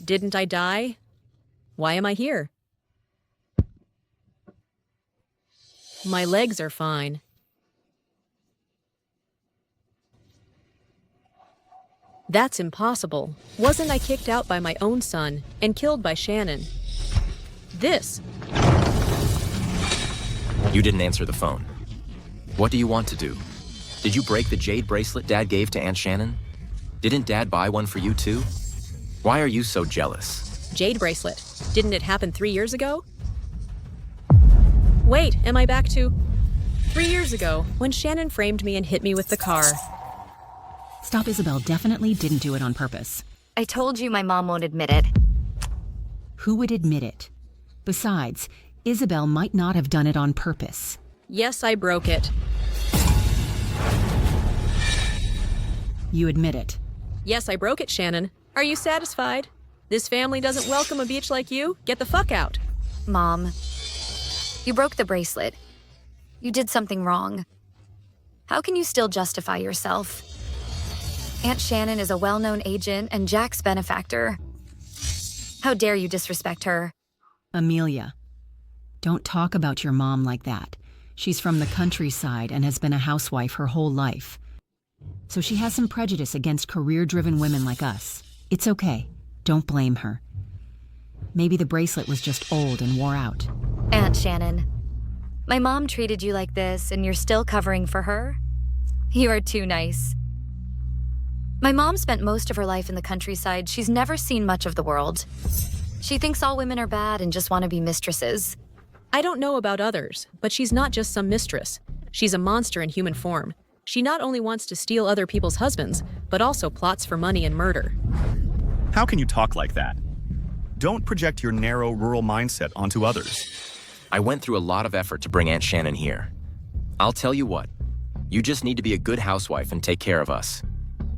Didn't I die? Why am I here? My legs are fine. That's impossible. Wasn't I kicked out by my own son and killed by Shannon? This. You didn't answer the phone. What do you want to do? Did you break the jade bracelet Dad gave to Aunt Shannon? Didn't Dad buy one for you too? Why are you so jealous? Jade bracelet. Didn't it happen 3 years ago? Wait, am I back to 3 years ago when Shannon framed me and hit me with the car? Stop, Isabelle definitely didn't do it on purpose. I told you my mom won't admit it. Who would admit it? Besides, Isabelle might not have done it on purpose. Yes, I broke it. You admit it. Yes, I broke it, Shannon. Are you satisfied? This family doesn't welcome a bitch like you. Get the fuck out. Mom, you broke the bracelet. You did something wrong. How can you still justify yourself? Aunt Shannon is a well-known agent and Jack's benefactor. How dare you disrespect her? Amelia, don't talk about your mom like that. She's from the countryside and has been a housewife her whole life. So she has some prejudice against career-driven women like us. It's okay. Don't blame her. Maybe the bracelet was just old and wore out. Aunt Shannon, my mom treated you like this and you're still covering for her? You are too nice. My mom spent most of her life in the countryside. She's never seen much of the world. She thinks all women are bad and just want to be mistresses. I don't know about others, but she's not just some mistress. She's a monster in human form. She not only wants to steal other people's husbands, but also plots for money and murder. How can you talk like that? Don't project your narrow rural mindset onto others. I went through a lot of effort to bring Aunt Shannon here. I'll tell you what, you just need to be a good housewife and take care of us.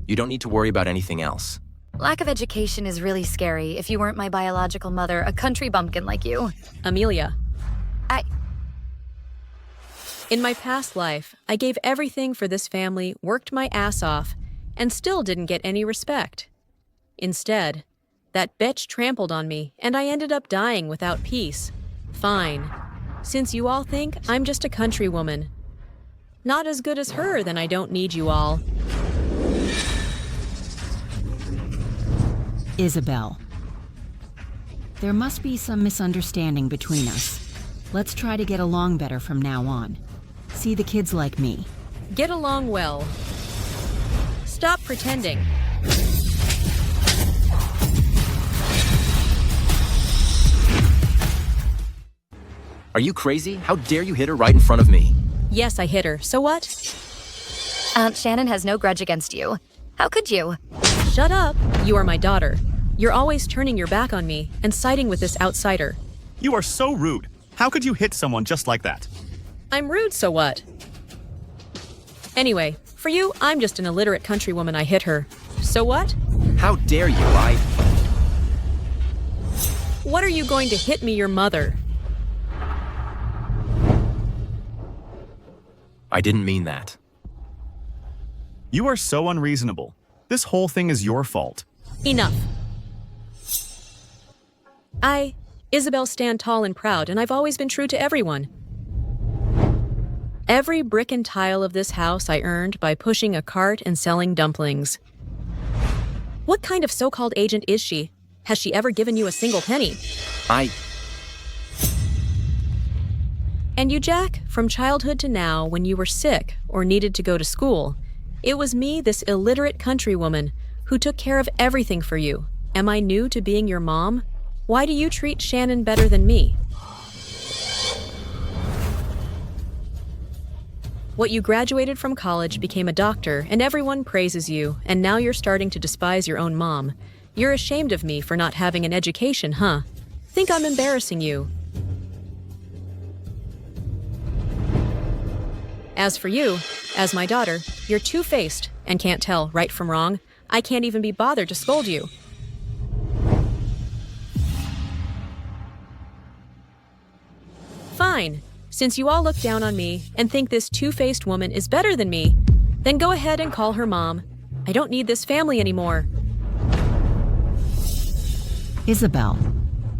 You don't need to worry about anything else. Lack of education is really scary if you weren't my biological mother, a country bumpkin like you. Amelia. In my past life, I gave everything for this family, worked my ass off, and still didn't get any respect. Instead, that bitch trampled on me, and I ended up dying without peace. Fine. Since you all think I'm just a country woman. Not as good as her, then I don't need you all. Isabelle. There must be some misunderstanding between us. Let's try to get along better from now on. See the kids like me. Get along well. Stop pretending. Are you crazy? How dare you hit her right in front of me? Yes, I hit her. So what? Aunt Shannon has no grudge against you. How could you? Shut up. You are my daughter. You're always turning your back on me and siding with this outsider. You are so rude. How could you hit someone just like that? I'm rude, so what? Anyway, for you, I'm just an illiterate country woman. I hit her. So what? How dare you, What are you going to hit me, your mother? I didn't mean that. You are so unreasonable. This whole thing is your fault. Enough. Isabelle, stand tall and proud, and I've always been true to everyone. Every brick and tile of this house I earned by pushing a cart and selling dumplings. What kind of so-called agent is she? Has she ever given you a single penny? And you, Jack, from childhood to now, when you were sick or needed to go to school, it was me, this illiterate country woman, who took care of everything for you. Am I new to being your mom? Why do you treat Shannon better than me? What you graduated from college, became a doctor, and everyone praises you, and now you're starting to despise your own mom. You're ashamed of me for not having an education, huh? Think I'm embarrassing you. As for you, as my daughter, you're two-faced and can't tell right from wrong. I can't even be bothered to scold you. Fine. Since you all look down on me and think this two-faced woman is better than me, then go ahead and call her mom. I don't need this family anymore. Isabelle,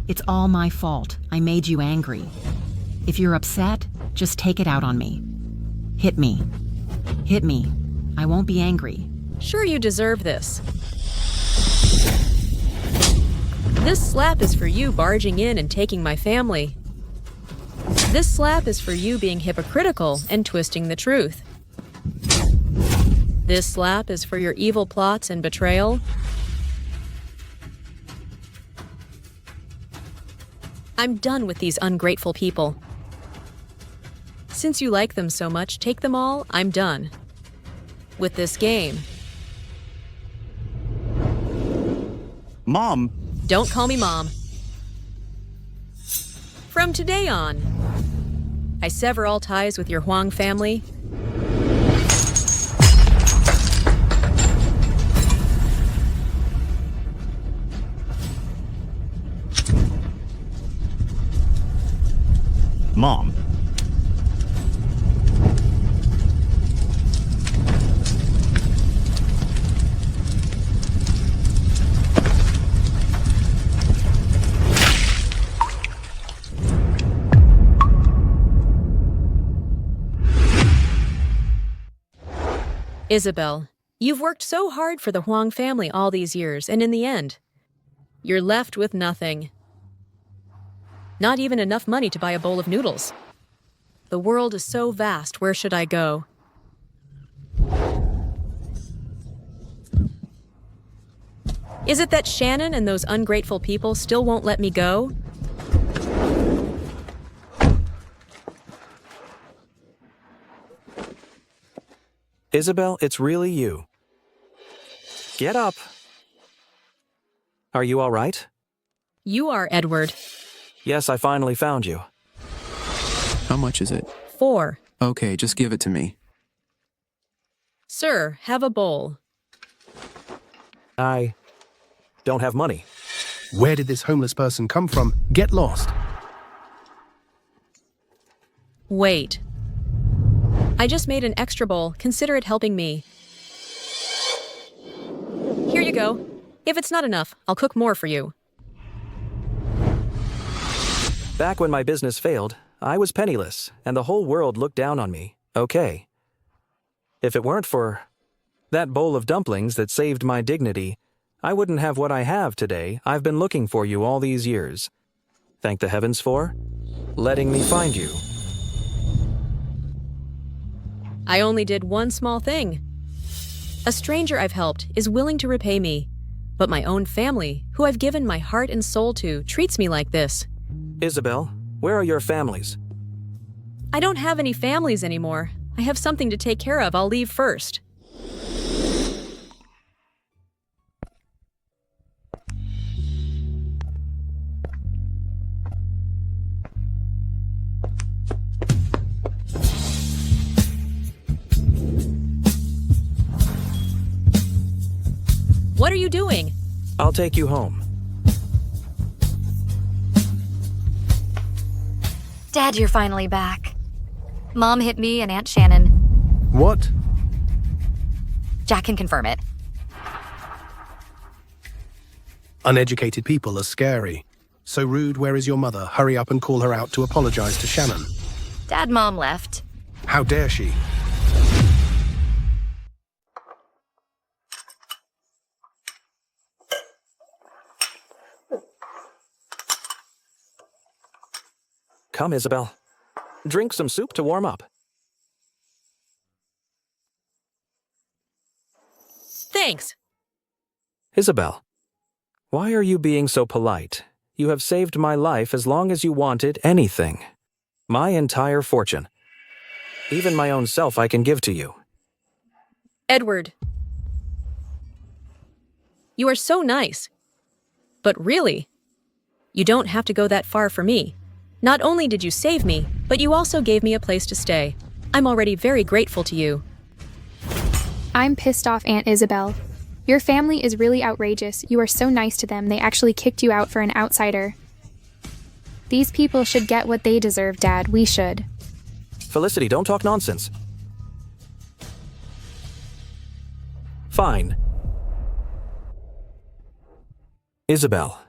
it's all my fault. I made you angry. If you're upset, just take it out on me. Hit me. Hit me. I won't be angry. Sure, you deserve this. This slap is for you barging in and taking my family. This slap is for you being hypocritical and twisting the truth. This slap is for your evil plots and betrayal. I'm done with these ungrateful people. Since you like them so much, take them all. I'm done with this game. Mom, Don't call me Mom. From today on, I sever all ties with your Huang family. Mom. Isabelle, you've worked so hard for the Huang family all these years, and in the end, you're left with nothing. Not even enough money to buy a bowl of noodles. The world is so vast, where should I go? Is it that Shannon and those ungrateful people still won't let me go? Isabelle, it's really you. Get up. Are you all right? You are, Edward. Yes, I finally found you. How much is it? 4. Okay, just give it to me. Sir, have a bowl. I don't have money. Where did this homeless person come from? Get lost. Wait. I just made an extra bowl. Consider it helping me. Here you go. If it's not enough, I'll cook more for you. Back when my business failed, I was penniless, and the whole world looked down on me. Okay. If it weren't for that bowl of dumplings that saved my dignity, I wouldn't have what I have today. I've been looking for you all these years. Thank the heavens for letting me find you. I only did one small thing. A stranger I've helped is willing to repay me, but my own family, who I've given my heart and soul to, treats me like this. Isabelle, where are your families? I don't have any families anymore. I have something to take care of. I'll leave first. What are you doing? I'll take you home. Dad, you're finally back. Mom hit me and Aunt Shannon. What? Jack can confirm it. Uneducated people are scary. So rude, where is your mother? Hurry up and call her out to apologize to Shannon. Dad, Mom left. How dare she? Come, Isabelle. Drink some soup to warm up. Thanks. Isabelle, why are you being so polite? You have saved my life as long as you wanted anything. My entire fortune. Even my own self I can give to you. Edward. You are so nice. But really, you don't have to go that far for me. Not only did you save me, but you also gave me a place to stay. I'm already very grateful to you. I'm pissed off, Aunt Isabelle. Your family is really outrageous. You are so nice to them, they actually kicked you out for an outsider. These people should get what they deserve, Dad. We should. Felicity, don't talk nonsense. Fine. Isabelle,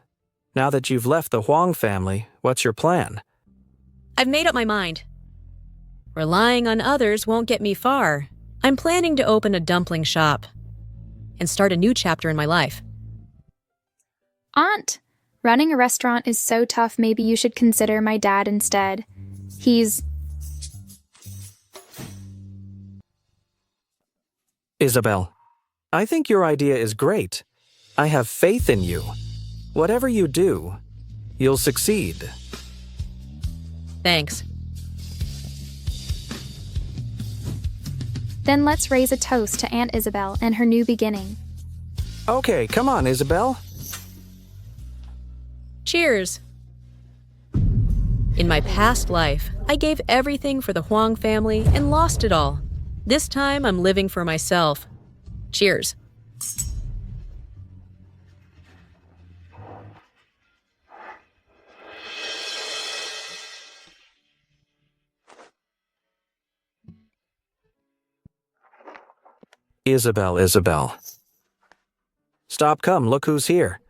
Now that you've left the Huang family, what's your plan? I've made up my mind. Relying on others won't get me far. I'm planning to open a dumpling shop and start a new chapter in my life. Aunt, running a restaurant is so tough, maybe you should consider my dad instead. He's... Isabelle, I think your idea is great. I have faith in you. Whatever you do, you'll succeed. Thanks. Then let's raise a toast to Aunt Isabelle and her new beginning. Okay, come on, Isabelle. Cheers. In my past life, I gave everything for the Huang family and lost it all. This time, I'm living for myself. Cheers. Isabelle. Stop, come, look who's here.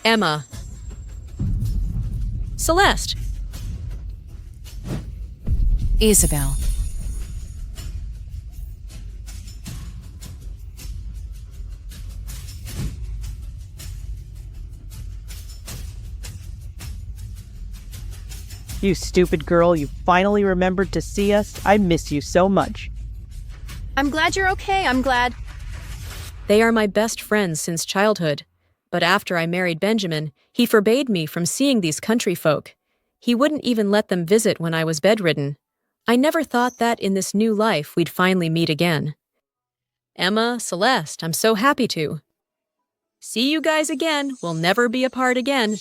Emma. Celeste. Isabelle. You stupid girl, you finally remembered to see us. I miss you so much. I'm glad you're okay, I'm glad. They are my best friends since childhood. But after I married Benjamin, he forbade me from seeing these country folk. He wouldn't even let them visit when I was bedridden. I never thought that in this new life we'd finally meet again. Emma, Celeste, I'm so happy to. See you guys again. We'll never be apart again.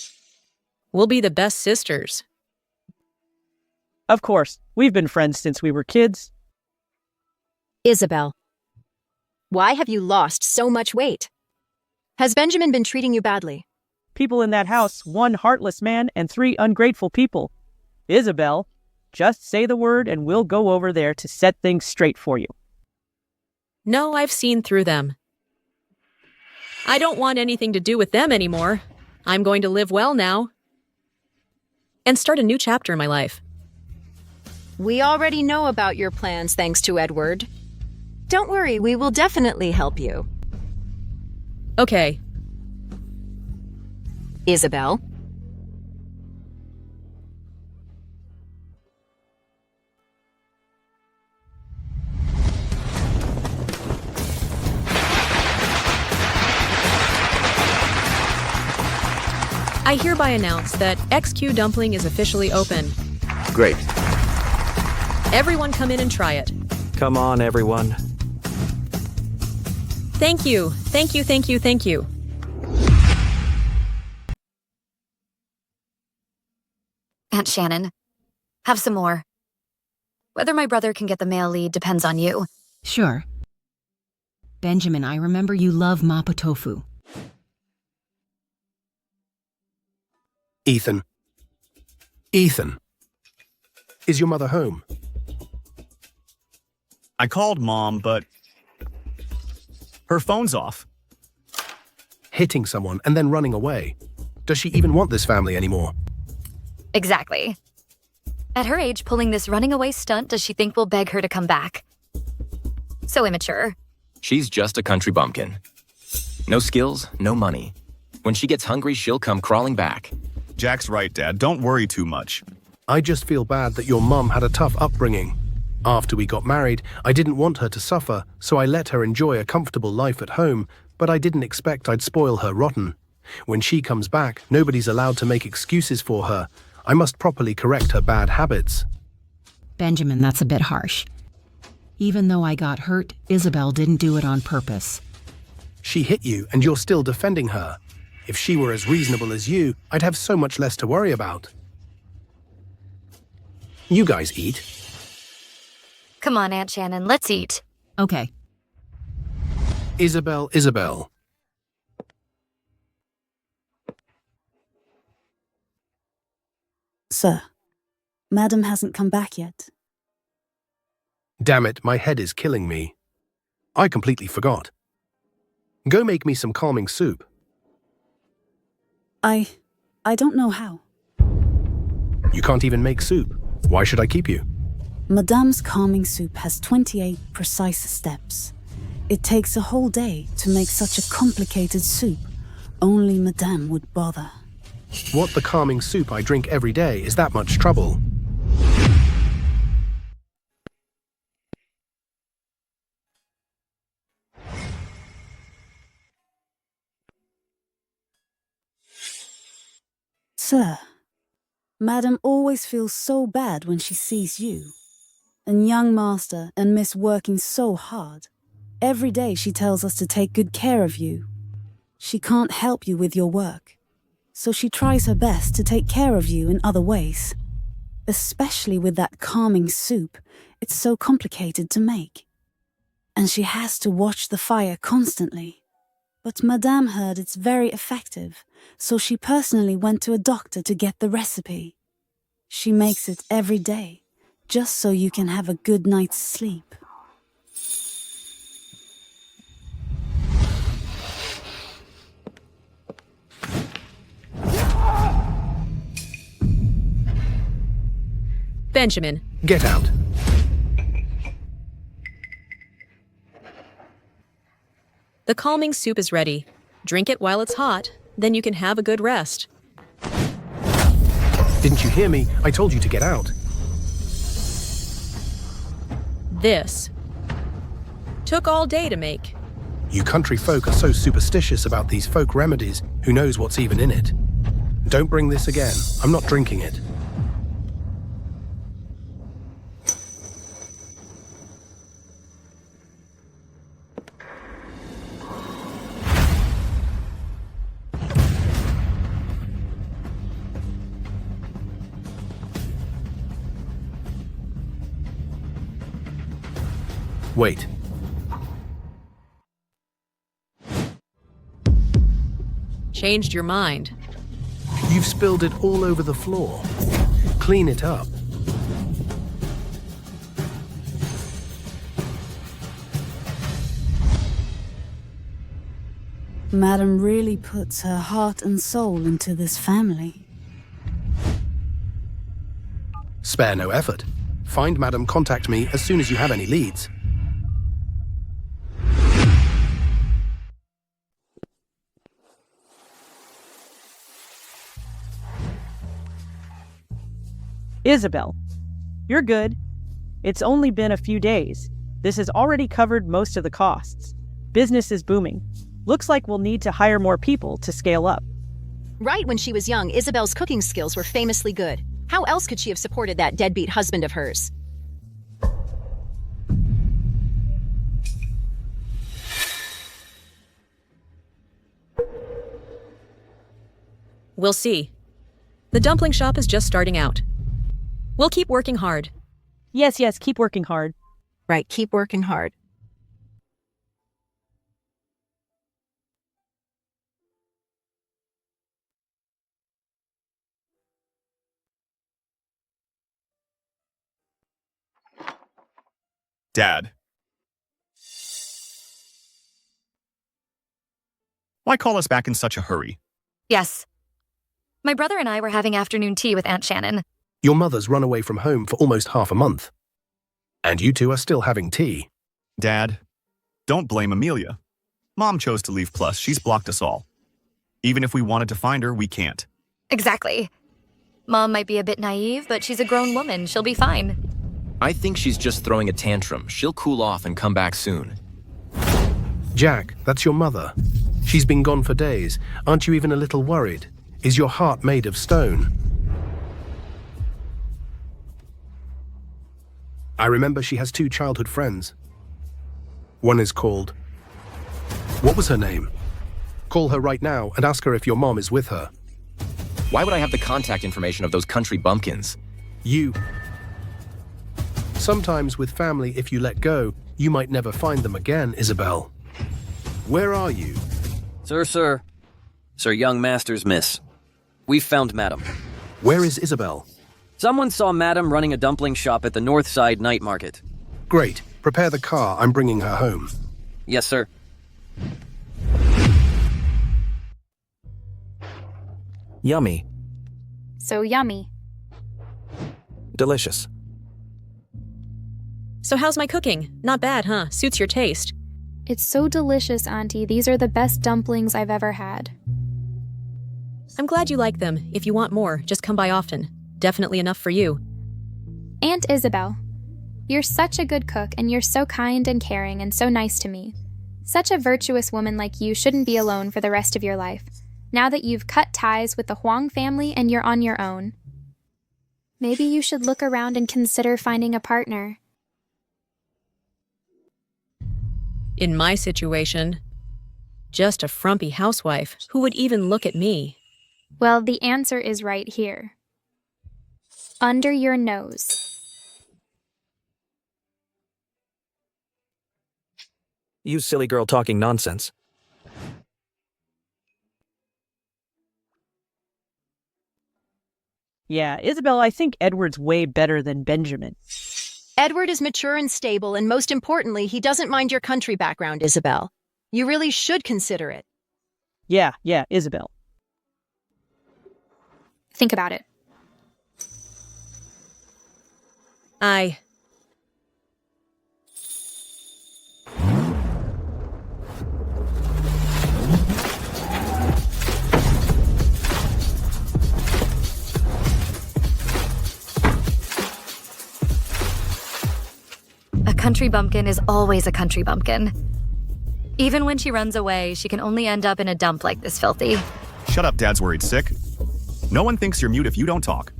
We'll be the best sisters. Of course, we've been friends since we were kids. Isabelle, why have you lost so much weight? Has Benjamin been treating you badly? People in that house, 1 heartless man and 3 ungrateful people. Isabelle, just say the word and we'll go over there to set things straight for you. No, I've seen through them. I don't want anything to do with them anymore. I'm going to live well now and start a new chapter in my life. We already know about your plans thanks to Edward. Don't worry, we will definitely help you. Okay. Isabelle? I hereby announce that XQ Dumpling is officially open. Great. Everyone come in and try it. Come on, everyone. Thank you. Thank you, thank you, thank you. Aunt Shannon, have some more. Whether my brother can get the male lead depends on you. Sure. Benjamin, I remember you love mapo tofu. Ethan. Ethan. Is your mother home? I called Mom, but her phone's off. Hitting someone and then running away. Does she even want this family anymore? Exactly. At her age, pulling this running away stunt, does she think we'll beg her to come back? So immature. She's just a country bumpkin. No skills, no money. When she gets hungry, she'll come crawling back. Jack's right, Dad. Don't worry too much. I just feel bad that your mum had a tough upbringing. After we got married, I didn't want her to suffer, so I let her enjoy a comfortable life at home, but I didn't expect I'd spoil her rotten. When she comes back, nobody's allowed to make excuses for her. I must properly correct her bad habits. Benjamin, that's a bit harsh. Even though I got hurt, Isabelle didn't do it on purpose. She hit you, and you're still defending her. If she were as reasonable as you, I'd have so much less to worry about. You guys eat. Come on, Aunt Shannon, let's eat. Okay. Isabelle. Sir, Madam hasn't come back yet. Damn it, my head is killing me. I completely forgot. Go make me some calming soup. I don't know how. You can't even make soup. Why should I keep you? Madame's calming soup has 28 precise steps. It takes a whole day to make such a complicated soup. Only Madame would bother. What, the calming soup I drink every day is that much trouble? Sir, Madam always feels so bad when she sees you. And young master and miss working so hard. Every day she tells us to take good care of you. She can't help you with your work, so she tries her best to take care of you in other ways. Especially with that calming soup, it's so complicated to make. And she has to watch the fire constantly. But Madame heard it's very effective, so she personally went to a doctor to get the recipe. She makes it every day, just so you can have a good night's sleep. Benjamin. Get out. The calming soup is ready. Drink it while it's hot, then you can have a good rest. Didn't you hear me? I told you to get out. This took all day to make. You country folk are so superstitious about these folk remedies. Who knows what's even in it? Don't bring this again. I'm not drinking it. Wait. Changed your mind. You've spilled it all over the floor. Clean it up. Madam really puts her heart and soul into this family. Spare no effort. Find Madam, contact me as soon as you have any leads. Isabelle, you're good. It's only been a few days. This has already covered most of the costs. Business is booming. Looks like we'll need to hire more people to scale up. Right when she was young, Isabelle's cooking skills were famously good. How else could she have supported that deadbeat husband of hers? We'll see. The dumpling shop is just starting out. We'll keep working hard. Yes, keep working hard. Right, keep working hard. Dad. Why call us back in such a hurry? Yes. My brother and I were having afternoon tea with Aunt Shannon. Your mother's run away from home for almost half a month. And you two are still having tea. Dad, don't blame Amelia. Mom chose to leave, plus she's blocked us all. Even if we wanted to find her, we can't. Exactly. Mom might be a bit naive, but she's a grown woman. She'll be fine. I think she's just throwing a tantrum. She'll cool off and come back soon. Jack, that's your mother. She's been gone for days. Aren't you even a little worried? Is your heart made of stone? I remember she has 2 childhood friends. One is called... What was her name? Call her right now and ask her if your mom is with her. Why would I have the contact information of those country bumpkins? You. Sometimes with family, if you let go, you might never find them again, Isabelle. Where are you? Sir, young masters, miss. We've found Madam. Where is Isabelle? Someone saw Madam running a dumpling shop at the North Side Night Market. Great. Prepare the car. I'm bringing her home. Yes, sir. Yummy. So yummy. Delicious. So how's my cooking? Not bad, huh? Suits your taste. It's so delicious, Auntie. These are the best dumplings I've ever had. I'm glad you like them. If you want more, just come by often. Definitely enough for you. Aunt Isabelle, you're such a good cook and you're so kind and caring and so nice to me. Such a virtuous woman like you shouldn't be alone for the rest of your life, now that you've cut ties with the Huang family and you're on your own. Maybe you should look around and consider finding a partner. In my situation, just a frumpy housewife who would even look at me. Well, the answer is right here. Under your nose. You silly girl talking nonsense. Yeah, Isabelle, I think Edward's way better than Benjamin. Edward is mature and stable, and most importantly, he doesn't mind your country background, Isabelle. You really should consider it. Yeah, Isabelle. Think about it. A country bumpkin is always a country bumpkin. Even when she runs away, she can only end up in a dump like this filthy. Shut up, Dad's worried sick. No one thinks you're mute if you don't talk.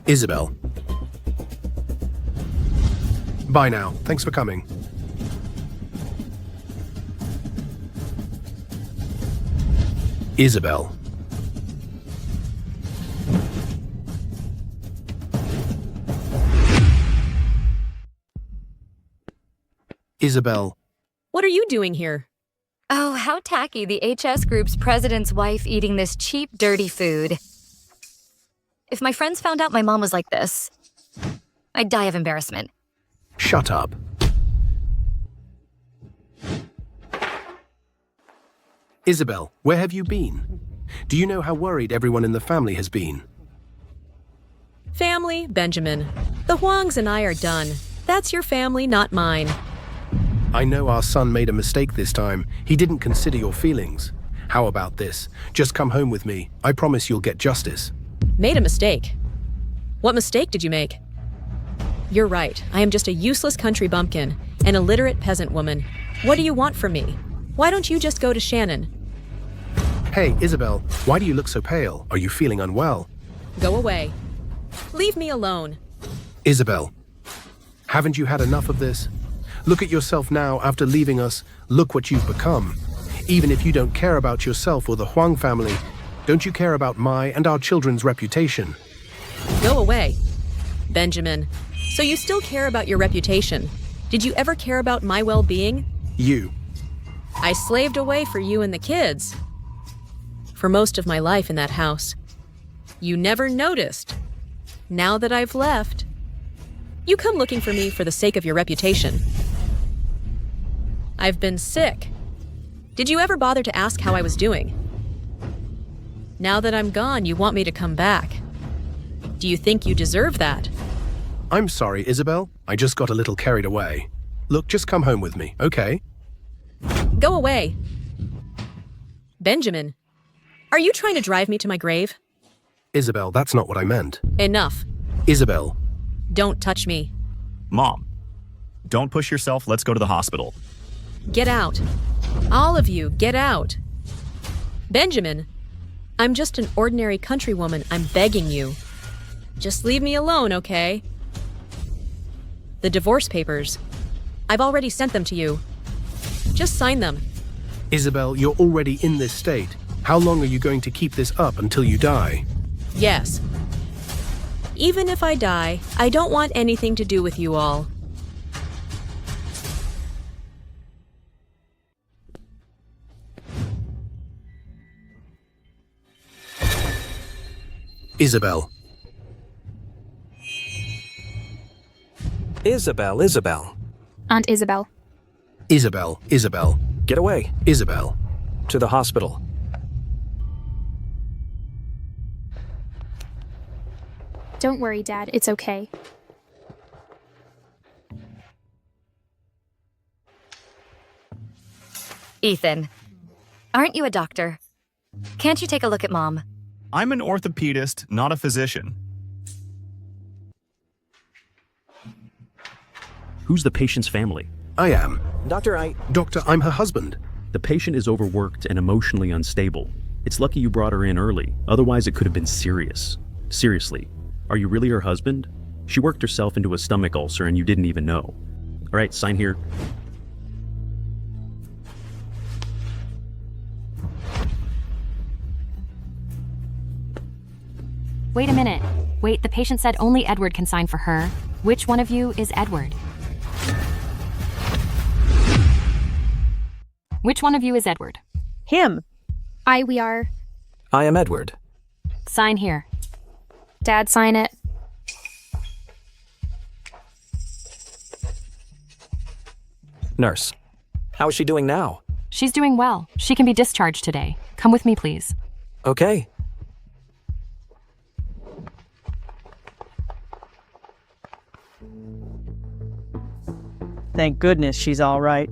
Isabelle. Bye now. Thanks for coming. Isabelle. Isabelle. What are you doing here? Oh, how tacky, the HS Group's president's wife eating this cheap, dirty food. If my friends found out my mom was like this, I'd die of embarrassment. Shut up. Isabelle, where have you been? Do you know how worried everyone in the family has been? Family, Benjamin. The Huangs and I are done. That's your family, not mine. I know our son made a mistake this time. He didn't consider your feelings. How about this? Just come home with me. I promise you'll get justice. Made a mistake? What mistake did you make? You're right. I am just a useless country bumpkin, an illiterate peasant woman. What do you want from me? Why don't you just go to Shannon? Hey, Isabelle, why do you look so pale? Are you feeling unwell? Go away. Leave me alone. Isabelle, haven't you had enough of this? Look at yourself now after leaving us. Look what you've become. Even if you don't care about yourself or the Huang family, don't you care about my and our children's reputation? Go away. Benjamin, so you still care about your reputation. Did you ever care about my well-being? You. I slaved away for you and the kids. For most of my life in that house. You never noticed. Now that I've left, you come looking for me for the sake of your reputation. I've been sick. Did you ever bother to ask how I was doing? Now that I'm gone, you want me to come back. Do you think you deserve that? I'm sorry, Isabelle. I just got a little carried away. Look, just come home with me, okay? Go away. Benjamin, are you trying to drive me to my grave? Isabelle, that's not what I meant. Enough. Isabelle. Don't touch me. Mom, don't push yourself. Let's go to the hospital. Get out. All of you, get out. Benjamin, I'm just an ordinary countrywoman. I'm begging you. Just leave me alone, okay? The divorce papers. I've already sent them to you. Just sign them. Isabelle, you're already in this state. How long are you going to keep this up until you die? Yes. Even if I die, I don't want anything to do with you all. Isabelle. Isabelle, Isabelle. Aunt Isabelle. Isabelle, Isabelle. Get away. Isabelle. To the hospital. Don't worry, Dad. It's okay. Ethan, aren't you a doctor? Can't you take a look at Mom? I'm an orthopedist, not a physician. Who's the patient's family? I am. Doctor, Doctor, I'm her husband. The patient is overworked and emotionally unstable. It's lucky you brought her in early, otherwise it could have been serious. Seriously, are you really her husband? She worked herself into a stomach ulcer and you didn't even know. All right, sign here. Wait a minute. Wait, the patient said only Edward can sign for her. Which one of you is Edward? Which one of you is Edward? Him. We are. I am Edward. Sign here. Dad, sign it. Nurse. How is she doing now? She's doing well. She can be discharged today. Come with me, please. Okay. Thank goodness she's all right.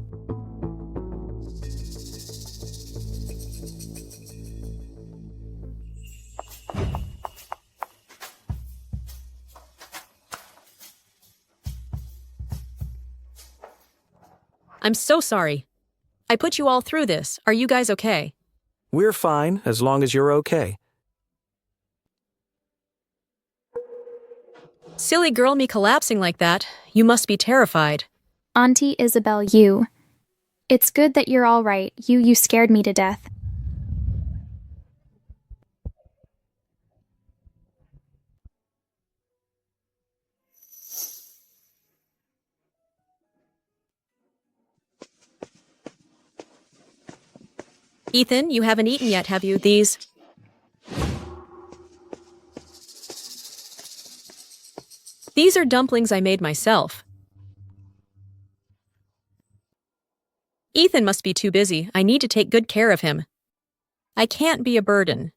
I'm so sorry. I put you all through this. Are you guys okay? We're fine, as long as you're okay. Silly girl, me collapsing like that. You must be terrified. Auntie Isabelle, you. It's good that you're all right. You scared me to death. Ethan, you haven't eaten yet, have you? These are dumplings I made myself. Ethan must be too busy. I need to take good care of him. I can't be a burden.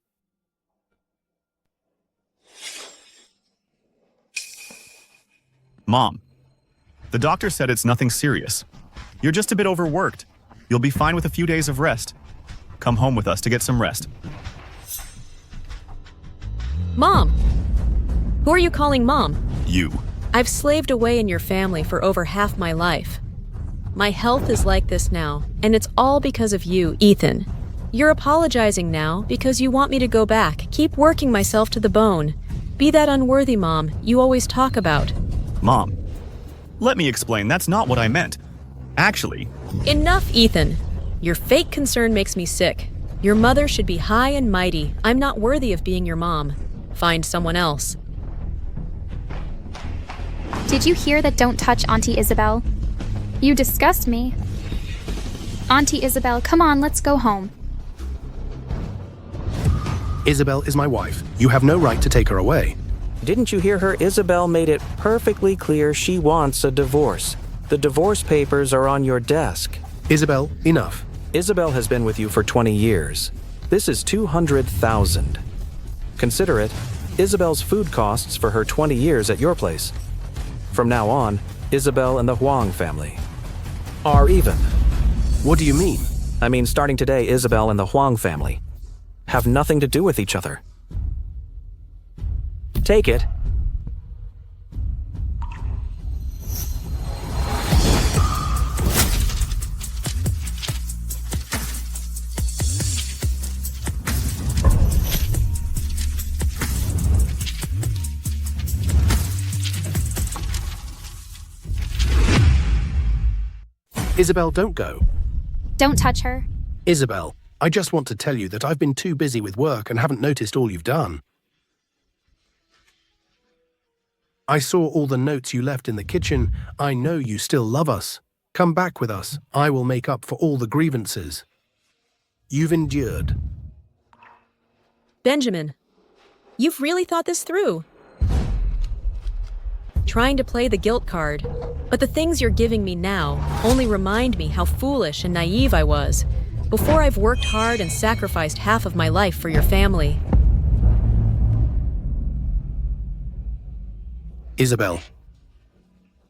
Mom, the doctor said it's nothing serious. You're just a bit overworked. You'll be fine with a few days of rest. Come home with us to get some rest. Mom! Who are you calling Mom? You. I've slaved away in your family for over half my life. My health is like this now, and it's all because of you, Ethan. You're apologizing now because you want me to go back, keep working myself to the bone. Be that unworthy mom you always talk about. Mom, let me explain. That's not what I meant. Actually... Enough, Ethan. Your fake concern makes me sick. Your mother should be high and mighty. I'm not worthy of being your mom. Find someone else. Did you hear that? Don't touch Auntie Isabelle? You disgust me. Auntie Isabelle, come on, let's go home. Isabelle is my wife. You have no right to take her away. Didn't you hear her? Isabelle made it perfectly clear she wants a divorce. The divorce papers are on your desk. Isabelle, enough. Isabelle has been with you for 20 years. This is $200,000. Consider it Isabelle's food costs for her 20 years at your place. From now on, Isabelle and the Huang family are even. What do you mean? I mean, starting today, Isabelle and the Huang family have nothing to do with each other. Take it. Isabelle, don't go. Don't touch her. Isabelle, I just want to tell you that I've been too busy with work and haven't noticed all you've done. I saw all the notes you left in the kitchen. I know you still love us. Come back with us. I will make up for all the grievances you've endured. Benjamin, you've really thought this through. trying to play the guilt card. But the things you're giving me now only remind me how foolish and naive I was before I've worked hard and sacrificed half of my life for your family. Isabelle,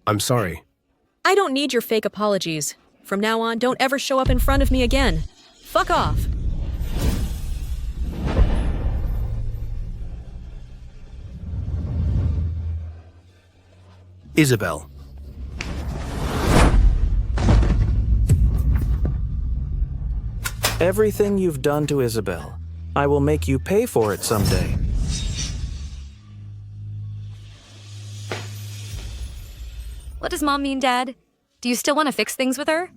I'm sorry. I don't need your fake apologies. From now on, don't ever show up in front of me again. Fuck off. Isabelle. Everything you've done to Isabelle, I will make you pay for it someday. What does Mom mean, Dad? Do you still want to fix things with her?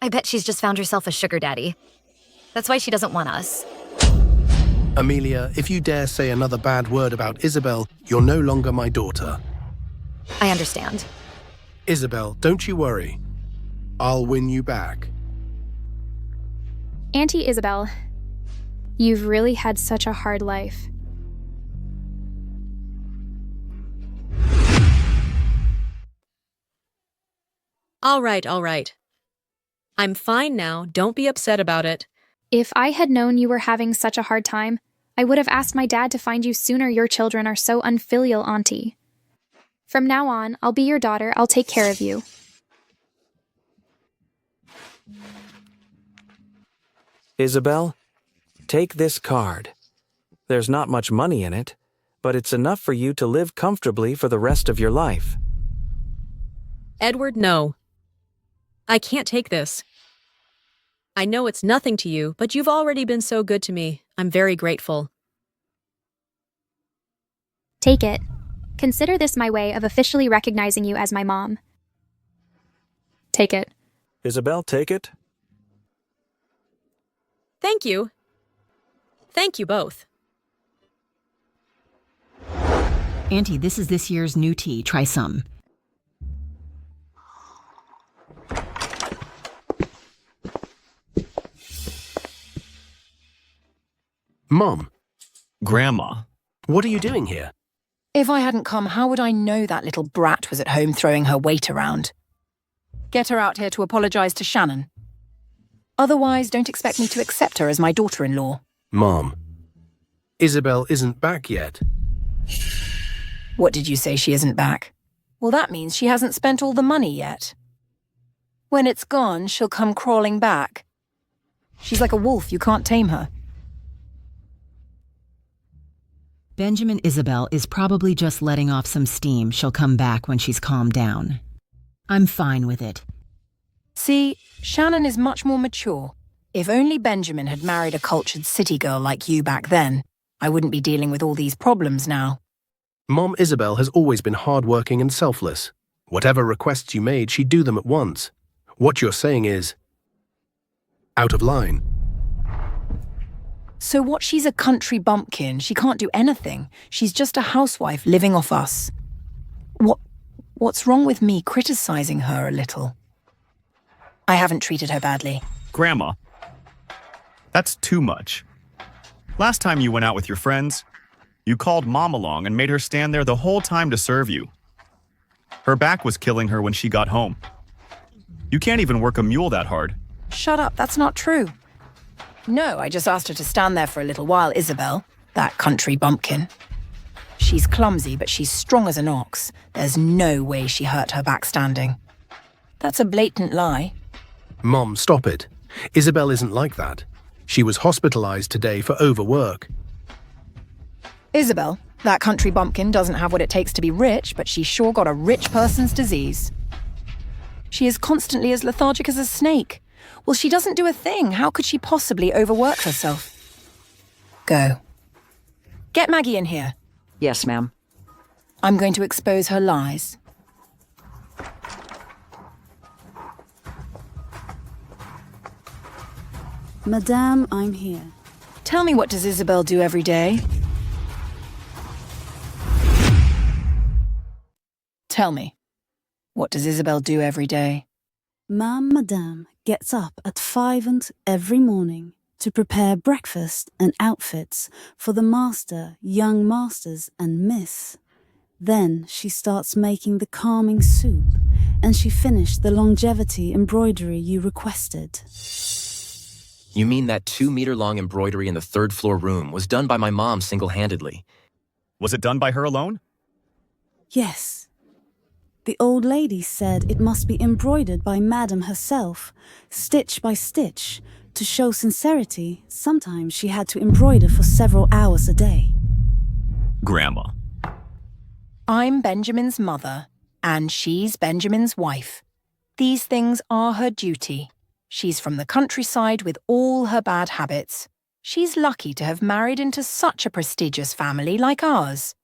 I bet she's just found herself a sugar daddy. That's why she doesn't want us. Amelia, if you dare say another bad word about Isabelle, you're no longer my daughter. I understand. Isabelle, don't you worry. I'll win you back. Auntie Isabelle, you've really had such a hard life. All right. I'm fine now. Don't be upset about it. If I had known you were having such a hard time, I would have asked my dad to find you sooner. Your children are so unfilial, Auntie. From now on, I'll be your daughter. I'll take care of you. Isabelle, take this card. There's not much money in it, but it's enough for you to live comfortably for the rest of your life. Edward, no. I can't take this. I know it's nothing to you, but you've already been so good to me. I'm very grateful. Take it. Consider this my way of officially recognizing you as my mom. Take it. Isabelle, take it. Thank you. Thank you both. Auntie, this is this year's new tea. Try some. Mom. Grandma. What are you doing here? If I hadn't come, how would I know that little brat was at home throwing her weight around? Get her out here to apologize to Shannon. Otherwise, don't expect me to accept her as my daughter-in-law. Mom. Isabelle isn't back yet. What did you say she isn't back? Well, that means she hasn't spent all the money yet. When it's gone, she'll come crawling back. She's like a wolf, you can't tame her. Benjamin Isabelle is probably just letting off some steam. She'll come back when she's calmed down. I'm fine with it. See, Shannon is much more mature. If only Benjamin had married a cultured city girl like you back then, I wouldn't be dealing with all these problems now. Mom Isabelle has always been hardworking and selfless. Whatever requests you made, she'd do them at once. What you're saying is out of line. So what, she's a country bumpkin, she can't do anything. She's just a housewife living off us. What's wrong with me criticizing her a little? I haven't treated her badly. Grandma. That's too much. Last time you went out with your friends, you called Mom along and made her stand there the whole time to serve you. Her back was killing her when she got home. You can't even work a mule that hard. Shut up, that's not true. No, I just asked her to stand there for a little while, Isabelle, that country bumpkin. She's clumsy, but she's strong as an ox. There's no way she hurt her back standing. That's a blatant lie. Mom, stop it. Isabelle isn't like that. She was hospitalized today for overwork. Isabelle, that country bumpkin doesn't have what it takes to be rich, but she's sure got a rich person's disease. She is constantly as lethargic as a snake. Well, she doesn't do a thing. How could she possibly overwork herself? Go. Get Maggie in here. Yes, ma'am. I'm going to expose her lies. Madame, I'm here. Tell me, what does Isabelle do every day? Tell me, what does Isabelle do every day? Madame gets up at 5 every morning to prepare breakfast and outfits for the master, young masters, and miss. Then she starts making the calming soup, and she finished the longevity embroidery you requested. You mean that 2-meter-long embroidery in the third-floor room was done by my mom single-handedly? Was it done by her alone? Yes. The old lady said it must be embroidered by Madam herself, stitch by stitch. To show sincerity, sometimes she had to embroider for several hours a day. Grandma. I'm Benjamin's mother, and she's Benjamin's wife. These things are her duty. She's from the countryside with all her bad habits. She's lucky to have married into such a prestigious family like ours.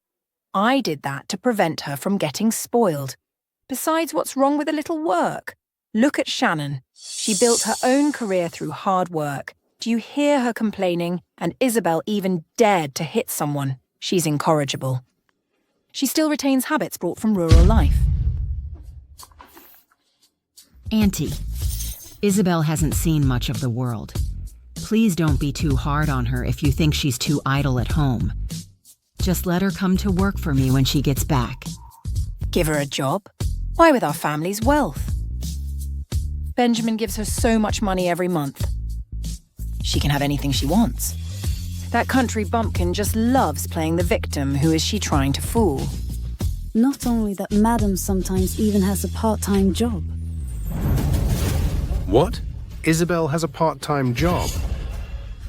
I did that to prevent her from getting spoiled. Besides, what's wrong with a little work? Look at Shannon. She built her own career through hard work. Do you hear her complaining? And Isabelle even dared to hit someone. She's incorrigible. She still retains habits brought from rural life. Auntie, Isabelle hasn't seen much of the world. Please don't be too hard on her if you think she's too idle at home. Just let her come to work for me when she gets back. Give her a job? Why, with our family's wealth? Benjamin gives her so much money every month. She can have anything she wants. That country bumpkin just loves playing the victim who is she trying to fool. Not only that, Madam sometimes even has a part-time job. What? Isabelle has a part-time job?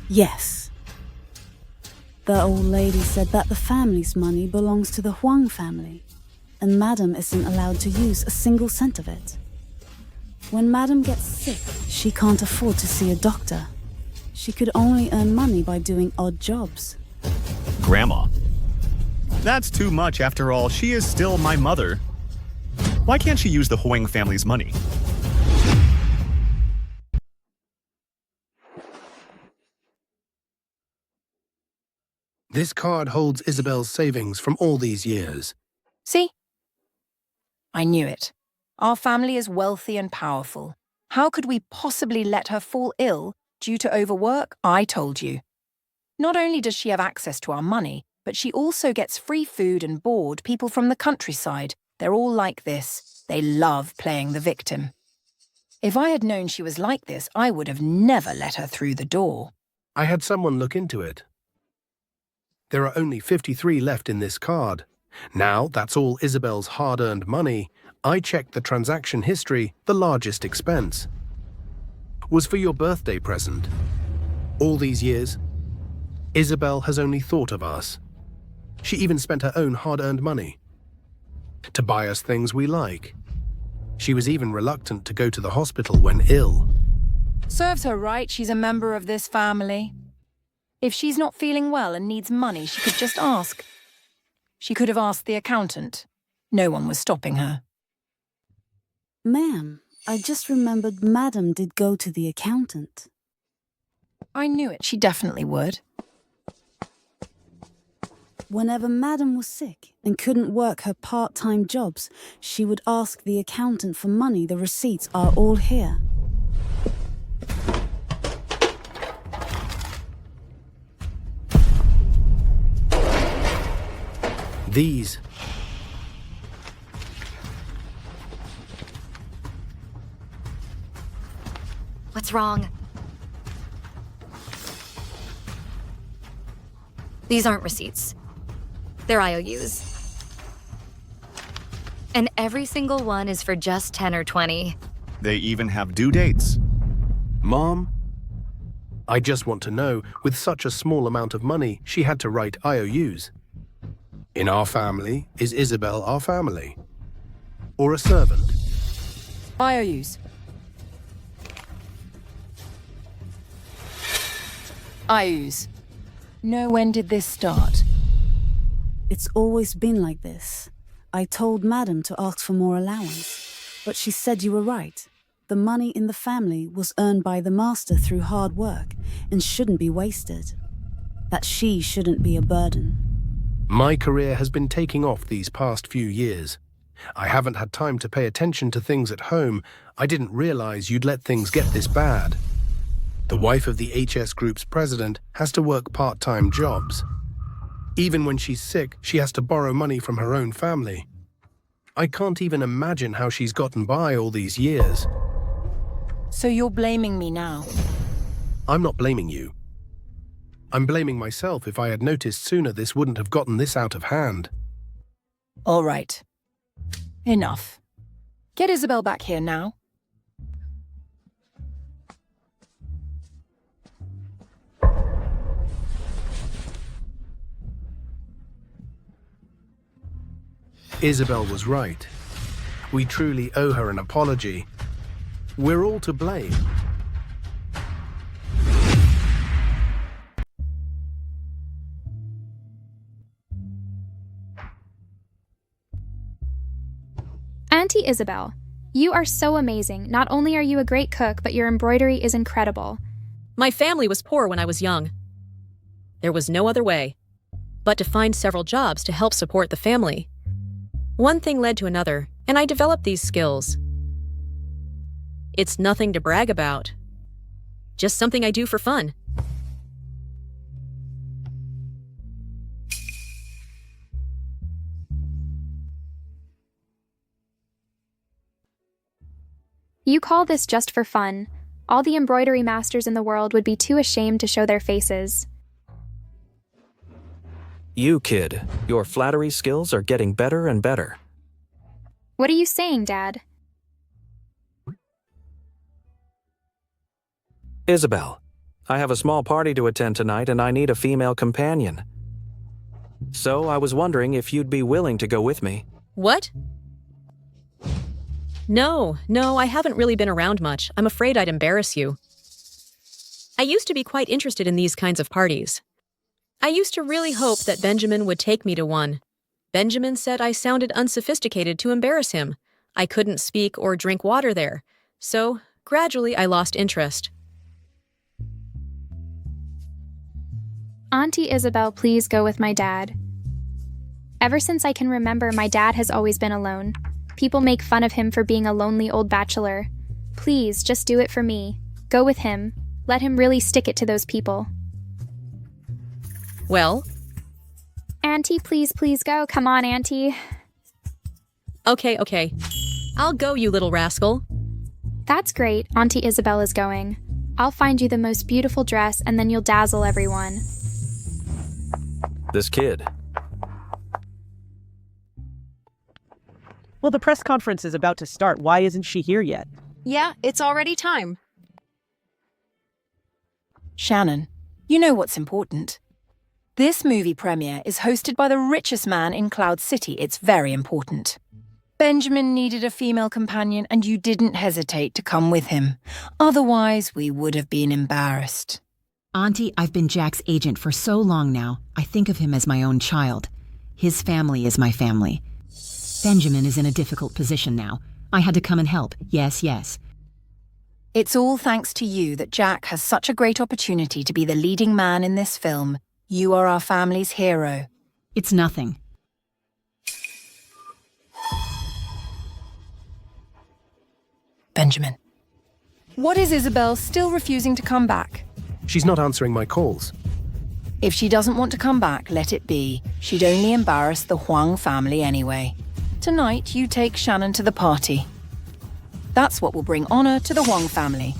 Yes. The old lady said that the family's money belongs to the Huang family, and Madam isn't allowed to use a single cent of it. When Madam gets sick, she can't afford to see a doctor. She could only earn money by doing odd jobs. Grandma. That's too much after all. She is still my mother. Why can't she use the Huang family's money? This card holds Isabelle's savings from all these years. See? I knew it. Our family is wealthy and powerful. How could we possibly let her fall ill due to overwork? I told you. Not only does she have access to our money, but she also gets free food and board. People from the countryside, they're all like this. They love playing the victim. If I had known she was like this, I would have never let her through the door. I had someone look into it. There are only 53 left in this card. Now that's all Isabelle's hard-earned money. I checked the transaction history. The largest expense was for your birthday present. All these years, Isabelle has only thought of us. She even spent her own hard-earned money to buy us things we like. She was even reluctant to go to the hospital when ill. Serves her right, she's a member of this family. If she's not feeling well and needs money, she could just ask. She could have asked the accountant. No one was stopping her. Ma'am, I just remembered Madam did go to the accountant. I knew it. She definitely would. Whenever Madam was sick and couldn't work her part-time jobs, she would ask the accountant for money. The receipts are all here. These. What's wrong? These aren't receipts. They're IOUs. And every single one is for just 10 or 20. They even have due dates. Mom, I just want to know, with such a small amount of money, she had to write IOUs. In our family, is Isabelle our family? Or a servant? IOUs. IOUs. Know when did this start? It's always been like this. I told Madam to ask for more allowance, but she said you were right. The money in the family was earned by the master through hard work and shouldn't be wasted. That she shouldn't be a burden. My career has been taking off these past few years. I haven't had time to pay attention to things at home. I didn't realize you'd let things get this bad. The wife of the HS Group's president has to work part-time jobs. Even when she's sick, she has to borrow money from her own family. I can't even imagine how she's gotten by all these years. So you're blaming me now? I'm not blaming you. I'm blaming myself. If I had noticed sooner, this wouldn't have gotten this out of hand. All right. Enough. Get Isabelle back here now. Isabelle was right. We truly owe her an apology. We're all to blame. Auntie Isabelle, you are so amazing. Not only are you a great cook, but your embroidery is incredible. My family was poor when I was young. There was no other way but to find several jobs to help support the family. One thing led to another, and I developed these skills. It's nothing to brag about, just something I do for fun. You call this just for fun. All the embroidery masters in the world would be too ashamed to show their faces. You, kid, your flattery skills are getting better and better. What are you saying, Dad? Isabelle, I have a small party to attend tonight and I need a female companion. So I was wondering if you'd be willing to go with me. What? No, I haven't really been around much. I'm afraid I'd embarrass you. I used to be quite interested in these kinds of parties. I used to really hope that Benjamin would take me to one. Benjamin said I sounded unsophisticated to embarrass him. I couldn't speak or drink water there. So, gradually I lost interest. Auntie Isabelle, please go with my dad. Ever since I can remember, my dad has always been alone. People make fun of him for being a lonely old bachelor. Please, just do it for me. Go with him. Let him really stick it to those people. Well? Auntie, please go. Come on, Auntie. Okay. I'll go, you little rascal. That's great. Auntie Isabelle is going. I'll find you the most beautiful dress, and then you'll dazzle everyone. This kid. Well, the press conference is about to start. Why isn't she here yet? Yeah, it's already time. Shannon, you know what's important. This movie premiere is hosted by the richest man in Cloud City. It's very important. Benjamin needed a female companion and you didn't hesitate to come with him. Otherwise, we would have been embarrassed. Auntie, I've been Jack's agent for so long now. I think of him as my own child. His family is my family. Benjamin is in a difficult position now. I had to come and help. Yes. It's all thanks to you that Jack has such a great opportunity to be the leading man in this film. You are our family's hero. It's nothing. Benjamin. What is Isabelle still refusing to come back? She's not answering my calls. If she doesn't want to come back, let it be. She'd only embarrass the Huang family anyway. Tonight, you take Shannon to the party. That's what will bring honor to the Huang family.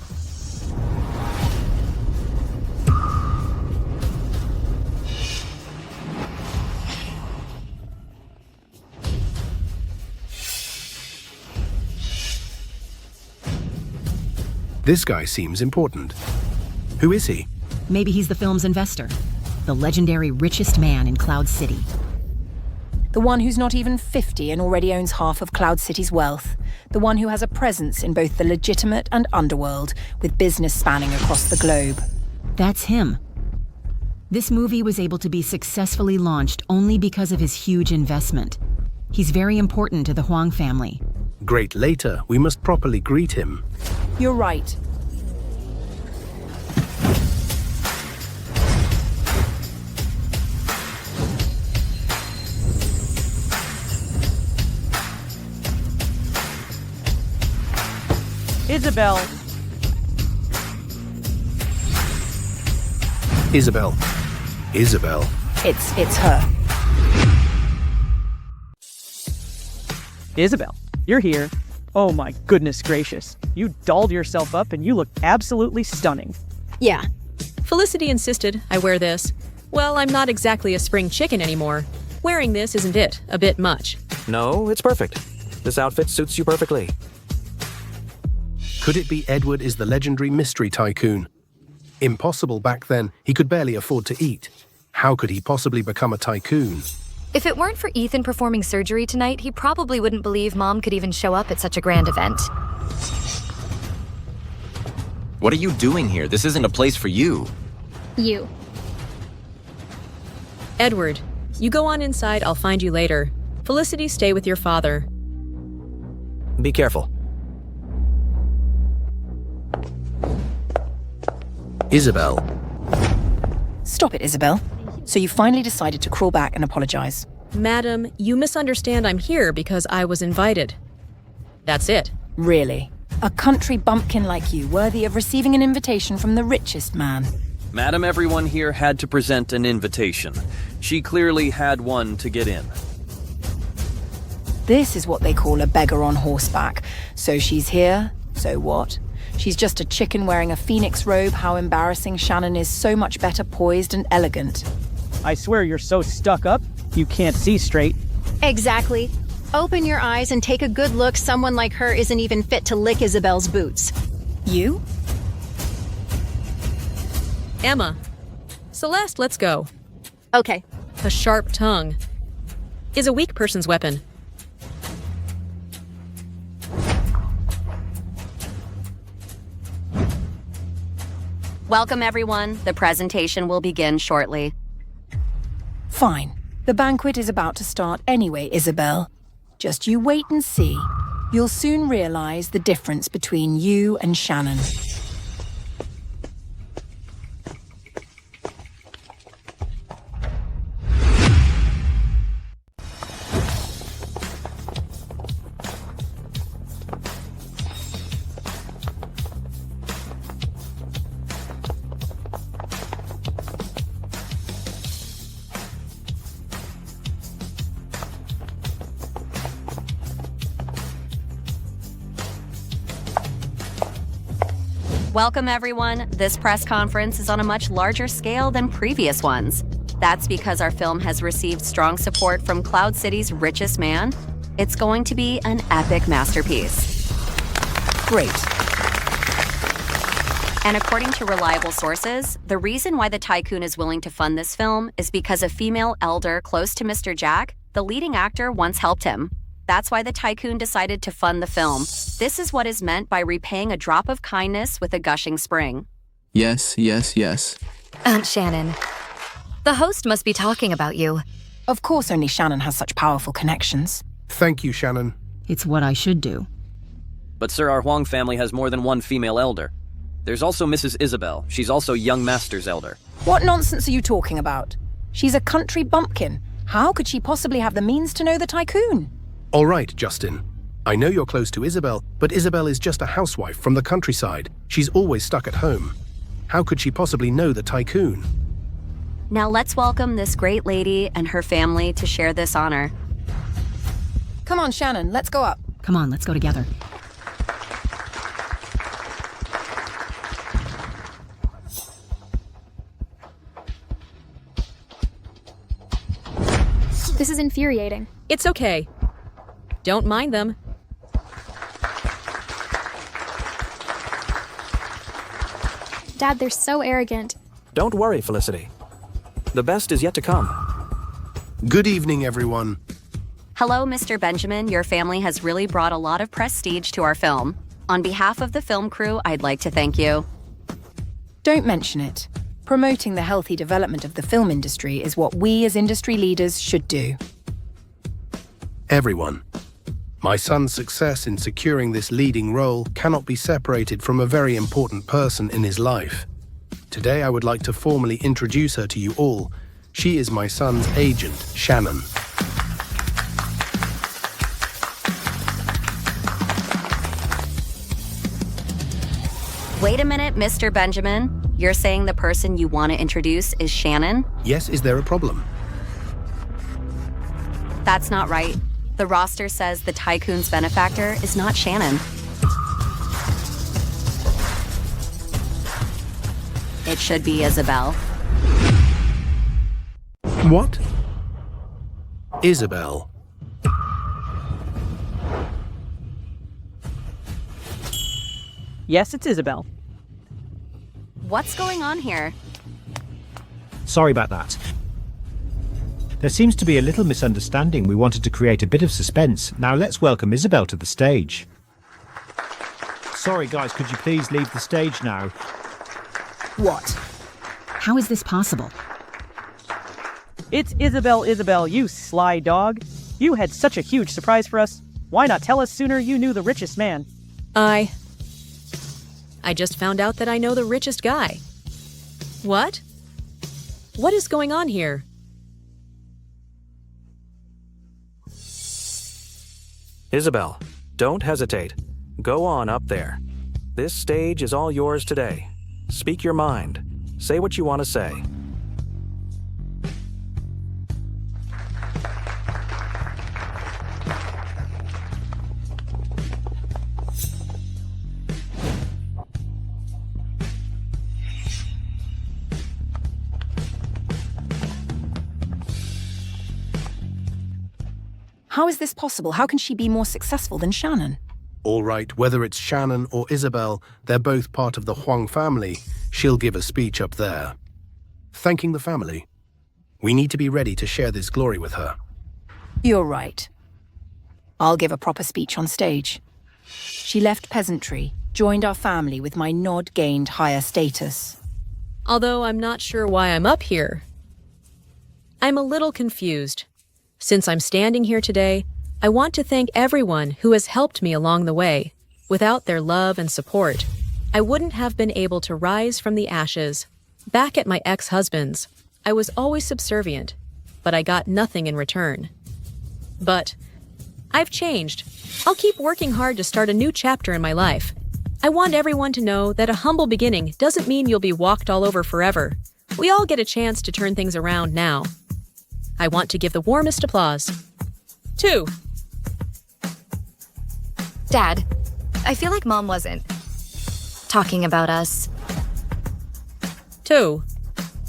This guy seems important. Who is he? Maybe he's the film's investor. The legendary richest man in Cloud City. The one who's not even 50 and already owns half of Cloud City's wealth. The one who has a presence in both the legitimate and underworld, with business spanning across the globe. That's him. This movie was able to be successfully launched only because of his huge investment. He's very important to the Huang family. Great later, we must properly greet him. You're right. Isabelle. Isabelle. It's her. Isabelle, you're here. Oh my goodness gracious. You dolled yourself up and you look absolutely stunning. Yeah. Felicity insisted I wear this. Well, I'm not exactly a spring chicken anymore. Wearing this isn't it, a bit much. No, it's perfect. This outfit suits you perfectly. Could it be Edward is the legendary mystery tycoon? Impossible back then, he could barely afford to eat. How could he possibly become a tycoon? If it weren't for Ethan performing surgery tonight, he probably wouldn't believe Mom could even show up at such a grand event. What are you doing here? This isn't a place for you. You. Edward, you go on inside, I'll find you later. Felicity, stay with your father. Be careful. Isabelle. Stop it, Isabelle. So you finally decided to crawl back and apologize. Madam, you misunderstand I'm here because I was invited. That's it. Really? A country bumpkin like you, worthy of receiving an invitation from the richest man. Madam, everyone here had to present an invitation. She clearly had one to get in. This is what they call a beggar on horseback. So she's here, so what? She's just a chicken wearing a phoenix robe. How embarrassing. Shannon is so much better poised and elegant. I swear you're so stuck up, you can't see straight. Exactly. Open your eyes and take a good look. Someone like her isn't even fit to lick Isabelle's boots. You? Emma. Celeste, let's go. Okay. A sharp tongue is a weak person's weapon. Welcome, everyone. The presentation will begin shortly. Fine. The banquet is about to start anyway, Isabelle. Just you wait and see. You'll soon realize the difference between you and Shannon. Welcome, everyone. This press conference is on a much larger scale than previous ones. That's because our film has received strong support from Cloud City's richest man. It's going to be an epic masterpiece. Great. And according to reliable sources, the reason why the tycoon is willing to fund this film is because a female elder close to Mr. Jack, the leading actor, once helped him. That's why the tycoon decided to fund the film. This is what is meant by repaying a drop of kindness with a gushing spring. Yes, yes, yes. Aunt Shannon, the host must be talking about you. Of course only Shannon has such powerful connections. Thank you, Shannon. It's what I should do. But sir, our Huang family has more than one female elder. There's also Mrs. Isabelle. She's also young master's elder. What nonsense are you talking about? She's a country bumpkin. How could she possibly have the means to know the tycoon? All right, Justin. I know you're close to Isabelle, but Isabelle is just a housewife from the countryside. She's always stuck at home. How could she possibly know the tycoon? Now let's welcome this great lady and her family to share this honor. Come on, Shannon, let's go up. Come on, let's go together. This is infuriating. It's okay. Don't mind them. Dad, they're so arrogant. Don't worry, Felicity. The best is yet to come. Good evening, everyone. Hello, Mr. Benjamin. Your family has really brought a lot of prestige to our film. On behalf of the film crew, I'd like to thank you. Don't mention it. Promoting the healthy development of the film industry is what we as industry leaders should do. Everyone. My son's success in securing this leading role cannot be separated from a very important person in his life. Today, I would like to formally introduce her to you all. She is my son's agent, Shannon. Wait a minute, Mr. Benjamin. You're saying the person you want to introduce is Shannon? Yes, is there a problem? That's not right. The roster says the tycoon's benefactor is not Shannon. It should be Isabelle. What? Isabelle. Yes, it's Isabelle. What's going on here? Sorry about that. There seems to be a little misunderstanding. We wanted to create a bit of suspense. Now let's welcome Isabelle to the stage. Sorry guys, could you please leave the stage now? What? How is this possible? It's Isabelle, you sly dog. You had such a huge surprise for us. Why not tell us sooner you knew the richest man? I just found out that I know the richest guy. What? What is going on here? Isabelle, don't hesitate. Go on up there. This stage is all yours today. Speak your mind. Say what you want to say. How is this possible? How can she be more successful than Shannon? All right, whether it's Shannon or Isabelle, they're both part of the Huang family. She'll give a speech up there. Thanking the family. We need to be ready to share this glory with her. You're right. I'll give a proper speech on stage. She left peasantry, joined our family with my nod gained higher status. Although I'm not sure why I'm up here. I'm a little confused. Since I'm standing here today, I want to thank everyone who has helped me along the way. Without their love and support, I wouldn't have been able to rise from the ashes. Back at my ex-husband's, I was always subservient, but I got nothing in return. But I've changed. I'll keep working hard to start a new chapter in my life. I want everyone to know that a humble beginning doesn't mean you'll be walked all over forever. We all get a chance to turn things around now. I want to give the warmest applause. 2. Dad, I feel like Mom wasn't talking about us. 2.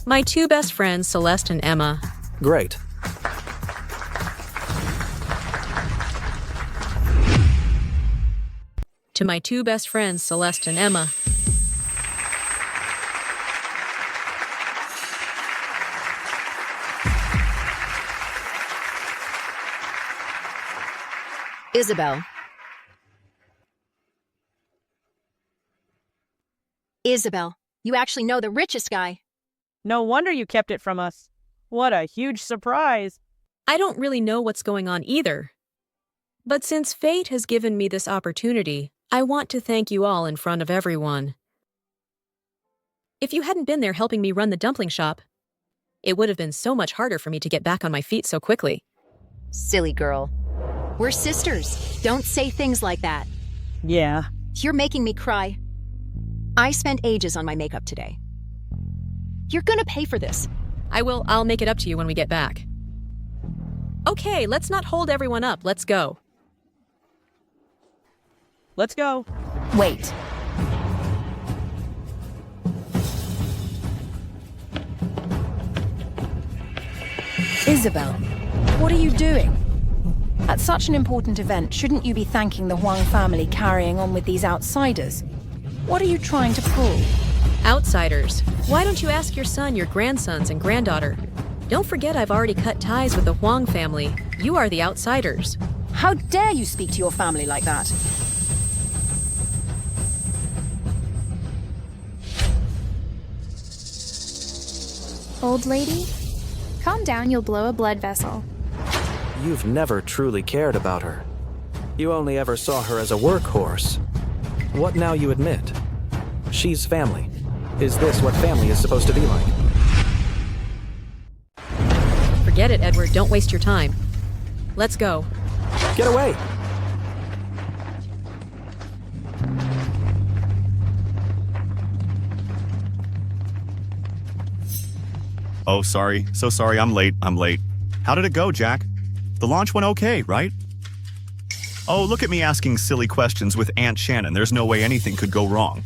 My 2 best friends, Celeste and Emma. Great. To my 2 best friends, Celeste and Emma. Isabelle. Isabelle, you actually know the richest guy. No wonder you kept it from us. What a huge surprise. I don't really know what's going on either. But since fate has given me this opportunity, I want to thank you all in front of everyone. If you hadn't been there helping me run the dumpling shop, it would have been so much harder for me to get back on my feet so quickly. Silly girl. We're sisters. Don't say things like that. Yeah. You're making me cry. I spent ages on my makeup today. You're gonna pay for this. I'll make it up to you when we get back. Okay, let's not hold everyone up. Let's go. Let's go. Wait. Isabelle, what are you doing? At such an important event, shouldn't you be thanking the Huang family carrying on with these outsiders? What are you trying to pull? Outsiders? Why don't you ask your son, your grandsons, and granddaughter? Don't forget I've already cut ties with the Huang family. You are the outsiders. How dare you speak to your family like that? Old lady? Calm down, you'll blow a blood vessel. You've never truly cared about her. You only ever saw her as a workhorse. What now you admit? She's family. Is this what family is supposed to be like? Forget it, Edward. Don't waste your time. Let's go. Get away! Oh, sorry. So sorry, I'm late. How did it go, Jack? The launch went okay, right? Oh, look at me asking silly questions with Aunt Shannon. There's no way anything could go wrong.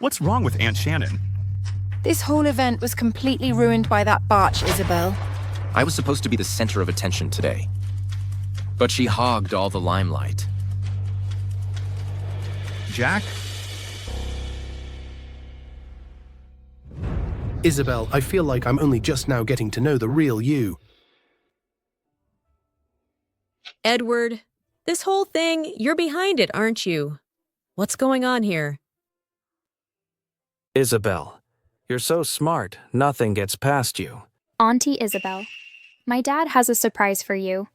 What's wrong with Aunt Shannon? This whole event was completely ruined by that Barch, Isabelle. I was supposed to be the center of attention today. But she hogged all the limelight. Jack? Isabelle, I feel like I'm only just now getting to know the real you. Edward, this whole thing, you're behind it, aren't you? What's going on here? Isabelle, you're so smart, nothing gets past you. Auntie Isabelle, my dad has a surprise for you.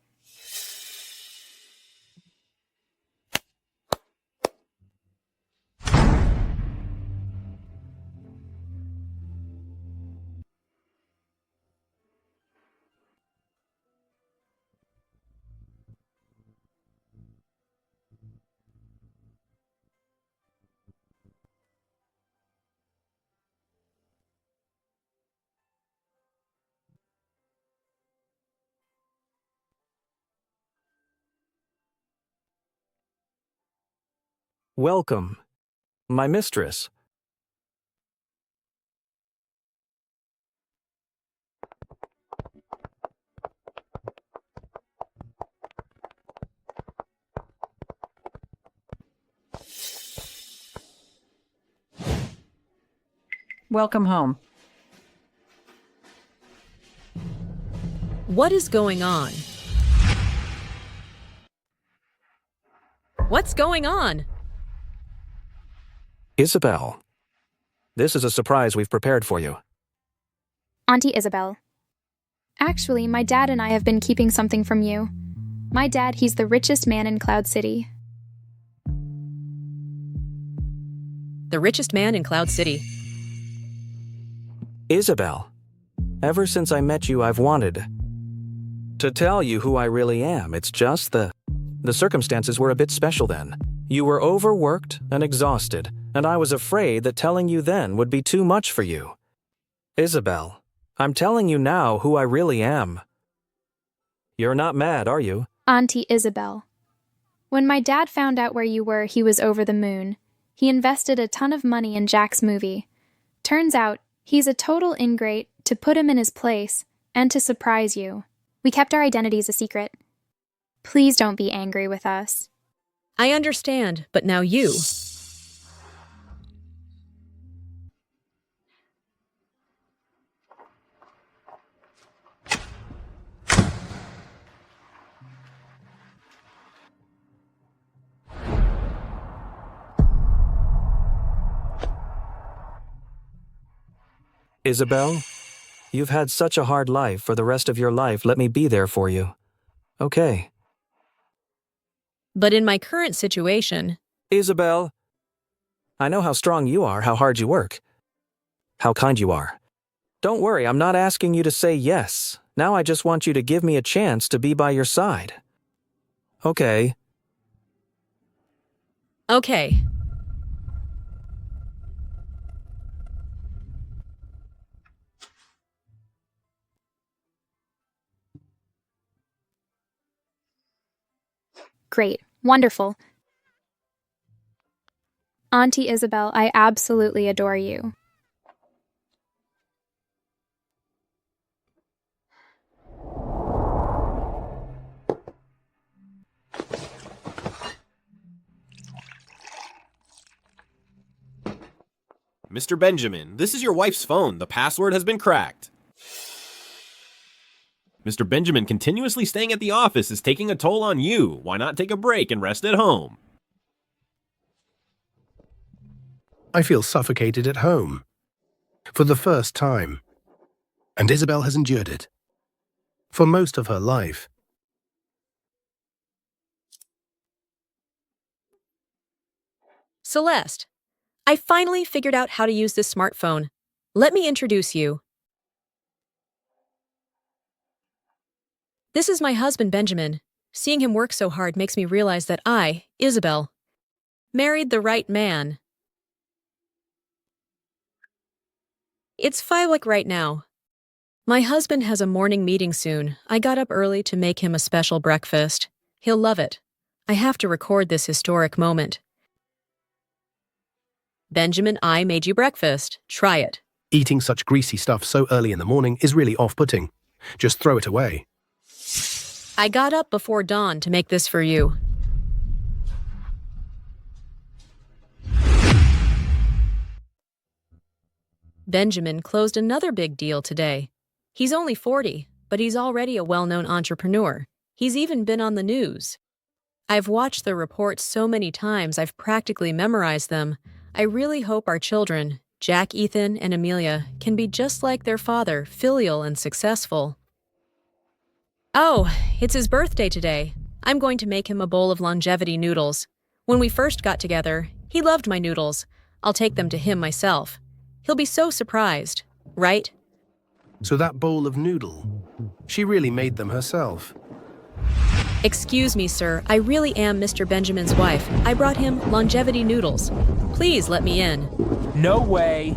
Welcome, my mistress. Welcome home. What is going on? What's going on? Isabelle, this is a surprise we've prepared for you. Auntie Isabelle. Actually, my dad and I have been keeping something from you. My dad, he's the richest man in Cloud City. The richest man in Cloud City. Isabelle, ever since I met you, I've wanted to tell you who I really am. It's just the circumstances were a bit special then. You were overworked and exhausted, and I was afraid that telling you then would be too much for you. Isabelle, I'm telling you now who I really am. You're not mad, are you? Auntie Isabelle. When my dad found out where you were, he was over the moon. He invested a ton of money in Jack's movie. Turns out, he's a total ingrate to put him in his place and to surprise you. We kept our identities a secret. Please don't be angry with us. I understand, but now you. Isabelle, you've had such a hard life. For the rest of your life, let me be there for you. Okay. But in my current situation... Isabelle, I know how strong you are, how hard you work, how kind you are. Don't worry, I'm not asking you to say yes. Now I just want you to give me a chance to be by your side. Okay. Okay. Great. Wonderful. Auntie Isabelle, I absolutely adore you. Mr. Benjamin, this is your wife's phone. The password has been cracked. Mr. Benjamin, continuously staying at the office is taking a toll on you. Why not take a break and rest at home? I feel suffocated at home. For the first time. And Isabelle has endured it. For most of her life. Celeste, I finally figured out how to use this smartphone. Let me introduce you. This is my husband, Benjamin. Seeing him work so hard makes me realize that I, Isabelle, Married the right man. It's 5 right now. My husband has a morning meeting soon. I got up early to make him a special breakfast. He'll love it. I have to record this historic moment. Benjamin, I made you breakfast. Try it. Eating such greasy stuff so early in the morning is really off-putting. Just throw it away. I got up before dawn to make this for you. Benjamin closed another big deal today. He's only 40, but he's already a well-known entrepreneur. He's even been on the news. I've watched the reports so many times I've practically memorized them. I really hope our children, Jack, Ethan, and Amelia, can be just like their father, filial and successful. Oh, it's his birthday today. I'm going to make him a bowl of longevity noodles. When we first got together, he loved my noodles. I'll take them to him myself. He'll be so surprised, right? So that bowl of noodle, she really made them herself. Excuse me, sir. I really am Mr. Benjamin's wife. I brought him longevity noodles. Please let me in. No way.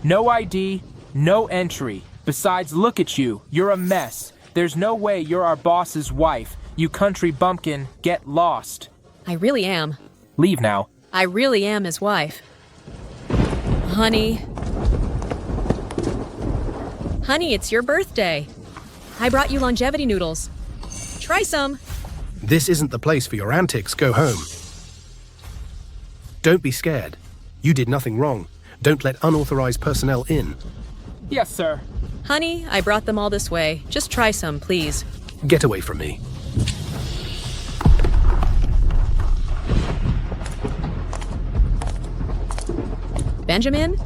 No ID, no entry. Besides, look at you. You're a mess. There's no way you're our boss's wife. You country bumpkin, get lost. I really am. Leave now. I really am his wife. Honey. Honey, it's your birthday. I brought you longevity noodles. Try some. This isn't the place for your antics. Go home. Don't be scared. You did nothing wrong. Don't let unauthorized personnel in. Yes, sir. Honey, I brought them all this way. Just try some, please. Get away from me. Benjamin?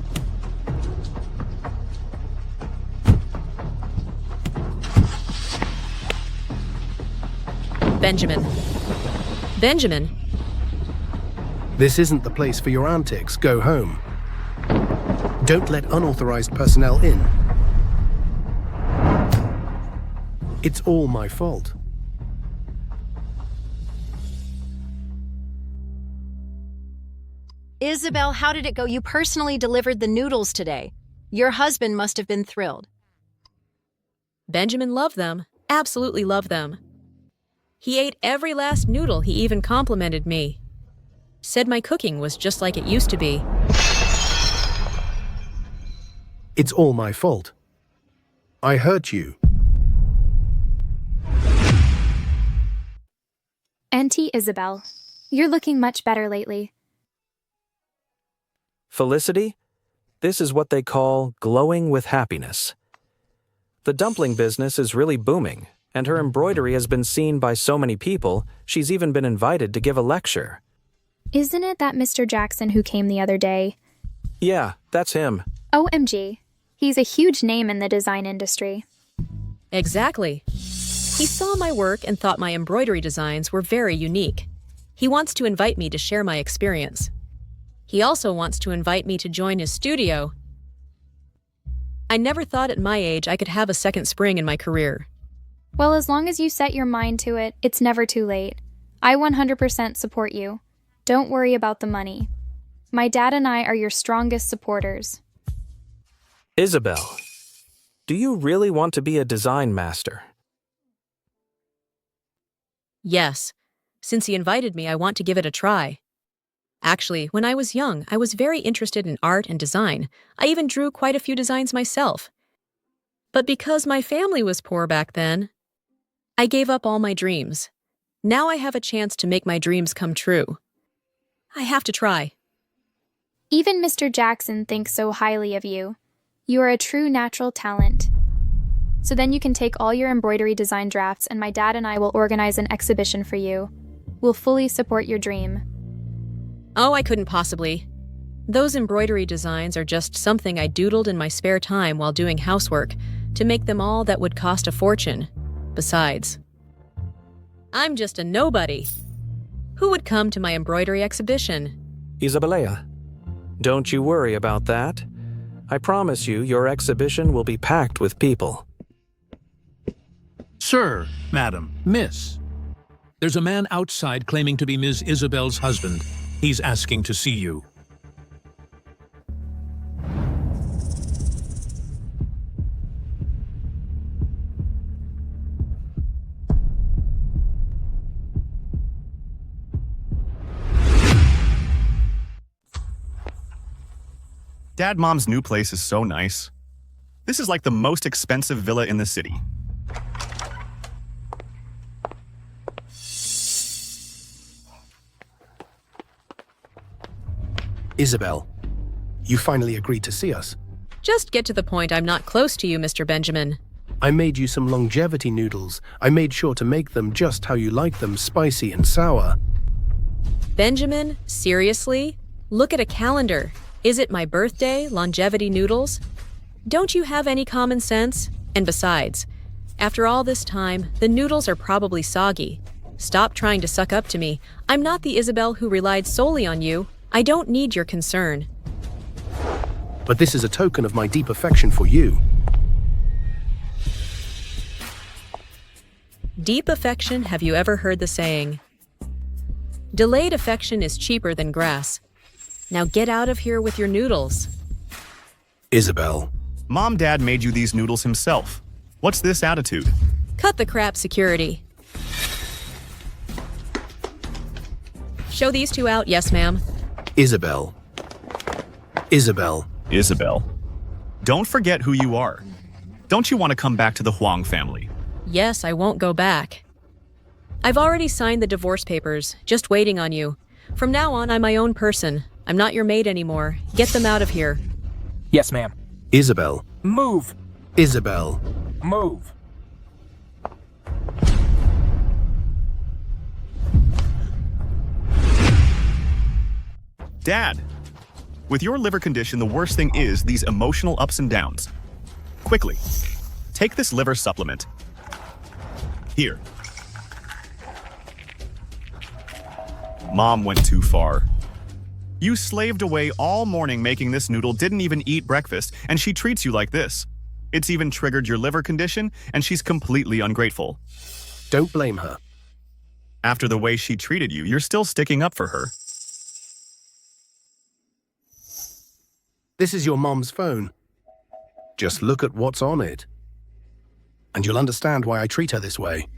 Benjamin. Benjamin. This isn't the place for your antics. Go home. Don't let unauthorized personnel in. It's all my fault. Isabelle, how did it go? You personally delivered the noodles today. Your husband must have been thrilled. Benjamin loved them. Absolutely loved them. He ate every last noodle. He even complimented me. Said my cooking was just like it used to be. It's all my fault. I hurt you. Auntie Isabelle, you're looking much better lately. Felicity? This is what they call glowing with happiness. The dumpling business is really booming, and her embroidery has been seen by so many people, she's even been invited to give a lecture. Isn't it that Mr. Jackson who came the other day? Yeah, that's him. OMG. He's a huge name in the design industry. Exactly. He saw my work and thought my embroidery designs were very unique. He wants to invite me to share my experience. He also wants to invite me to join his studio. I never thought at my age I could have a second spring in my career. Well, as long as you set your mind to it, it's never too late. I 100% support you. Don't worry about the money. My dad and I are your strongest supporters. Isabelle, do you really want to be a design master? Yes. Since he invited me, I want to give it a try. Actually, when I was young, I was very interested in art and design. I even drew quite a few designs myself. But because my family was poor back then, I gave up all my dreams. Now I have a chance to make my dreams come true. I have to try. Even Mr. Jackson thinks so highly of you. You are a true natural talent. So then you can take all your embroidery design drafts and my dad and I will organize an exhibition for you. We'll fully support your dream. Oh, I couldn't possibly. Those embroidery designs are just something I doodled in my spare time while doing housework to make them all that would cost a fortune. Besides, I'm just a nobody. Who would come to my embroidery exhibition? Isabelle, don't you worry about that. I promise you your exhibition will be packed with people. Sir, madam, miss. There's a man outside claiming to be Ms. Isabelle's husband. He's asking to see you. Dad, Mom's new place is so nice. This is like the most expensive villa in the city. Isabelle, you finally agreed to see us. Just get to the point. I'm not close to you, Mr. Benjamin. I made you some longevity noodles. I made sure to make them just how you like them, spicy and sour. Benjamin, seriously? Look at a calendar. Is it my birthday, longevity noodles? Don't you have any common sense? And besides, after all this time, the noodles are probably soggy. Stop trying to suck up to me. I'm not the Isabelle who relied solely on you. I don't need your concern. But this is a token of my deep affection for you. Deep affection, have you ever heard the saying? Delayed affection is cheaper than grass. Now get out of here with your noodles. Isabelle. Mom, Dad made you these noodles himself. What's this attitude? Cut the crap, security. Show these two out, yes, ma'am. Isabelle. Isabelle. Isabelle. Don't forget who you are. Don't you want to come back to the Huang family? Yes, I won't go back. I've already signed the divorce papers, just waiting on you. From now on, I'm my own person. I'm not your maid anymore. Get them out of here. Yes, ma'am. Isabelle. Move. Isabelle. Move. Dad, with your liver condition, the worst thing is these emotional ups and downs. Quickly, take this liver supplement. Here. Mom went too far. You slaved away all morning making this noodle, didn't even eat breakfast, and she treats you like this. It's even triggered your liver condition, and she's completely ungrateful. Don't blame her. After the way she treated you, you're still sticking up for her. This is your mom's phone. Just look at what's on it. And you'll understand why I treat her this way.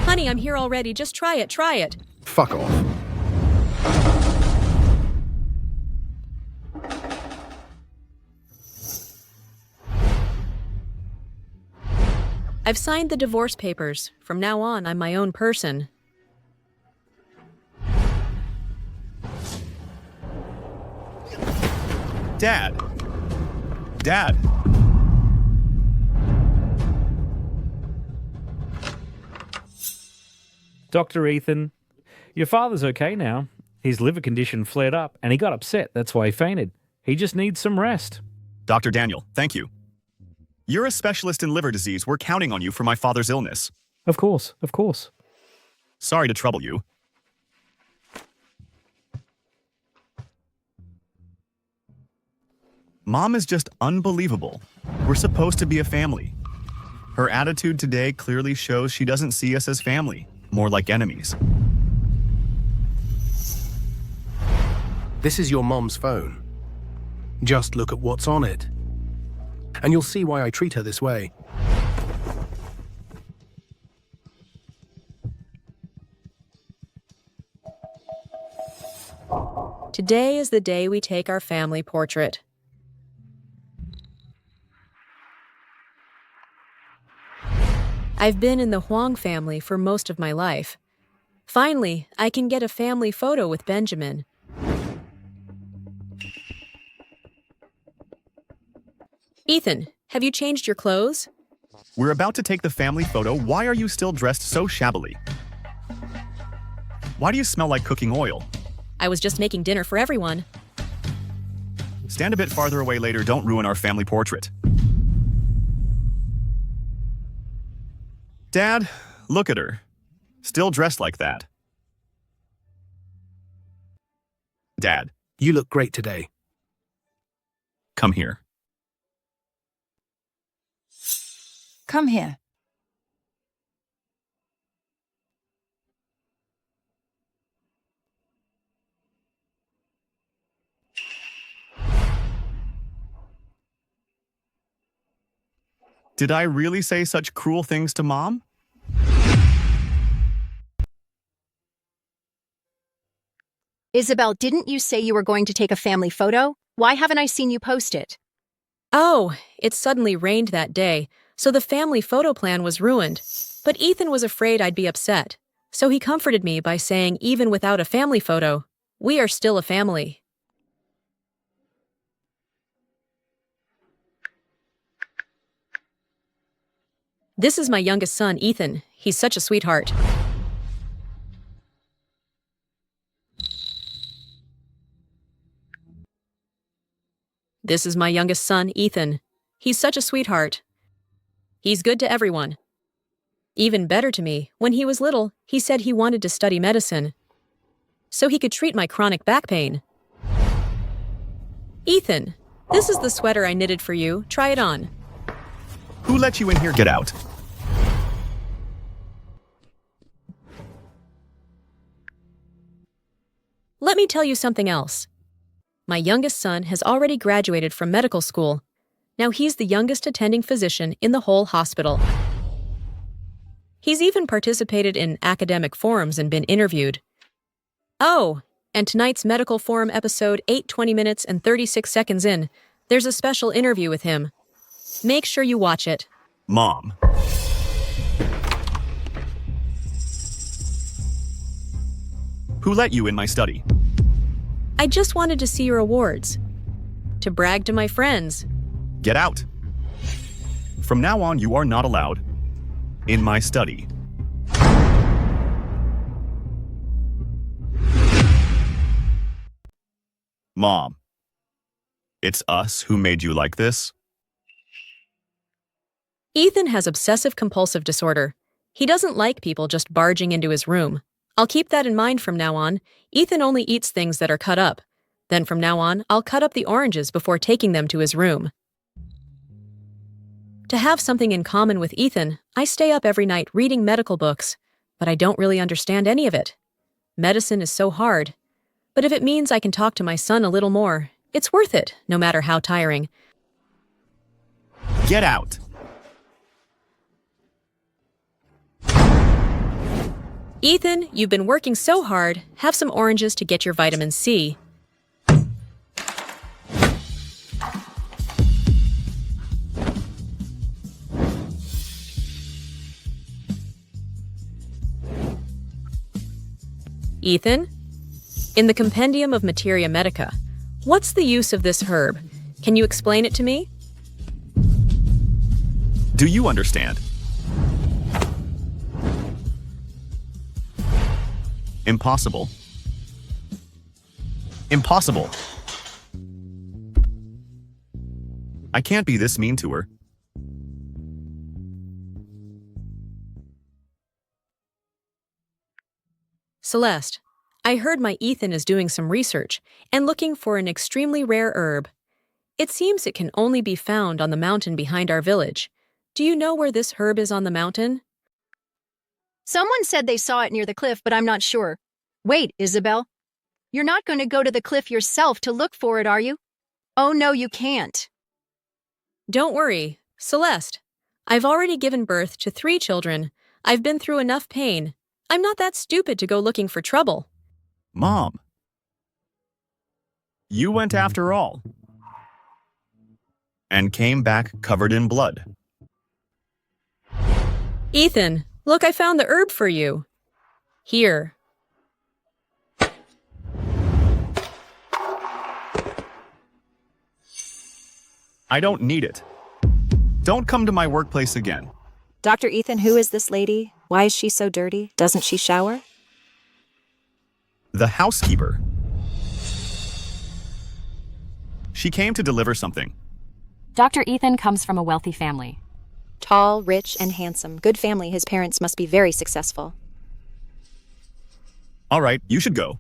Honey, I'm here already. Just try it, try it. Fuck off. I've signed the divorce papers. From now on, I'm my own person. Dad. Dad. Dr. Ethan, your father's okay now. His liver condition flared up and he got upset. That's why he fainted. He just needs some rest. Dr. Daniel, thank you. You're a specialist in liver disease. We're counting on you for my father's illness. Of course, of course. Sorry to trouble you. Mom is just unbelievable. We're supposed to be a family. Her attitude today clearly shows she doesn't see us as family, more like enemies. This is your mom's phone. Just look at what's on it. And you'll see why I treat her this way. Today is the day we take our family portrait. I've been in the Huang family for most of my life. Finally, I can get a family photo with Benjamin. Ethan, have you changed your clothes? We're about to take the family photo. Why are you still dressed so shabbily? Why do you smell like cooking oil? I was just making dinner for everyone. Stand a bit farther away later. Don't ruin our family portrait. Dad, look at her. Still dressed like that. Dad. You look great today. Come here. Come here. Did I really say such cruel things to Mom? Isabelle, didn't you say you were going to take a family photo? Why haven't I seen you post it? Oh, it suddenly rained that day, so the family photo plan was ruined. But Ethan was afraid I'd be upset, so he comforted me by saying even without a family photo, we are still a family. This is my youngest son, Ethan. He's such a sweetheart. This is my youngest son, Ethan. He's such a sweetheart. He's good to everyone. Even better to me, when he was little, he said he wanted to study medicine so he could treat my chronic back pain. Ethan, this is the sweater I knitted for you. Try it on. Who let you in here? Get out. Let me tell you something else. My youngest son has already graduated from medical school. Now he's the youngest attending physician in the whole hospital. He's even participated in academic forums and been interviewed. Oh, and tonight's medical forum episode 8:20 minutes and 36 seconds in, there's a special interview with him. Make sure you watch it. Mom. Who let you in my study? I just wanted to see your awards. To brag to my friends. Get out. From now on, you are not allowed in my study. Mom, it's us who made you like this? Ethan has obsessive-compulsive disorder. He doesn't like people just barging into his room. I'll keep that in mind from now on. Ethan only eats things that are cut up. Then from now on, I'll cut up the oranges before taking them to his room. To have something in common with Ethan, I stay up every night reading medical books, but I don't really understand any of it. Medicine is so hard. But if it means I can talk to my son a little more, it's worth it, no matter how tiring. Get out. Ethan, you've been working so hard. Have some oranges to get your vitamin C. Ethan, in the Compendium of Materia Medica, what's the use of this herb? Can you explain it to me? Do you understand? Impossible. Impossible. I can't be this mean to her. Celeste, I heard my Ethan is doing some research and looking for an extremely rare herb. It seems it can only be found on the mountain behind our village. Do you know where this herb is on the mountain? Someone said they saw it near the cliff, but I'm not sure. Wait, Isabelle. You're not going to go to the cliff yourself to look for it, are you? Oh, no, you can't. Don't worry, Celeste. I've already given birth to 3 children. I've been through enough pain. I'm not that stupid to go looking for trouble. Mom. You went after all. And came back covered in blood. Ethan, look, I found the herb for you. Here. I don't need it. Don't come to my workplace again. Dr. Ethan, who is this lady? Why is she so dirty? Doesn't she shower? The housekeeper. She came to deliver something. Dr. Ethan comes from a wealthy family. Tall, rich, and handsome. Good family. His parents must be very successful. All right, you should go.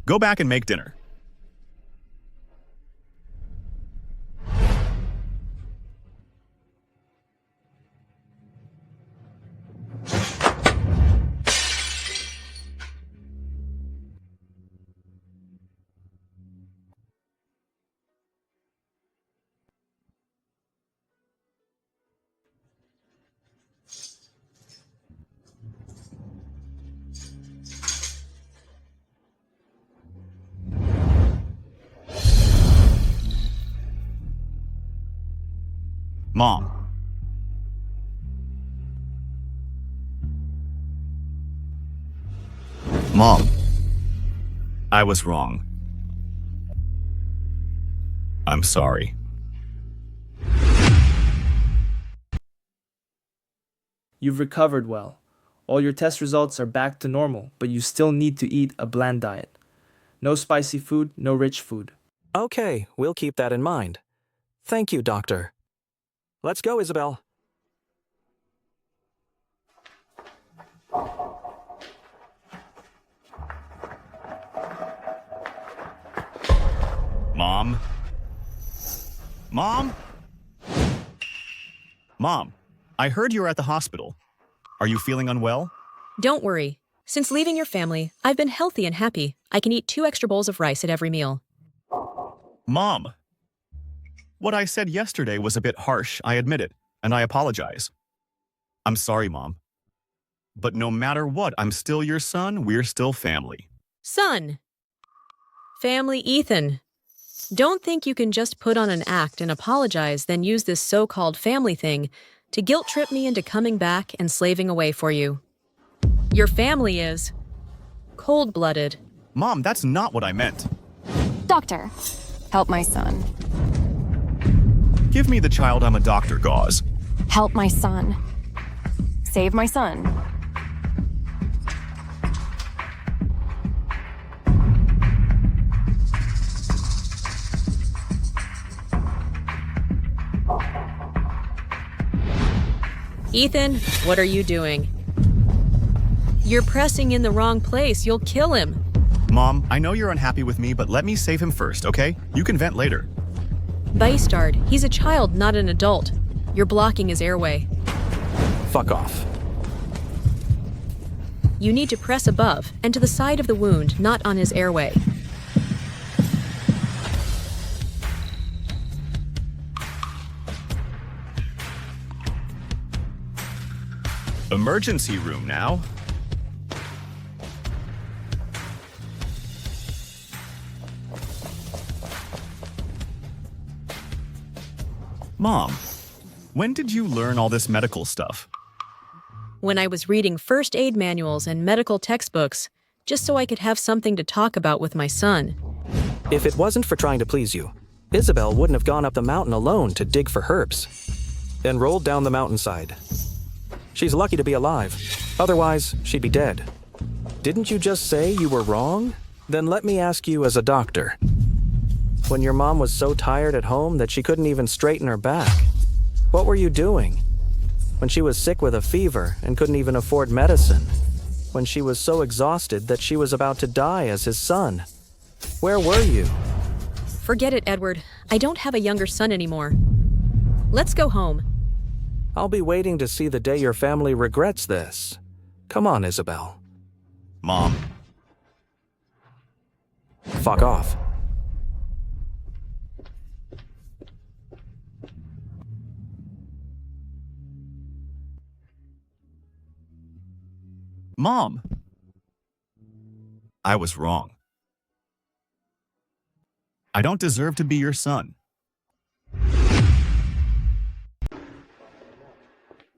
Go back and make dinner. Mom. Mom, I was wrong. I'm sorry. You've recovered well. All your test results are back to normal, but you still need to eat a bland diet. No spicy food, no rich food. Okay, we'll keep that in mind. Thank you, doctor. Let's go, Isabelle. Mom? Mom? Mom, I heard you were at the hospital. Are you feeling unwell? Don't worry. Since leaving your family, I've been healthy and happy. I can eat 2 extra bowls of rice at every meal. Mom, what I said yesterday was a bit harsh, I admit it, and I apologize. I'm sorry, Mom. But no matter what, I'm still your son, we're still family. Son! Family Ethan. Don't think you can just put on an act and apologize, then use this so-called family thing to guilt-trip me into coming back and slaving away for you. Your family is cold-blooded. Mom, that's not what I meant. Doctor, help my son. Give me the child, I'm a doctor, Gauze. Help my son. Save my son. Ethan, what are you doing? You're pressing in the wrong place. You'll kill him. Mom, I know you're unhappy with me, but let me save him first, okay? You can vent later. Bastard, he's a child, not an adult. You're blocking his airway. Fuck off. You need to press above and to the side of the wound, not on his airway. Emergency room now. Mom, when did you learn all this medical stuff? When I was reading first aid manuals and medical textbooks, just so I could have something to talk about with my son. If it wasn't for trying to please you, Isabelle wouldn't have gone up the mountain alone to dig for herbs, then rolled down the mountainside. She's lucky to be alive. Otherwise, she'd be dead. Didn't you just say you were wrong? Then let me ask you as a doctor. When your mom was so tired at home that she couldn't even straighten her back, what were you doing? When she was sick with a fever and couldn't even afford medicine? When she was so exhausted that she was about to die as his son? Where were you? Forget it, Edward. I don't have a younger son anymore. Let's go home. I'll be waiting to see the day your family regrets this. Come on, Isabelle. Mom. Fuck off. Mom. I was wrong. I don't deserve to be your son.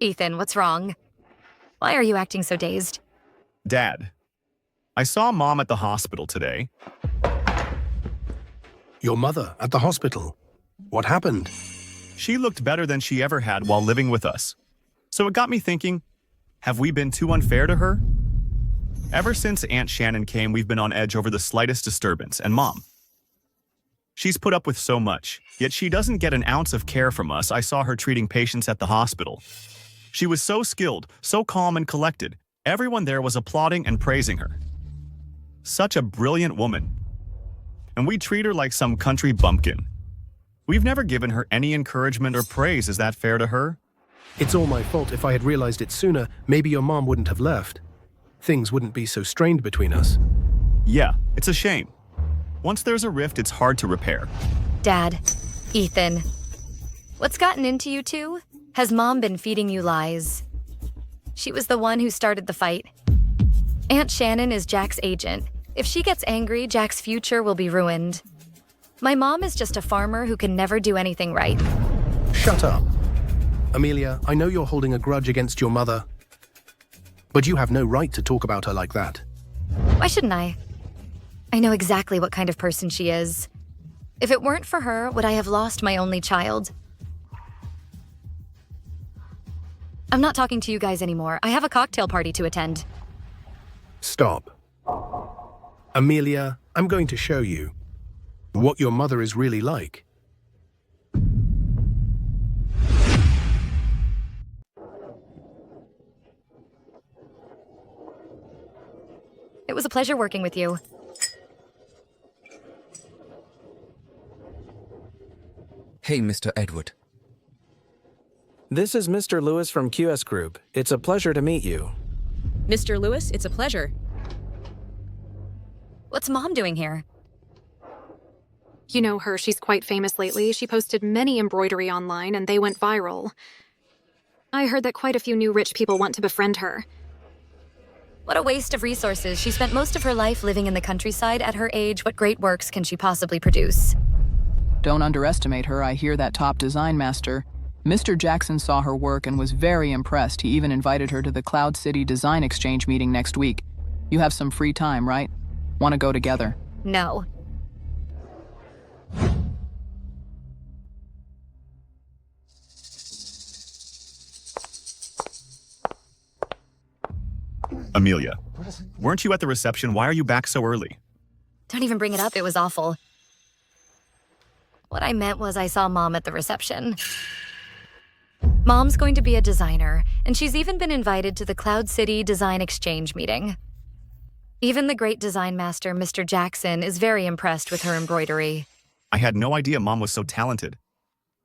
Ethan, what's wrong? Why are you acting so dazed? Dad, I saw Mom at the hospital today. Your mother at the hospital? What happened? She looked better than she ever had while living with us. So it got me thinking, have we been too unfair to her? Ever since Aunt Shannon came, we've been on edge over the slightest disturbance, and Mom. She's put up with so much, yet she doesn't get an ounce of care from us. I saw her treating patients at the hospital. She was so skilled, so calm and collected. Everyone there was applauding and praising her. Such a brilliant woman. And we treat her like some country bumpkin. We've never given her any encouragement or praise. Is that fair to her? It's all my fault. If I had realized it sooner, maybe your mom wouldn't have left. Things wouldn't be so strained between us. Yeah, it's a shame. Once there's a rift, it's hard to repair. Dad, Ethan, what's gotten into you two? Has Mom been feeding you lies? She was the one who started the fight. Aunt Shannon is Jack's agent. If she gets angry, Jack's future will be ruined. My mom is just a farmer who can never do anything right. Shut up. Amelia, I know you're holding a grudge against your mother, but you have no right to talk about her like that. Why shouldn't I? I know exactly what kind of person she is. If it weren't for her, would I have lost my only child? I'm not talking to you guys anymore. I have a cocktail party to attend. Stop. Amelia, I'm going to show you what your mother is really like. It was a pleasure working with you. Hey, Mr. Edward. This is Mr. Lewis from QS Group. It's a pleasure to meet you. Mr. Lewis, it's a pleasure. What's Mom doing here? You know her, she's quite famous lately. She posted many embroidery online and they went viral. I heard that quite a few new rich people want to befriend her. What a waste of resources. She spent most of her life living in the countryside. At her age, what great works can she possibly produce? Don't underestimate her. I hear that top design master. Mr. Jackson saw her work and was very impressed. He even invited her to the Cloud City Design Exchange meeting next week. You have some free time, right? Want to go together? No. Amelia, weren't you at the reception? Why are you back so early? Don't even bring it up. It was awful. What I meant was I saw Mom at the reception. Mom's going to be a designer, and she's even been invited to the Cloud City Design Exchange meeting. Even the great design master, Mr. Jackson, is very impressed with her embroidery. I had no idea Mom was so talented.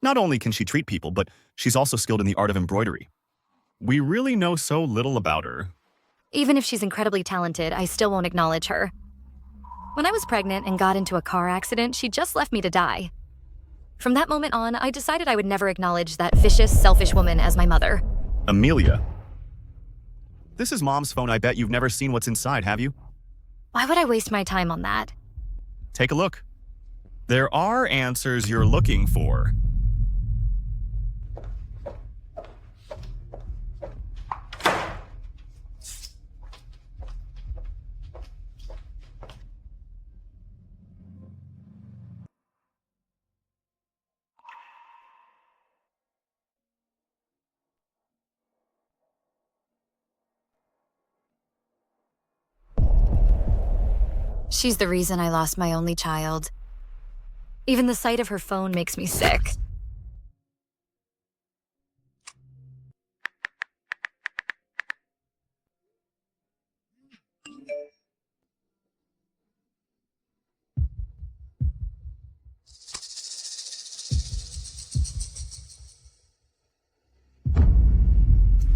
Not only can she treat people, but she's also skilled in the art of embroidery. We really know so little about her. Even if she's incredibly talented, I still won't acknowledge her. When I was pregnant and got into a car accident, she just left me to die. From that moment on, I decided I would never acknowledge that vicious, selfish woman as my mother. Amelia. This is Mom's phone. I bet you've never seen what's inside, have you? Why would I waste my time on that? Take a look. There are answers you're looking for. She's the reason I lost my only child. Even the sight of her phone makes me sick.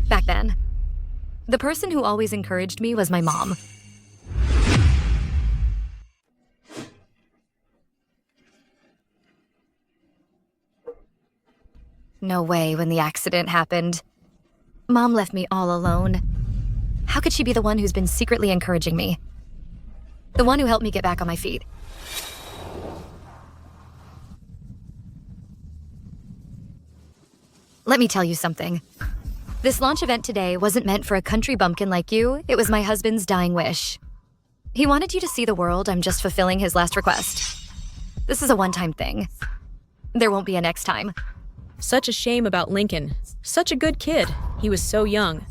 Back then, the person who always encouraged me was my mom. No way when the accident happened. Mom left me all alone. How could she be the one who's been secretly encouraging me? The one who helped me get back on my feet. Let me tell you something. This launch event today wasn't meant for a country bumpkin like you. It was my husband's dying wish. He wanted you to see the world. I'm just fulfilling his last request. This is a one-time thing. There won't be a next time. Such a shame about Lincoln. Such a good kid. He was so young.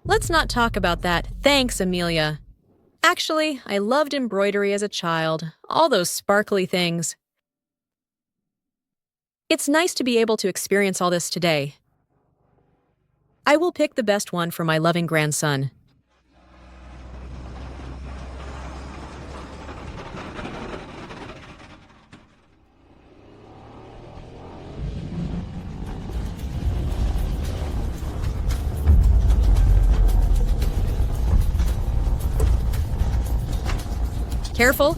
Let's not talk about that. Thanks, Amelia. Actually, I loved embroidery as a child. All those sparkly things. It's nice to be able to experience all this today. I will pick the best one for my loving grandson. Careful.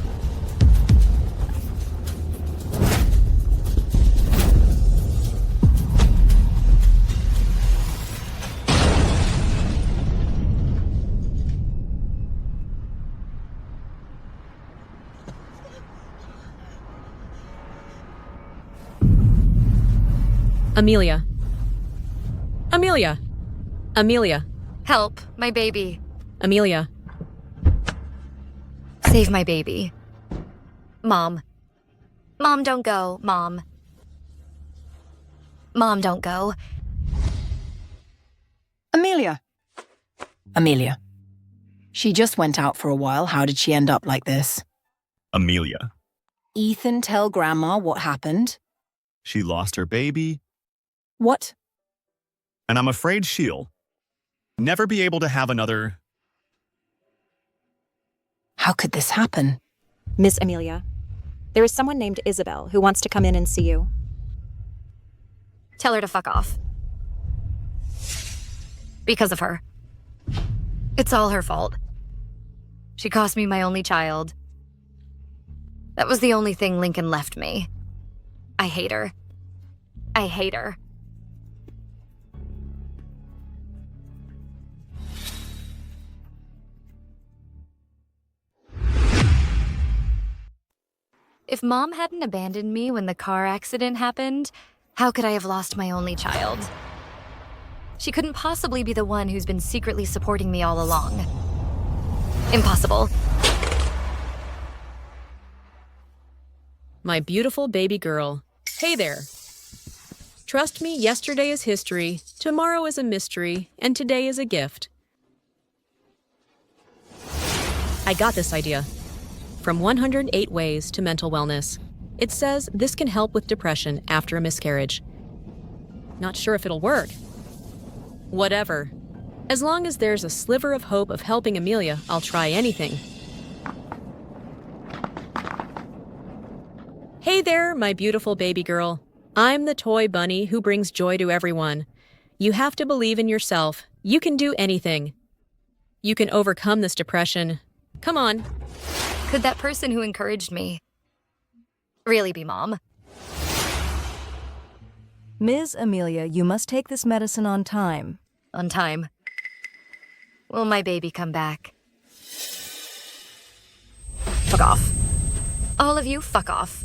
Amelia. Amelia. Amelia. Help, my baby. Amelia. Save my baby. Mom. Mom, don't go, Mom. Mom, don't go. Amelia. Amelia. She just went out for a while. How did she end up like this? Amelia. Ethan, tell Grandma what happened. She lost her baby, What? and I'm afraid she'll never be able to have another. How could this happen? Miss Amelia, there is someone named Isabelle who wants to come in and see you. Tell her to fuck off. Because of her. It's all her fault. She cost me my only child. That was the only thing Lincoln left me. I hate her. I hate her. If Mom hadn't abandoned me when the car accident happened, how could I have lost my only child? She couldn't possibly be the one who's been secretly supporting me all along. Impossible. My beautiful baby girl. Hey there. Trust me, yesterday is history, tomorrow is a mystery, and today is a gift. I got this idea. From 108 Ways to Mental Wellness. It says this can help with depression after a miscarriage. Not sure if it'll work. Whatever. As long as there's a sliver of hope of helping Amelia, I'll try anything. Hey there, my beautiful baby girl. I'm the toy bunny who brings joy to everyone. You have to believe in yourself. You can do anything. You can overcome this depression. Come on. Could that person who encouraged me really be Mom? Ms. Amelia, you must take this medicine on time. On time. Will my baby come back? Fuck off. All of you, fuck off.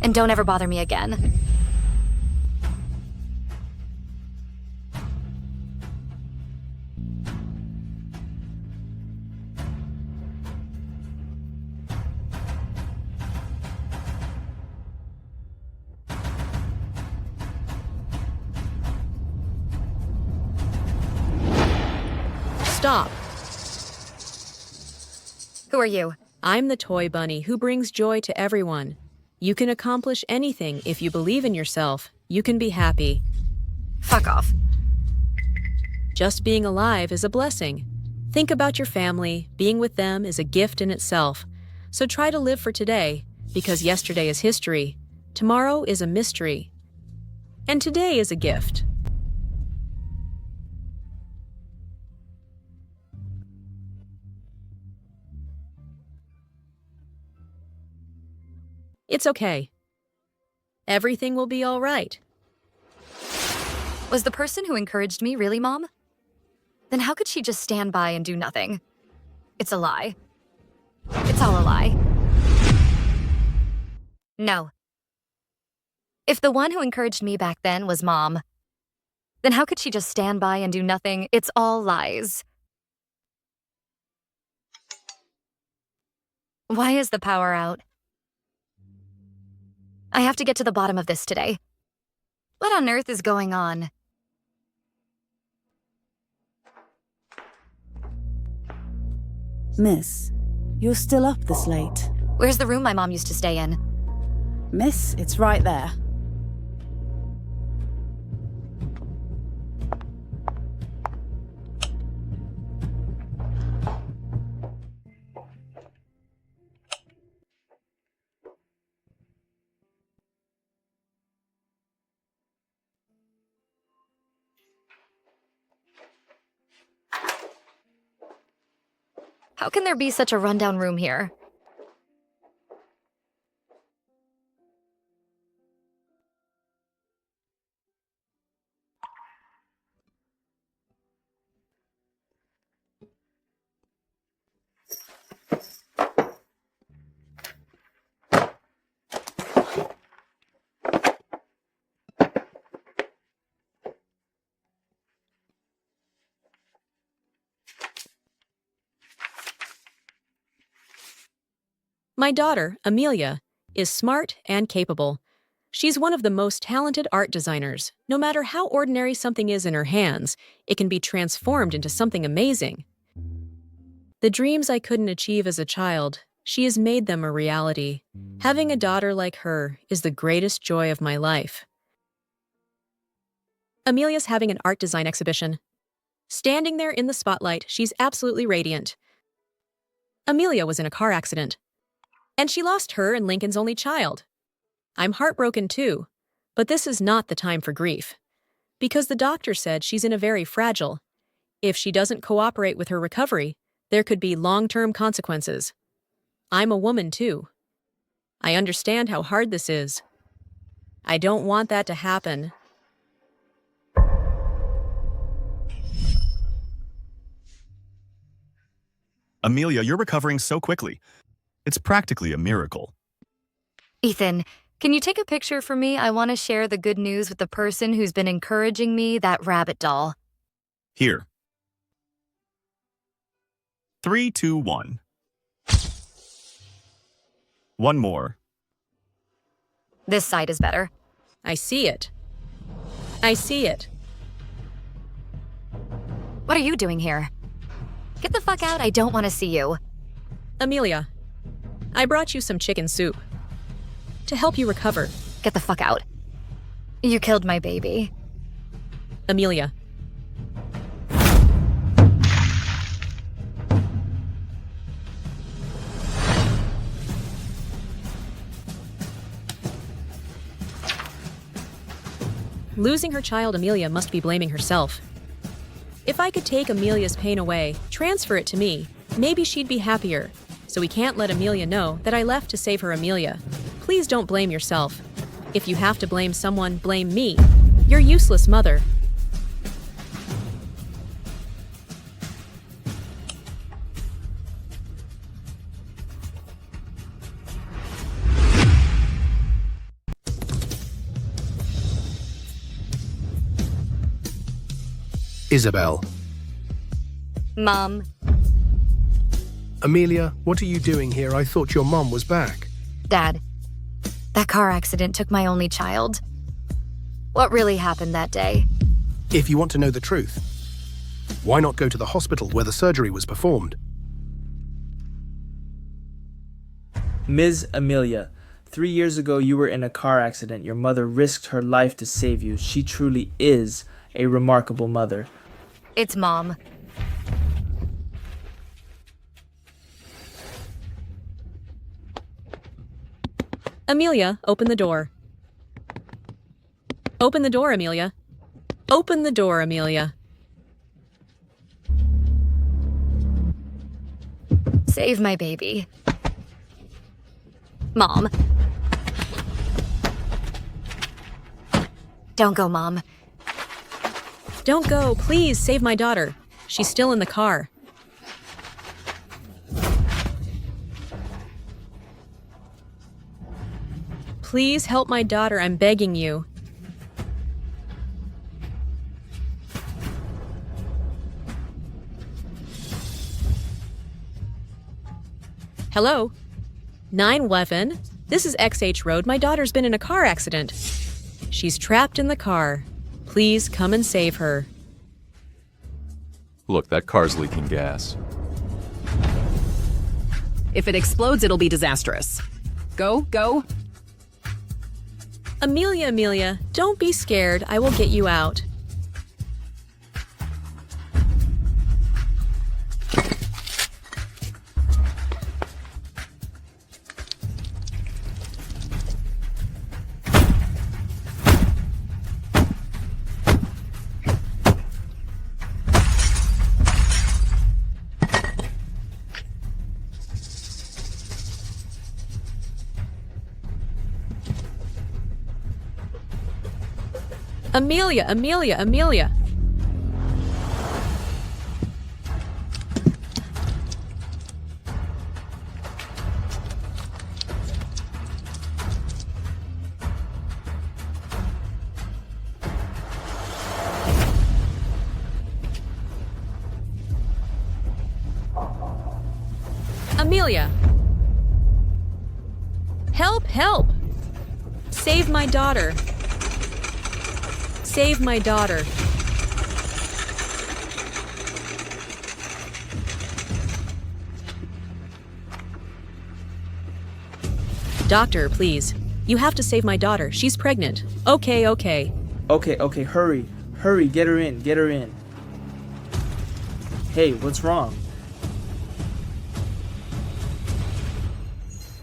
And don't ever bother me again. Stop. Who are you? I'm the toy bunny who brings joy to everyone. You can accomplish anything if you believe in yourself. You can be happy. Fuck off. Just being alive is a blessing. Think about your family. Being with them is a gift in itself. So try to live for today, because yesterday is history, tomorrow is a mystery, and today is a gift. It's okay. Everything will be all right. Was the person who encouraged me really Mom? Then how could she just stand by and do nothing? It's a lie. It's all a lie. No. If the one who encouraged me back then was Mom, then how could she just stand by and do nothing? It's all lies. Why is the power out? I have to get to the bottom of this today. What on earth is going on? Miss, you're still up this late. Where's the room my mom used to stay in? Miss, it's right there. How can there be such a rundown room here? My daughter, Amelia, is smart and capable. She's one of the most talented art designers. No matter how ordinary something is in her hands, it can be transformed into something amazing. The dreams I couldn't achieve as a child, she has made them a reality. Having a daughter like her is the greatest joy of my life. Amelia's having an art design exhibition. Standing there in the spotlight, she's absolutely radiant. Amelia was in a car accident, and she lost her and Lincoln's only child. I'm heartbroken too, but this is not the time for grief, because the doctor said she's in a very fragile. If she doesn't cooperate with her recovery, there could be long-term consequences. I'm a woman too. I understand how hard this is. I don't want that to happen. Amelia, you're recovering so quickly. It's practically a miracle. Ethan, can you take a picture for me? I want to share the good news with the person who's been encouraging me, that rabbit doll. Here. 3, 2, 1. One more. This side is better. I see it. I see it. What are you doing here? Get the fuck out, I don't want to see you. Amelia, I brought you some chicken soup to help you recover. Get the fuck out. You killed my baby. Amelia. Losing her child, Amelia must be blaming herself. If I could take Amelia's pain away, transfer it to me, maybe she'd be happier. So we can't let Amelia know that I left to save her. Amelia, please don't blame yourself. If you have to blame someone, blame me, your useless mother. Isabelle. Mom. Amelia, what are you doing here? I thought your mom was back. Dad, that car accident took my only child. What really happened that day? If you want to know the truth, why not go to the hospital where the surgery was performed? Ms. Amelia, 3 years ago you were in a car accident. Your mother risked her life to save you. She truly is a remarkable mother. It's Mom. Amelia, open the door. Open the door, Amelia. Open the door, Amelia. Save my baby. Mom. Don't go, Mom. Don't go, please, save my daughter. She's still in the car. Please help my daughter, I'm begging you. Hello? 911? This is XH Road. My daughter's been in a car accident. She's trapped in the car. Please come and save her. Look, that car's leaking gas. If it explodes, it'll be disastrous. Go. Amelia, don't be scared. I will get you out. Amelia. Amelia. Help, help! Save my daughter. Save my daughter. Doctor, please. You have to save my daughter. She's pregnant. Okay, okay. Okay, hurry. Hurry, get her in. Hey, what's wrong?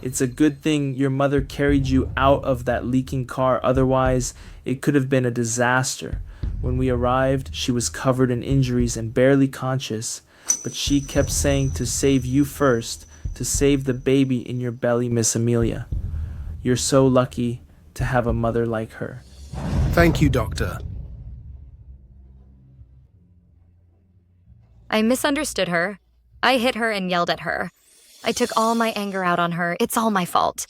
It's a good thing your mother carried you out of that leaking car, otherwise it could have been a disaster. When we arrived, she was covered in injuries and barely conscious, but she kept saying to save you first, to save the baby in your belly, Miss Amelia. You're so lucky to have a mother like her. Thank you, Doctor. I misunderstood her. I hit her and yelled at her. I took all my anger out on her. It's all my fault.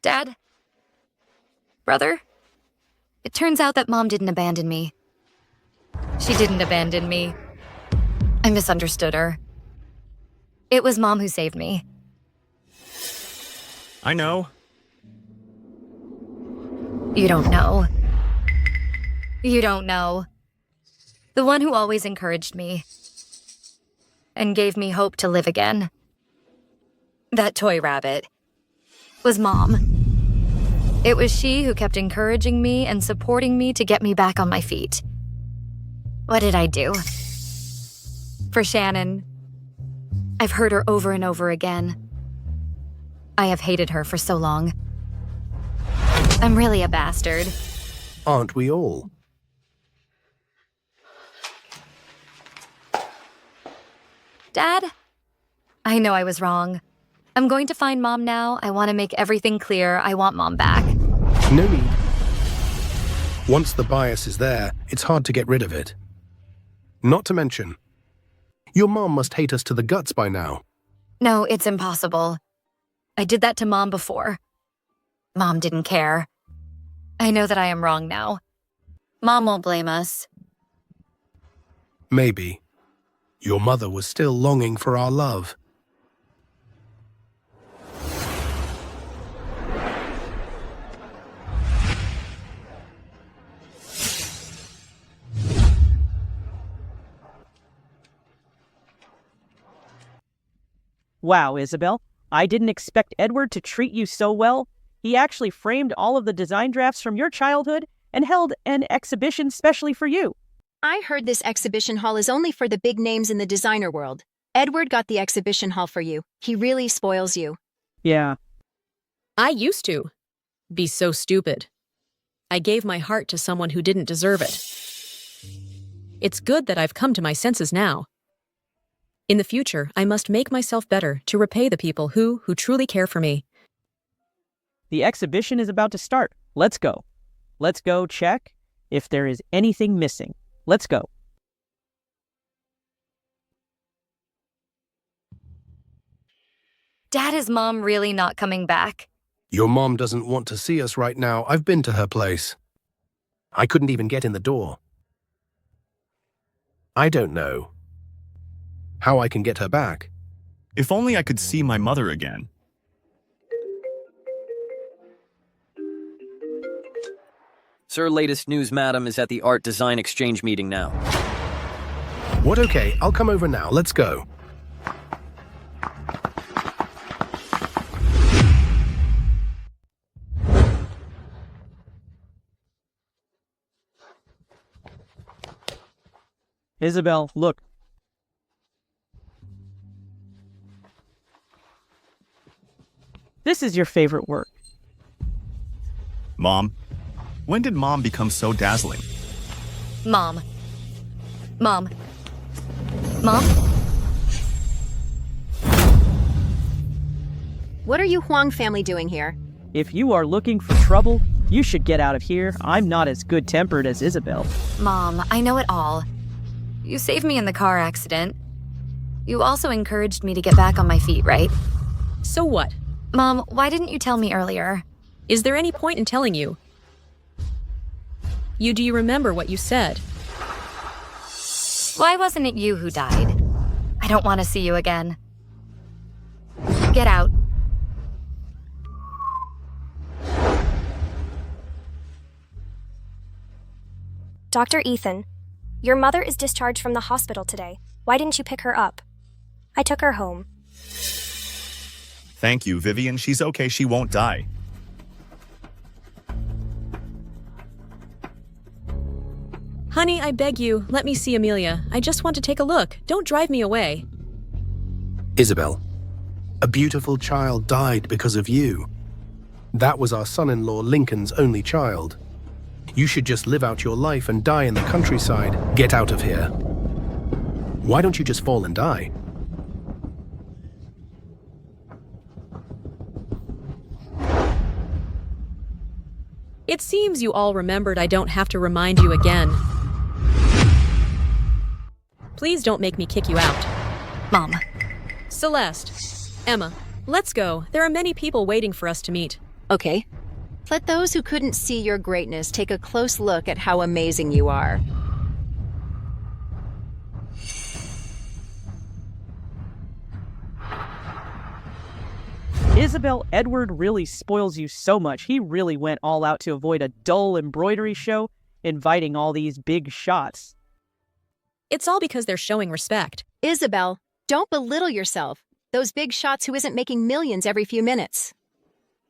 Dad? Brother? It turns out that Mom didn't abandon me. She didn't abandon me. I misunderstood her. It was Mom who saved me. I know. You don't know. You don't know. The one who always encouraged me and gave me hope to live again. That toy rabbit was Mom. It was she who kept encouraging me and supporting me to get me back on my feet. What did I do? For Shannon, I've heard her over and over again. I have hated her for so long. I'm really a bastard. Aren't we all? Dad? I know I was wrong. I'm going to find Mom now. I want to make everything clear. I want Mom back. No need. Once the bias is there, it's hard to get rid of it. Not to mention, your mom must hate us to the guts by now. No, it's impossible. I did that to Mom before. Mom didn't care. I know that I am wrong now. Mom won't blame us. Maybe. Your mother was still longing for our love. Wow, Isabelle. I didn't expect Edward to treat you so well. He actually framed all of the design drafts from your childhood and held an exhibition specially for you. I heard this exhibition hall is only for the big names in the designer world. Edward got the exhibition hall for you. He really spoils you. Yeah. I used to be so stupid. I gave my heart to someone who didn't deserve it. It's good that I've come to my senses now. In the future, I must make myself better to repay the people who truly care for me. The exhibition is about to start. Let's go. Let's go check if there is anything missing. Let's go. Dad, is Mom really not coming back? Your mom doesn't want to see us right now. I've been to her place. I couldn't even get in the door. I don't know how I can get her back. If only I could see my mother again. Sir, latest news, madam, is at the art design exchange meeting now. What? Okay, I'll come over now. Let's go. Isabelle, look. This is your favorite work. Mom? When did Mom become so dazzling? Mom. Mom. Mom? What are you Huang family doing here? If you are looking for trouble, you should get out of here. I'm not as good-tempered as Isabelle. Mom, I know it all. You saved me in the car accident. You also encouraged me to get back on my feet, right? So what? Mom, why didn't you tell me earlier? Is there any point in telling you? Do you remember what you said? Why wasn't it you who died? I don't want to see you again. Get out. Dr. Ethan, your mother is discharged from the hospital today. Why didn't you pick her up? I took her home. Thank you, Vivian. She's okay. She won't die. Honey, I beg you, let me see Amelia. I just want to take a look. Don't drive me away. Isabelle, a beautiful child died because of you. That was our son-in-law Lincoln's only child. You should just live out your life and die in the countryside. Get out of here. Why don't you just fall and die? It seems you all remembered. I don't have to remind you again. Please don't make me kick you out. Mom. Celeste. Emma. Let's go. There are many people waiting for us to meet. Okay. Let those who couldn't see your greatness take a close look at how amazing you are. Isabelle, Edward really spoils you so much. He really went all out to avoid a dull embroidery show, inviting all these big shots. It's all because they're showing respect. Isabelle, don't belittle yourself. Those big shots who isn't making millions every few minutes.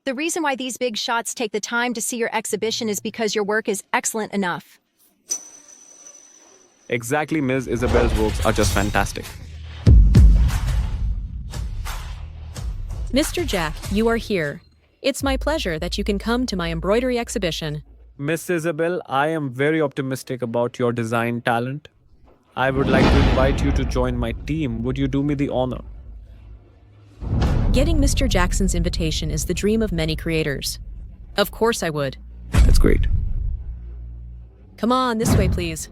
The reason why these big shots take the time to see your exhibition is because your work is excellent enough. Exactly, Ms. Isabelle's works are just fantastic. Mr. Jack, you are here. It's my pleasure that you can come to my embroidery exhibition. Miss Isabelle, I am very optimistic about your design talent. I would like to invite you to join my team. Would you do me the honor? Getting Mr. Jackson's invitation is the dream of many creators. Of course I would. That's great. Come on, this way, please.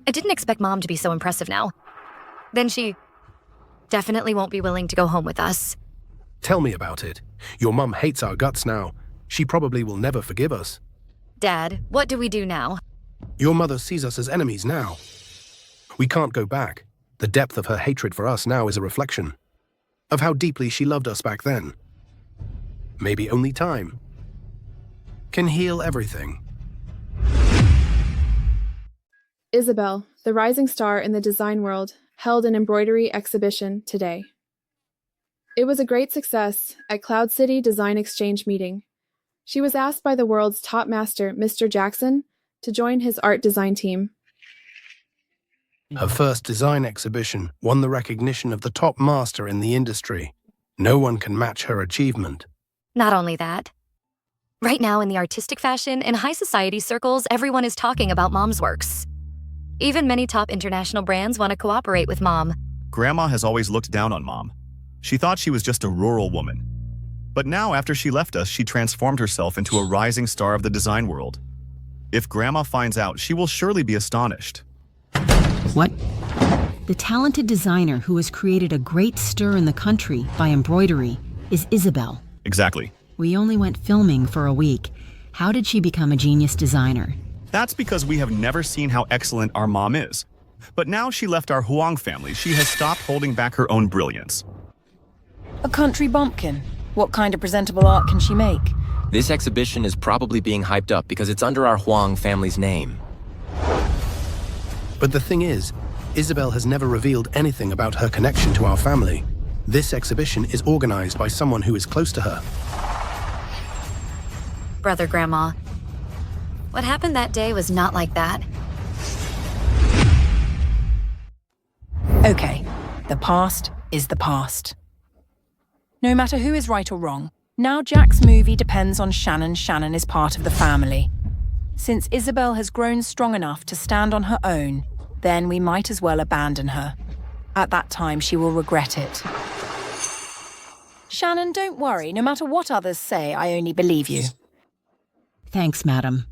I didn't expect Mom to be so impressive now. Then she definitely won't be willing to go home with us. Tell me about it. Your mum hates our guts now. She probably will never forgive us. Dad, what do we do now? Your mother sees us as enemies now. We can't go back. The depth of her hatred for us now is a reflection of how deeply she loved us back then. Maybe only time can heal everything. Isabelle, the rising star in the design world, held an embroidery exhibition today. It was a great success at Cloud City Design Exchange meeting. She was asked by the world's top master, Mr. Jackson, to join his art design team. Her first design exhibition won the recognition of the top master in the industry. No one can match her achievement. Not only that. Right now in the artistic fashion and high society circles, everyone is talking about Mom's works. Even many top international brands want to cooperate with Mom. Grandma has always looked down on Mom. She thought she was just a rural woman. But now, after she left us, she transformed herself into a rising star of the design world. If Grandma finds out, she will surely be astonished. What? The talented designer who has created a great stir in the country by embroidery is Isabelle. Exactly. We only went filming for a week. How did she become a genius designer? That's because we have never seen how excellent our mom is. But now she left our Huang family, she has stopped holding back her own brilliance. A country bumpkin? What kind of presentable art can she make? This exhibition is probably being hyped up because it's under our Huang family's name. But the thing is, Isabelle has never revealed anything about her connection to our family. This exhibition is organized by someone who is close to her. Brother, Grandma. What happened that day was not like that. Okay, the past is the past. No matter who is right or wrong, now Jack's movie depends on Shannon. Shannon is part of the family. Since Isabelle has grown strong enough to stand on her own, then we might as well abandon her. At that time, she will regret it. Shannon, don't worry. No matter what others say, I only believe you. Thanks, madam.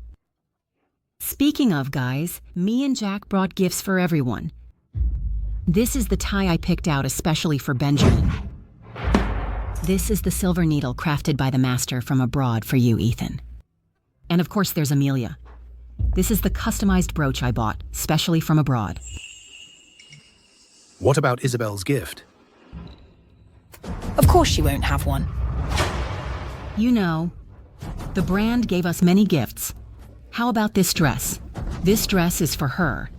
Speaking of, guys, me and Jack brought gifts for everyone. This is the tie I picked out especially for Benjamin. This is the silver needle crafted by the master from abroad for you, Ethan. And of course there's Amelia. This is the customized brooch I bought, specially from abroad. What about Isabelle's gift? Of course she won't have one. You know, the brand gave us many gifts. How about this dress? This dress is for her.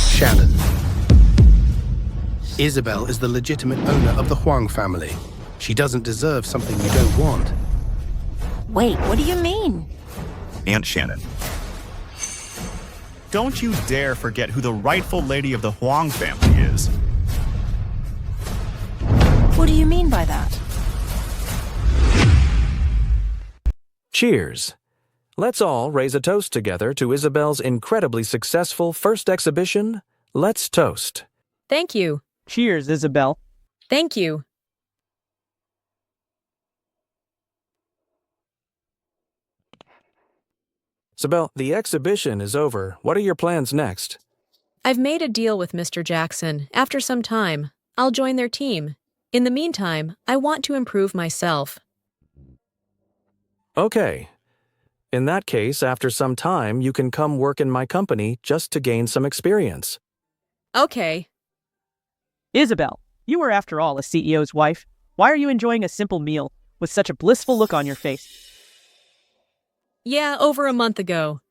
Shannon. Isabelle is the legitimate owner of the Huang family. She doesn't deserve something you don't want. Wait, what do you mean? Aunt Shannon. Don't you dare forget who the rightful lady of the Huang family is. What do you mean by that? Cheers. Let's all raise a toast together to Isabelle's incredibly successful first exhibition. Let's toast. Thank you. Cheers, Isabelle. Thank you. Isabelle, the exhibition is over. What are your plans next? I've made a deal with Mr. Jackson. After some time, I'll join their team. In the meantime, I want to improve myself. Okay. In that case, after some time, you can come work in my company just to gain some experience. Okay. Isabelle, you are after all a CEO's wife. Why are you enjoying a simple meal with such a blissful look on your face? Yeah, over a month ago.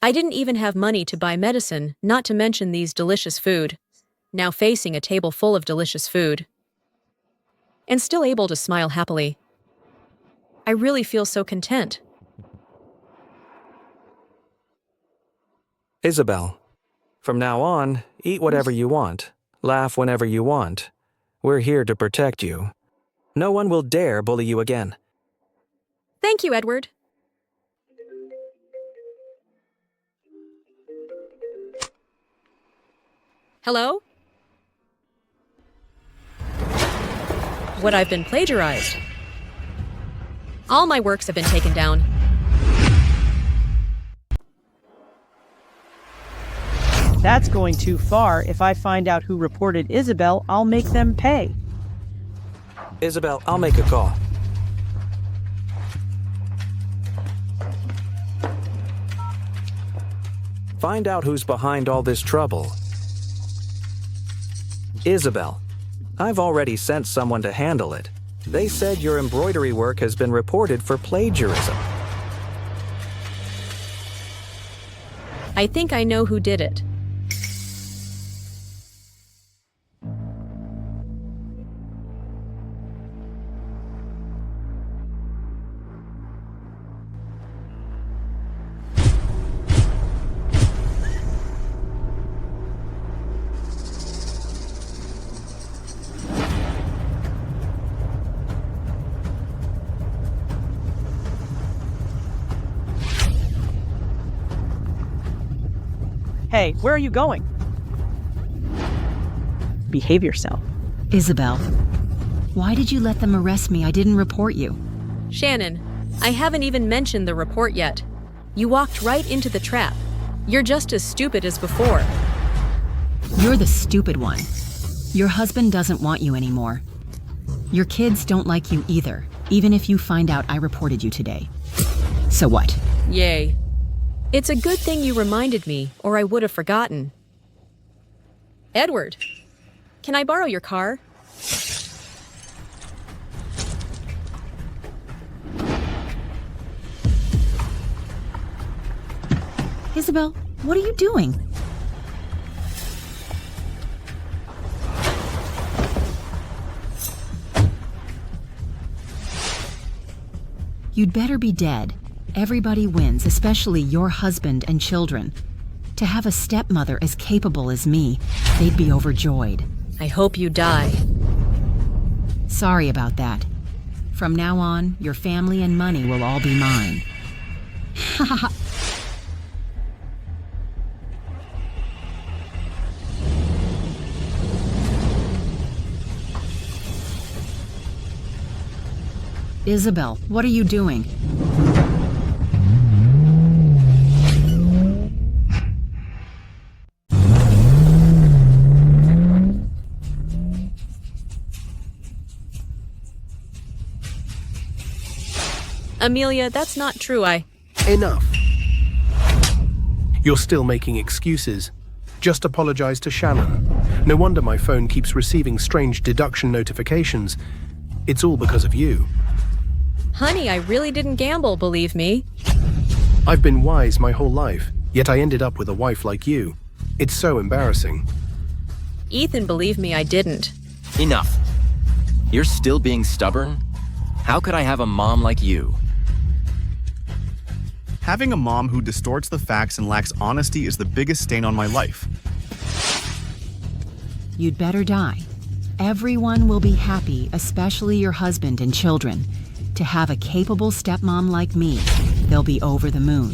I didn't even have money to buy medicine, not to mention these delicious food. Now facing a table full of delicious food. And still able to smile happily. I really feel so content. Isabelle, from now on, eat whatever you want. Laugh whenever you want. We're here to protect you. No one will dare bully you again. Thank you, Edward. Hello? What I've been plagiarized. All my works have been taken down. That's going too far. If I find out who reported Isabelle, I'll make them pay. Isabelle, I'll make a call. Find out who's behind all this trouble. Isabelle, I've already sent someone to handle it. They said your embroidery work has been reported for plagiarism. I think I know who did it. Hey, where are you going? Behave yourself. Isabelle, why did you let them arrest me? I didn't report you. Shannon, I haven't even mentioned the report yet. You walked right into the trap. You're just as stupid as before. You're the stupid one. Your husband doesn't want you anymore. Your kids don't like you either, even if you find out I reported you today. So what? Yay. It's a good thing you reminded me, or I would have forgotten. Edward, can I borrow your car? Isabelle, what are you doing? You'd better be dead. Everybody wins, especially your husband and children. To have a stepmother as capable as me, they'd be overjoyed. I hope you die. Sorry about that. From now on, your family and money will all be mine. Isabelle, what are you doing? Amelia, that's not true. Enough. You're still making excuses. Just apologize to Shannon. No wonder my phone keeps receiving strange deduction notifications. It's all because of you. Honey, I really didn't gamble, believe me. I've been wise my whole life, yet I ended up with a wife like you. It's so embarrassing. Ethan, believe me, I didn't. Enough. You're still being stubborn? How could I have a mom like you? Having a mom who distorts the facts and lacks honesty is the biggest stain on my life. You'd better die. Everyone will be happy, especially your husband and children. To have a capable stepmom like me, they'll be over the moon.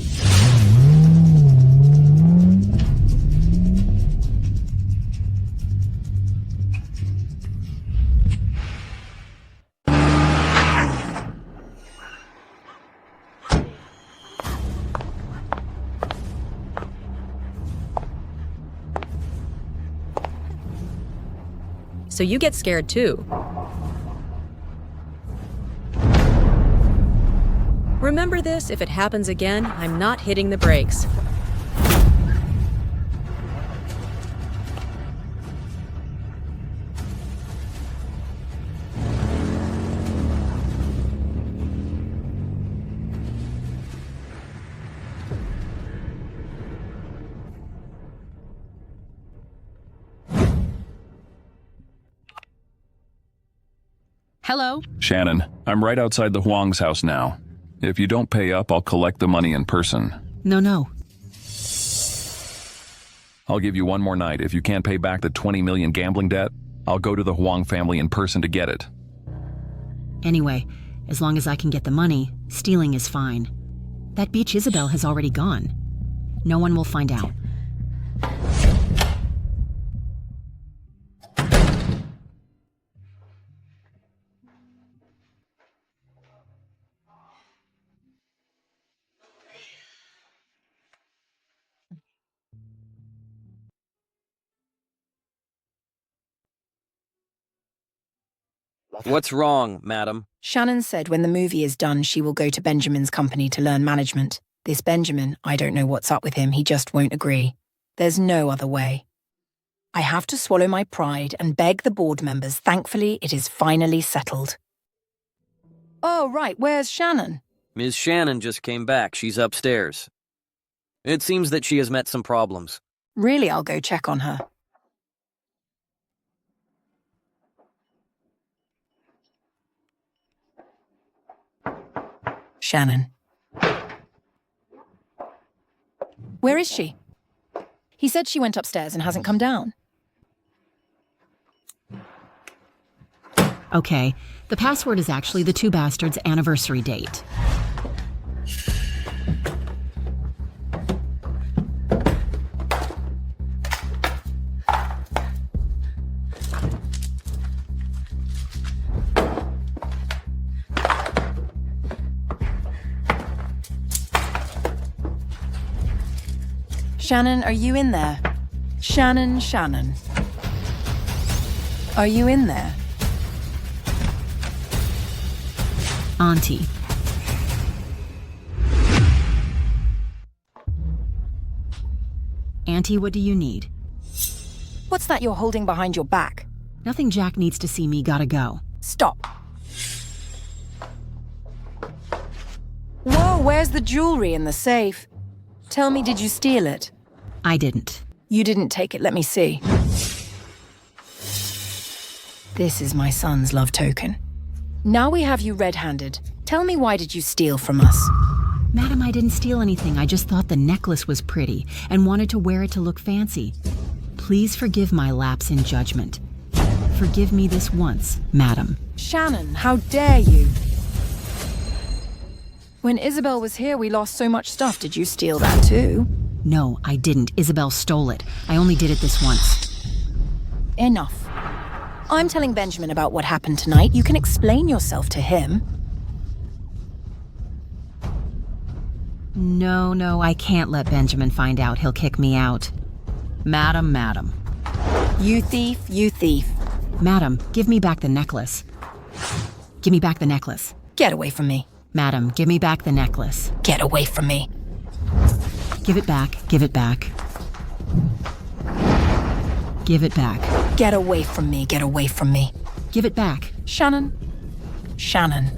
So you get scared too. Remember this, if it happens again, I'm not hitting the brakes. Hello? Shannon, I'm right outside the Huang's house now. If you don't pay up, I'll collect the money in person. No. I'll give you one more night. If you can't pay back the 20 million gambling debt, I'll go to the Huang family in person to get it. Anyway, as long as I can get the money, stealing is fine. That beach Isabelle has already gone. No one will find out. What's wrong, madam? Shannon said when the movie is done, she will go to Benjamin's company to learn management. This Benjamin, I don't know what's up with him, he just won't agree. There's no other way. I have to swallow my pride and beg the board members. Thankfully, it is finally settled. Oh, right, where's Shannon? Ms. Shannon just came back. She's upstairs. It seems that she has met some problems. Really, I'll go check on her. Shannon. Where is she? He said she went upstairs and hasn't come down. Okay, the password is actually the two bastards' anniversary date. Shannon, are you in there? Shannon. Are you in there? Auntie. Auntie, what do you need? What's that you're holding behind your back? Nothing. Jack needs to see me. Gotta go. Stop. Whoa, where's the jewelry in the safe? Tell me, did you steal it? I didn't. You didn't take it. Let me see. This is my son's love token. Now we have you red-handed. Tell me, why did you steal from us? Madam, I didn't steal anything. I just thought the necklace was pretty and wanted to wear it to look fancy. Please forgive my lapse in judgment. Forgive me this once, madam. Shannon, how dare you? When Isabelle was here, we lost so much stuff. Did you steal that too? No, I didn't. Isabelle stole it. I only did it this once. Enough. I'm telling Benjamin about what happened tonight. You can explain yourself to him. No, I can't let Benjamin find out. He'll kick me out. Madam. You thief. Madam, give me back the necklace. Give me back the necklace. Get away from me. Madam, give me back the necklace. Get away from me. Give it back. Give it back. Give it back. Get away from me. Get away from me. Give it back. Shannon. Shannon.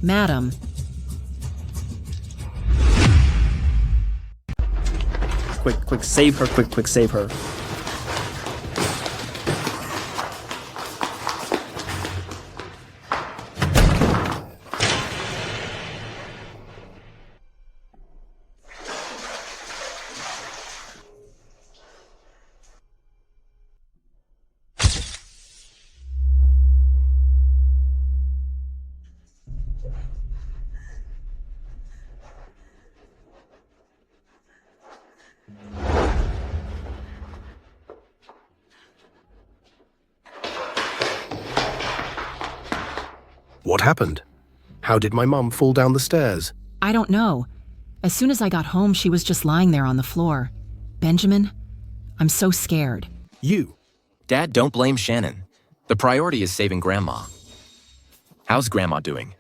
Madam. Quick, save her, quick, save her. What happened? How did my mum fall down the stairs? I don't know. As soon as I got home, she was just lying there on the floor. Benjamin, I'm so scared. You? Dad, don't blame Shannon. The priority is saving Grandma. How's Grandma doing?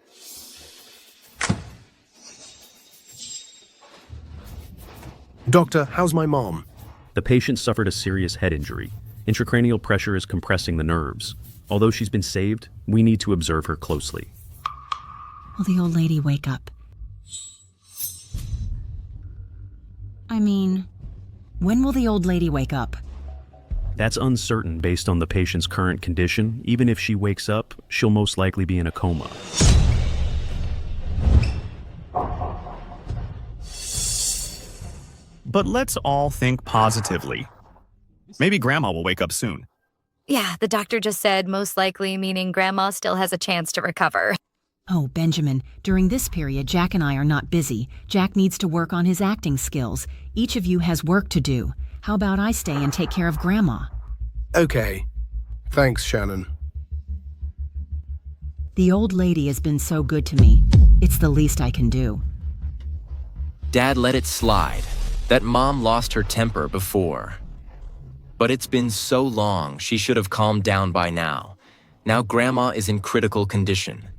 Doctor, how's my mom? The patient suffered a serious head injury. Intracranial pressure is compressing the nerves. Although she's been saved, we need to observe her closely. Will the old lady wake up? I mean, when will the old lady wake up? That's uncertain based on the patient's current condition. Even if she wakes up, she'll most likely be in a coma. But let's all think positively. Maybe Grandma will wake up soon. Yeah, the doctor just said most likely, meaning Grandma still has a chance to recover. Oh, Benjamin, during this period, Jack and I are not busy. Jack needs to work on his acting skills. Each of you has work to do. How about I stay and take care of Grandma? Okay. Thanks, Shannon. The old lady has been so good to me. It's the least I can do. Dad let it slide. That Mom lost her temper before. But it's been so long, she should have calmed down by now. Now Grandma is in critical condition.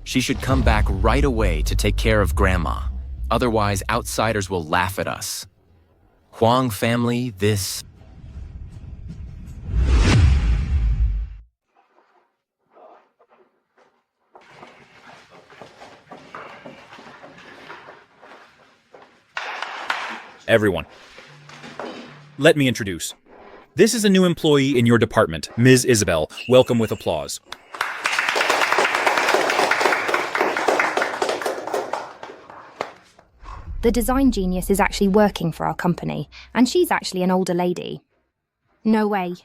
She should come back right away to take care of Grandma. Otherwise, outsiders will laugh at us. Huang family, this... Everyone, let me introduce. This is a new employee in your department, Ms. Isabelle. Welcome with applause. The design genius is actually working for our company, and she's actually an older lady. No way.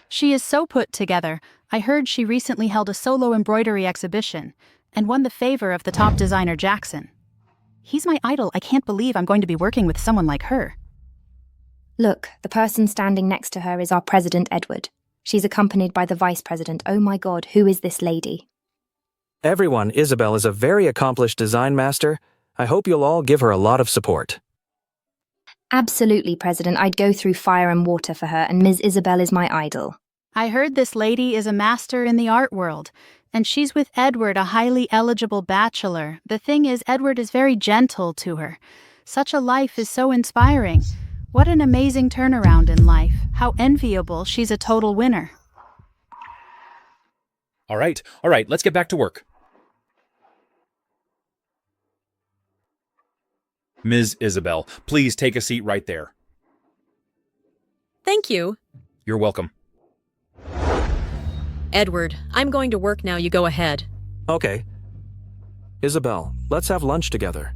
She is so put together. I heard she recently held a solo embroidery exhibition and won the favor of the top designer Jackson. He's my idol. I can't believe I'm going to be working with someone like her. Look, the person standing next to her is our President Edward. She's accompanied by the Vice President. Oh my God, who is this lady? Everyone, Isabelle is a very accomplished design master. I hope you'll all give her a lot of support. Absolutely, President. I'd go through fire and water for her, and Ms. Isabelle is my idol. I heard this lady is a master in the art world, and she's with Edward, a highly eligible bachelor. The thing is, Edward is very gentle to her. Such a life is so inspiring. What an amazing turnaround in life. How enviable. She's a total winner. All right, let's get back to work. Ms. Isabelle, please take a seat right there. Thank you. You're welcome. Edward, I'm going to work now. You go ahead. Okay. Isabelle, let's have lunch together.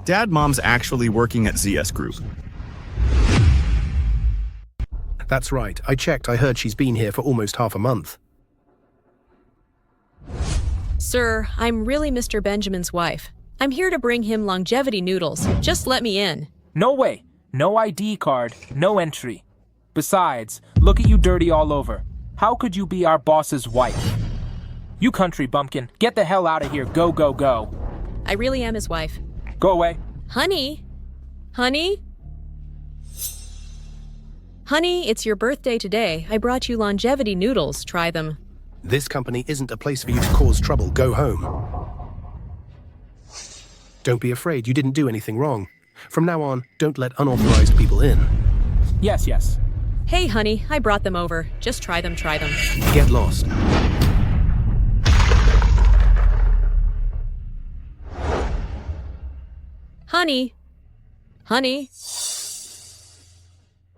Dad Mom's actually working at ZS Group. That's right. I checked. I heard she's been here for almost half a month. Sir, I'm really Mr. Benjamin's wife. I'm here to bring him longevity noodles. Just let me in. No way. No ID card. No entry. Besides, look at you dirty all over. How could you be our boss's wife? You country bumpkin, get the hell out of here. Go, go, go. I really am his wife. Go away. Honey? Honey? Honey, it's your birthday today. I brought you longevity noodles. Try them. This company isn't a place for you to cause trouble. Go home. Don't be afraid. You didn't do anything wrong. From now on, don't let unauthorized people in. Yes, yes. Hey, honey, I brought them over. Just try them, try them. Get lost. Honey? Honey?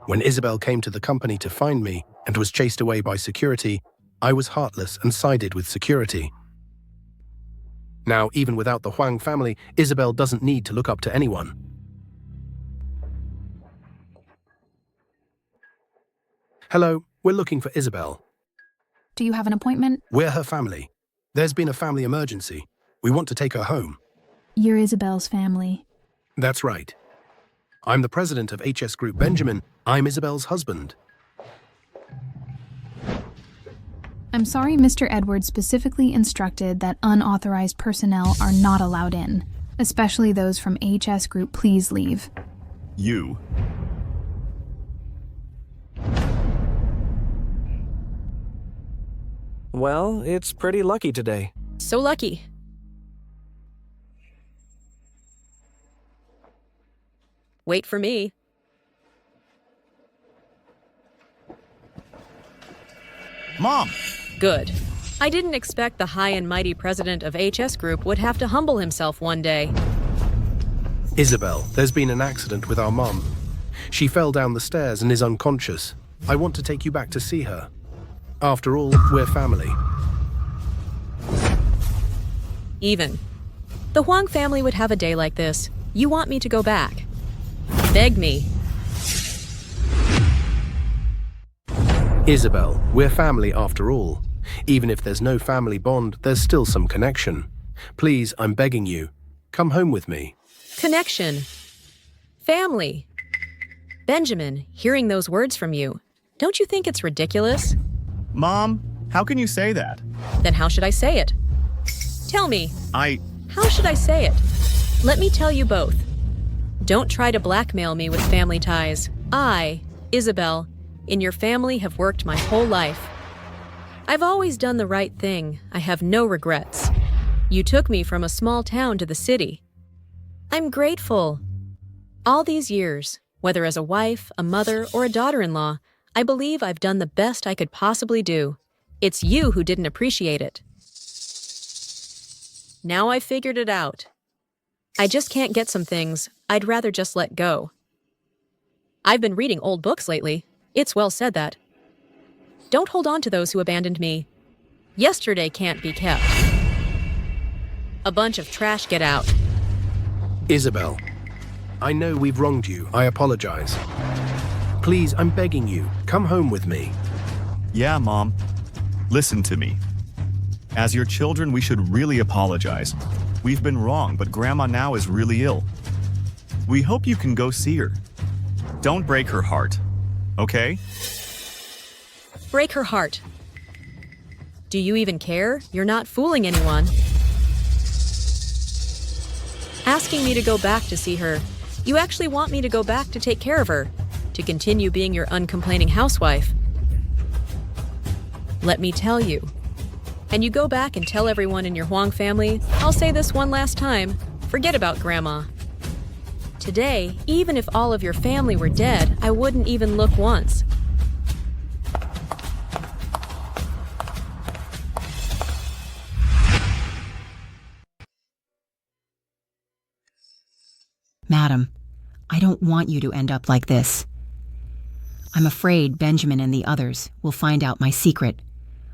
When Isabelle came to the company to find me and was chased away by security, I was heartless and sided with security. Now, even without the Huang family, Isabelle doesn't need to look up to anyone. Hello, we're looking for Isabelle. Do you have an appointment? We're her family. There's been a family emergency. We want to take her home. You're Isabelle's family. That's right. I'm the president of HS Group Benjamin. I'm Isabelle's husband. I'm sorry Mr. Edwards specifically instructed that unauthorized personnel are not allowed in, especially those from HS Group. Please leave. You. Well, it's pretty lucky today. So lucky. Wait for me. Mom! Good. I didn't expect the high and mighty president of HS Group would have to humble himself one day. Isabelle, there's been an accident with our mom. She fell down the stairs and is unconscious. I want to take you back to see her. After all, we're family. Even. The Huang family would have a day like this. You want me to go back? Beg me. Isabelle, we're family after all. Even if there's no family bond, there's still some connection. Please, I'm begging you, come home with me. Connection. Family. Benjamin, hearing those words from you, don't you think it's ridiculous? Mom, how can you say that? Then how should I say it? Tell me. How should I say it? Let me tell you both. Don't try to blackmail me with family ties. I, Isabelle, in your family have worked my whole life. I've always done the right thing. I have no regrets. You took me from a small town to the city. I'm grateful. All these years, whether as a wife, a mother, or a daughter-in-law, I believe I've done the best I could possibly do. It's you who didn't appreciate it. Now I've figured it out. I just can't get some things I'd rather just let go. I've been reading old books lately. It's well said that. Don't hold on to those who abandoned me. Yesterday can't be kept. A bunch of trash, get out. Isabelle, I know we've wronged you. I apologize. Please, I'm begging you, come home with me. Yeah, Mom. Listen to me. As your children, we should really apologize. We've been wrong, but Grandma now is really ill. We hope you can go see her. Don't break her heart, okay? Break her heart. Do you even care? You're not fooling anyone. Asking me to go back to see her. You actually want me to go back to take care of her, to continue being your uncomplaining housewife. Let me tell you. And you go back and tell everyone in your Huang family, I'll say this one last time, forget about Grandma. Today, even if all of your family were dead, I wouldn't even look once. Madam, I don't want you to end up like this. I'm afraid Benjamin and the others will find out my secret.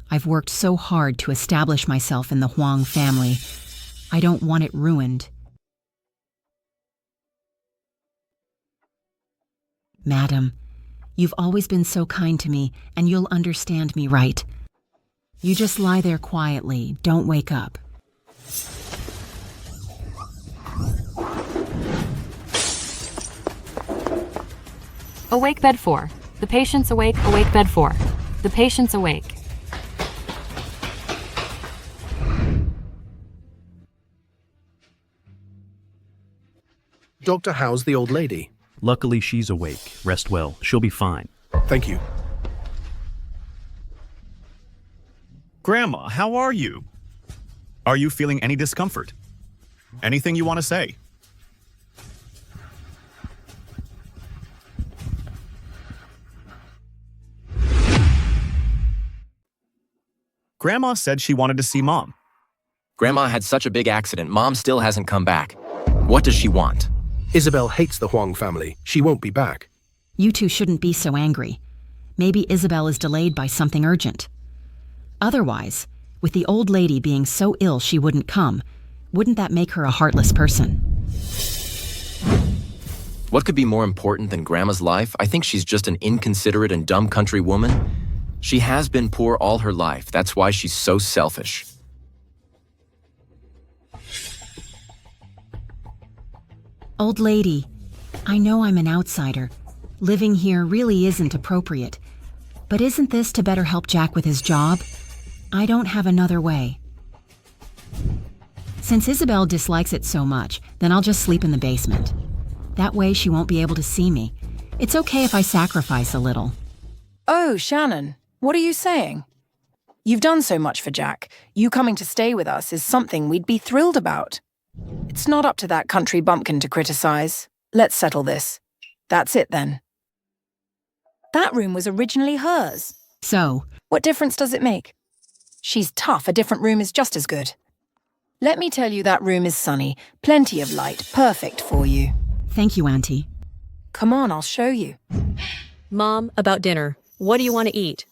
I've worked so hard to establish myself in the Huang family. I don't want it ruined. Madam, You've always been so kind to me, and you'll understand me, right? You just lie there quietly. Don't wake up. Awake bed 4. The patient's awake. Awake bed 4. The patient's awake. Doctor, how's the old lady? Luckily, she's awake. Rest well. She'll be fine. Thank you. Grandma, how are you? Are you feeling any discomfort? Anything you want to say? Grandma said she wanted to see Mom. Grandma had such a big accident. Mom still hasn't come back. What does she want? Isabelle hates the Huang family. She won't be back. You two shouldn't be so angry. Maybe Isabelle is delayed by something urgent. Otherwise, with the old lady being so ill she wouldn't come, wouldn't that make her a heartless person? What could be more important than Grandma's life? I think she's just an inconsiderate and dumb country woman. She has been poor all her life. That's why she's so selfish. Old lady, I know I'm an outsider. Living here really isn't appropriate. But isn't this to better help Jack with his job? I don't have another way. Since Isabelle dislikes it so much, then I'll just sleep in the basement. That way she won't be able to see me. It's okay if I sacrifice a little. Oh, Shannon, what are you saying? You've done so much for Jack. You coming to stay with us is something we'd be thrilled about. It's not up to that country bumpkin to criticize. Let's settle this. That's it then. That room was originally hers. So? What difference does it make? She's tough, a different room is just as good. Let me tell you that room is sunny, plenty of light, perfect for you. Thank you, Auntie. Come on, I'll show you. Mom, about dinner. What do you want to eat?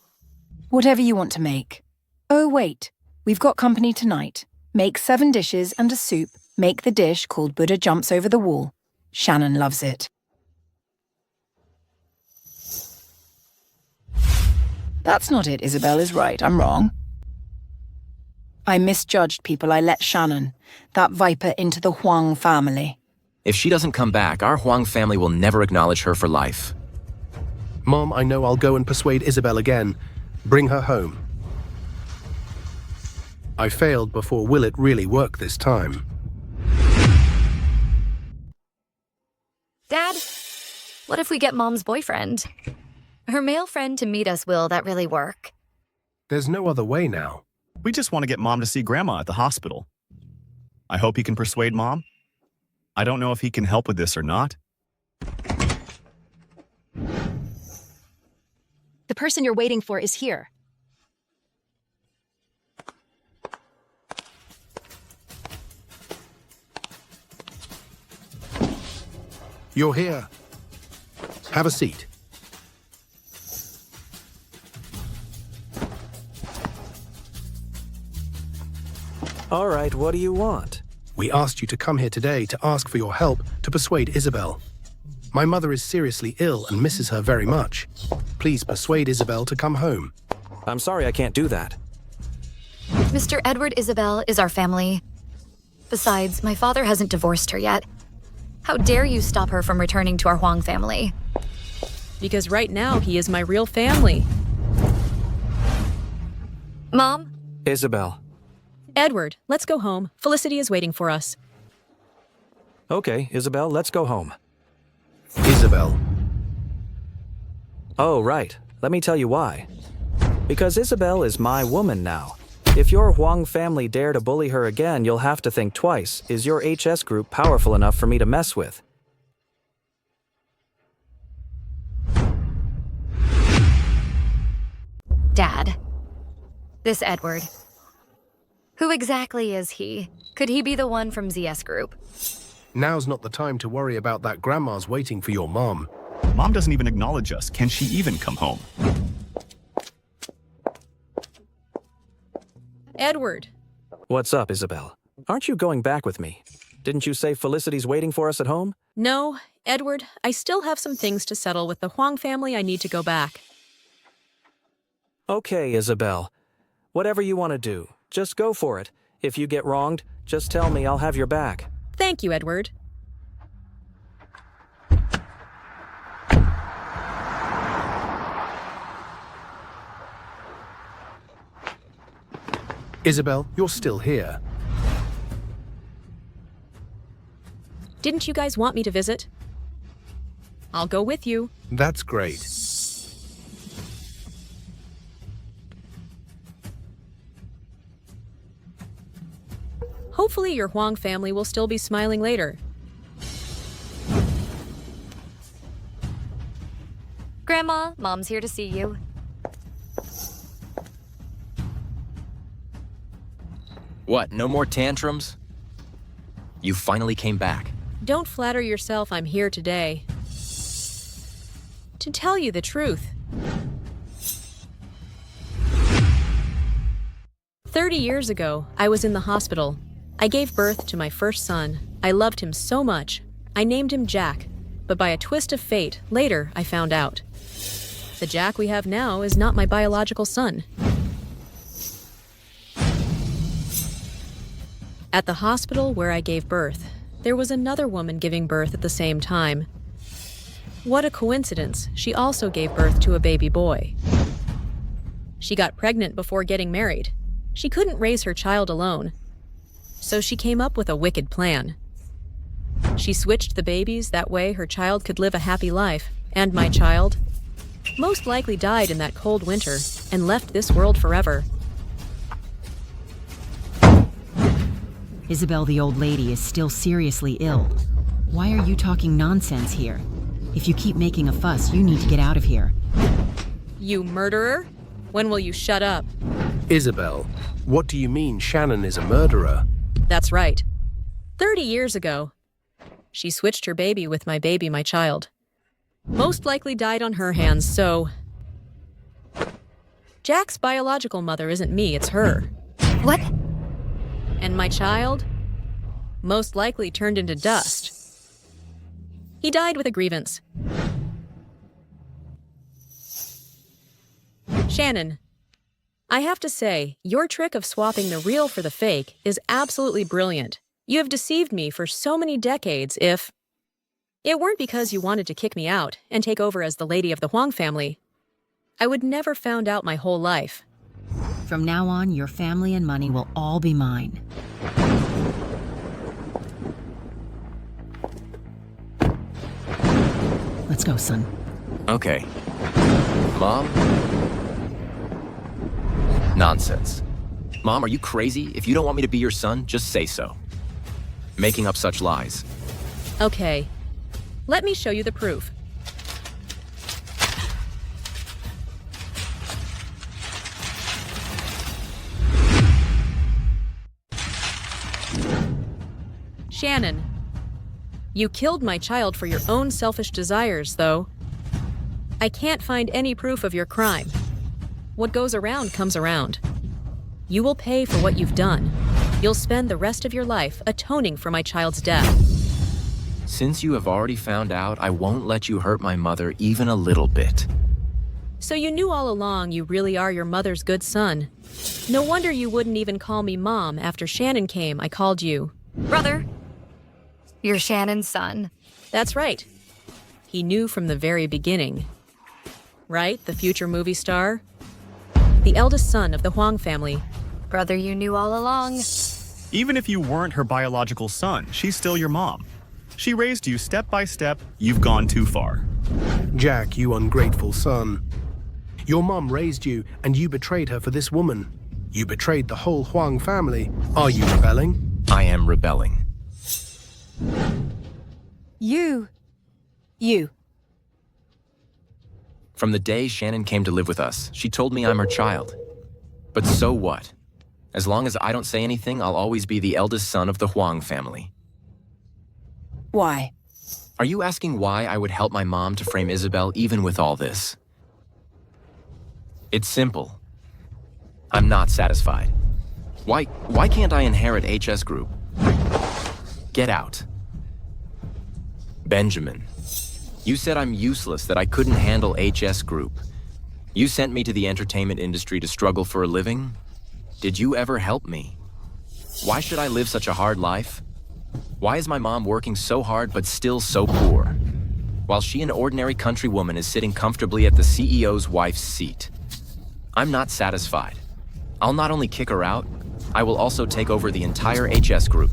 Whatever you want to make. Oh, wait. We've got company tonight. Make 7 dishes and a soup. Make the dish called Buddha Jumps Over the Wall. Shannon loves it. That's not it, Isabelle is right. I'm wrong. I misjudged people. I let Shannon, that viper, into the Huang family. If she doesn't come back, our Huang family will never acknowledge her for life. Mom, I know I'll go and persuade Isabelle again. Bring her home. I failed before. Will it really work this time? Dad, what if we get Mom's boyfriend? Her male friend to meet us, will that really work? There's no other way now. We just want to get Mom to see Grandma at the hospital. I hope he can persuade Mom. I don't know if he can help with this or not. The person you're waiting for is here. You're here. Have a seat. All right, what do you want? We asked you to come here today to ask for your help to persuade Isabelle. My mother is seriously ill and misses her very much. Please persuade Isabelle to come home. I'm sorry I can't do that. Mr. Edward Isabelle is our family. Besides, my father hasn't divorced her yet. How dare you stop her from returning to our Huang family? Because right now he is my real family. Mom? Isabelle. Edward, let's go home. Felicity is waiting for us. Okay, Isabelle, let's go home. Isabelle. Oh, right. Let me tell you why. Because Isabelle is my woman now. If your Huang family dare to bully her again, you'll have to think twice. Is your HS group powerful enough for me to mess with? Dad. This Edward. Who exactly is he? Could he be the one from ZS Group? Now's not the time to worry about that. Grandma's waiting for your mom. Mom doesn't even acknowledge us. Can she even come home? Edward. What's up, Isabelle? Aren't you going back with me? Didn't you say Felicity's waiting for us at home? No, Edward, I still have some things to settle with the Huang family. I need to go back. Okay, Isabelle. Whatever you want to do, just go for it. If you get wronged, just tell me, I'll have your back. Thank you, Edward. Isabelle, you're still here. Didn't you guys want me to visit? I'll go with you. That's great. Hopefully your Huang family will still be smiling later. Grandma, Mom's here to see you. What, no more tantrums? You finally came back. Don't flatter yourself I'm here today. To tell you the truth. 30 years ago, I was in the hospital. I gave birth to my first son. I loved him so much. I named him Jack, but by a twist of fate, later I found out. The Jack we have now is not my biological son. At the hospital where I gave birth, there was another woman giving birth at the same time. What a coincidence, she also gave birth to a baby boy. She got pregnant before getting married. She couldn't raise her child alone, so she came up with a wicked plan. She switched the babies, that way her child could live a happy life, and my child most likely died in that cold winter and left this world forever. Isabelle, the old lady, is still seriously ill. Why are you talking nonsense here? If you keep making a fuss, you need to get out of here. You murderer? When will you shut up? Isabelle, what do you mean Shannon is a murderer? That's right. 30 years ago, she switched her baby with my baby, my child. Most likely died on her hands, so... Jack's biological mother isn't me, it's her. What? And my child? Most likely turned into dust. He died with a grievance. Shannon, I have to say, your trick of swapping the real for the fake is absolutely brilliant. You have deceived me for so many decades. If it weren't because you wanted to kick me out and take over as the lady of the Huang family, I would never found out my whole life. From now on, your family and money will all be mine. Let's go, son. Okay. Mom? Nonsense. Mom, are you crazy? If you don't want me to be your son, just say so. Making up such lies. Okay. Let me show you the proof. Shannon, you killed my child for your own selfish desires, though. I can't find any proof of your crime. What goes around comes around. You will pay for what you've done. You'll spend the rest of your life atoning for my child's death. Since you have already found out, I won't let you hurt my mother even a little bit. So you knew all along you really are your mother's good son. No wonder you wouldn't even call me Mom. After Shannon came, I called you Brother. You're Shannon's son. That's right. He knew from the very beginning. Right, the future movie star? The eldest son of the Huang family. Brother, you knew all along. Even if you weren't her biological son, she's still your mom. She raised you step by step. You've gone too far. Jack, you ungrateful son. Your mom raised you, and you betrayed her for this woman. You betrayed the whole Huang family. Are you rebelling? I am rebelling. You. From the day Shannon came to live with us, she told me I'm her child. But so what? As long as I don't say anything, I'll always be the eldest son of the Huang family. Why? Are you asking why I would help my mom to frame Isabelle even with all this? It's simple. I'm not satisfied. Why can't I inherit HS Group? Get out. Benjamin. You said I'm useless, that I couldn't handle HS Group. You sent me to the entertainment industry to struggle for a living? Did you ever help me? Why should I live such a hard life? Why is my mom working so hard but still so poor? While she, an ordinary countrywoman, is sitting comfortably at the CEO's wife's seat. I'm not satisfied. I'll not only kick her out, I will also take over the entire HS Group.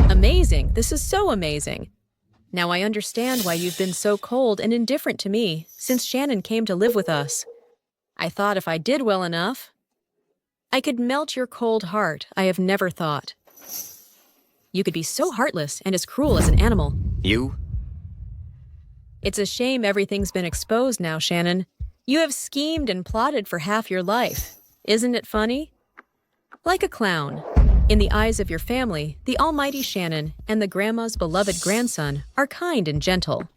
Amazing. This is so amazing. Now I understand why you've been so cold and indifferent to me since Shannon came to live with us. I thought if I did well enough, I could melt your cold heart. I have never thought. You could be so heartless and as cruel as an animal. You? It's a shame everything's been exposed now, Shannon. You have schemed and plotted for half your life. Isn't it funny? Like a clown. In the eyes of your family, the almighty Shannon and the grandma's beloved grandson are kind and gentle.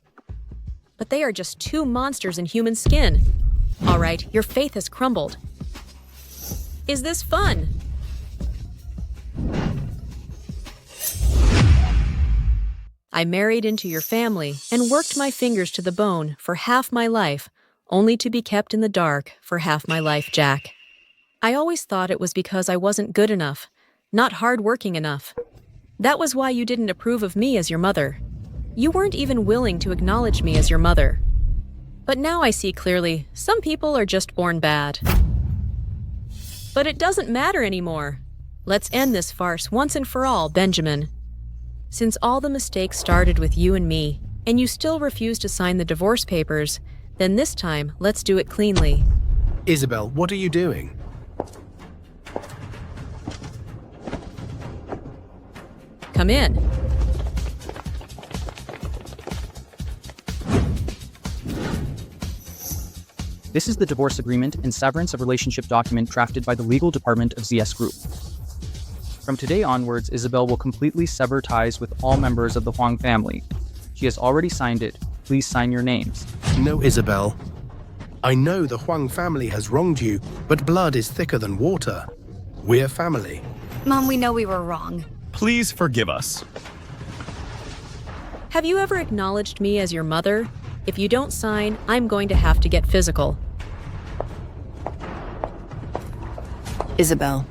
But they are just two monsters in human skin. All right, your faith has crumbled. Is this fun? I married into your family and worked my fingers to the bone for half my life, only to be kept in the dark for half my life, Jack. I always thought it was because I wasn't good enough, not hard-working enough. That was why you didn't approve of me as your mother. You weren't even willing to acknowledge me as your mother. But now I see clearly, some people are just born bad. But it doesn't matter anymore. Let's end this farce once and for all, Benjamin. Since all the mistakes started with you and me, and you still refuse to sign the divorce papers, then this time, let's do it cleanly. Isabelle, what are you doing? Come in. This is the divorce agreement and severance of relationship document drafted by the legal department of ZS Group. From today onwards, Isabelle will completely sever ties with all members of the Huang family. She has already signed it. Please sign your names. No, Isabelle. I know the Huang family has wronged you, but blood is thicker than water. We're family. Mom, we know we were wrong. Please forgive us. Have you ever acknowledged me as your mother? If you don't sign, I'm going to have to get physical. Isabelle.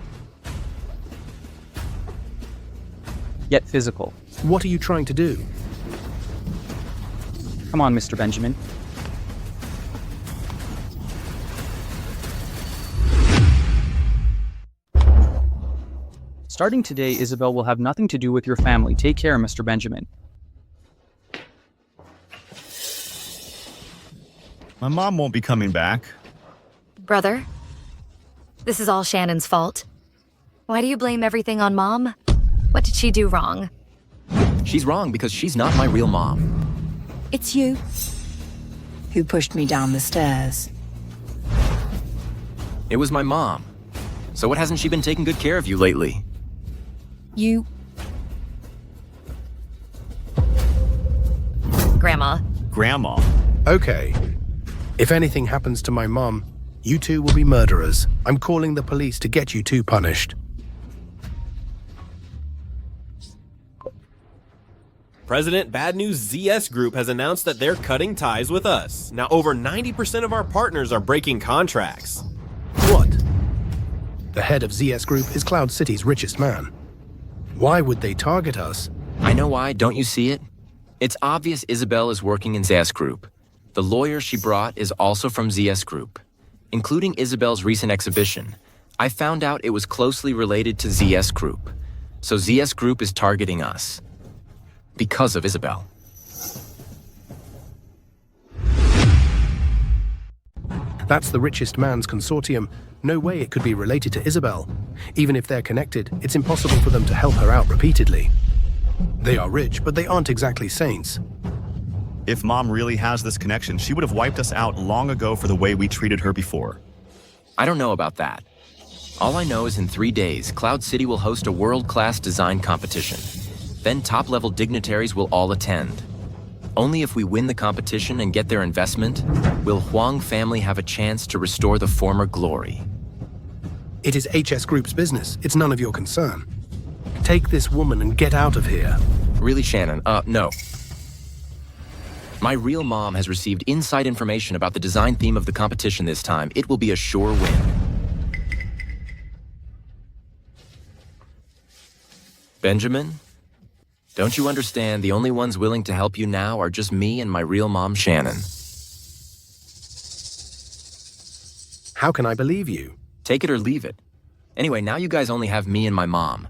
Get physical. What are you trying to do? Come on, Mr. Benjamin. Starting today, Isabelle will have nothing to do with your family. Take care, Mr. Benjamin. My mom won't be coming back. Brother, this is all Shannon's fault. Why do you blame everything on Mom? What did she do wrong? She's wrong because she's not my real mom. It's you who pushed me down the stairs. It was my mom. So what hasn't she been taking good care of you lately? You... Grandma. Grandma? Okay. If anything happens to my mom, you two will be murderers. I'm calling the police to get you two punished. President, bad news, ZS Group has announced that they're cutting ties with us. Now, over 90% of our partners are breaking contracts. What? The head of ZS Group is Cloud City's richest man. Why would they target us? I know why, don't you see it? It's obvious Isabelle is working in ZS Group. The lawyer she brought is also from ZS Group. Including Isabelle's recent exhibition, I found out it was closely related to ZS Group. So ZS Group is targeting us. Because of Isabelle. That's the richest man's consortium. No way it could be related to Isabelle. Even if they're connected, it's impossible for them to help her out repeatedly. They are rich, but they aren't exactly saints. If Mom really has this connection, she would have wiped us out long ago for the way we treated her before. I don't know about that. All I know is in 3 days, Cloud City will host a world-class design competition. Then top-level dignitaries will all attend. Only if we win the competition and get their investment, will Huang family have a chance to restore the former glory. It is HS Group's business. It's none of your concern. Take this woman and get out of here. Really, Shannon? No. My real mom has received inside information about the design theme of the competition this time. It will be a sure win. Benjamin? Don't you understand the only ones willing to help you now are just me and my real mom, Shannon? How can I believe you? Take it or leave it. Anyway, now you guys only have me and my mom.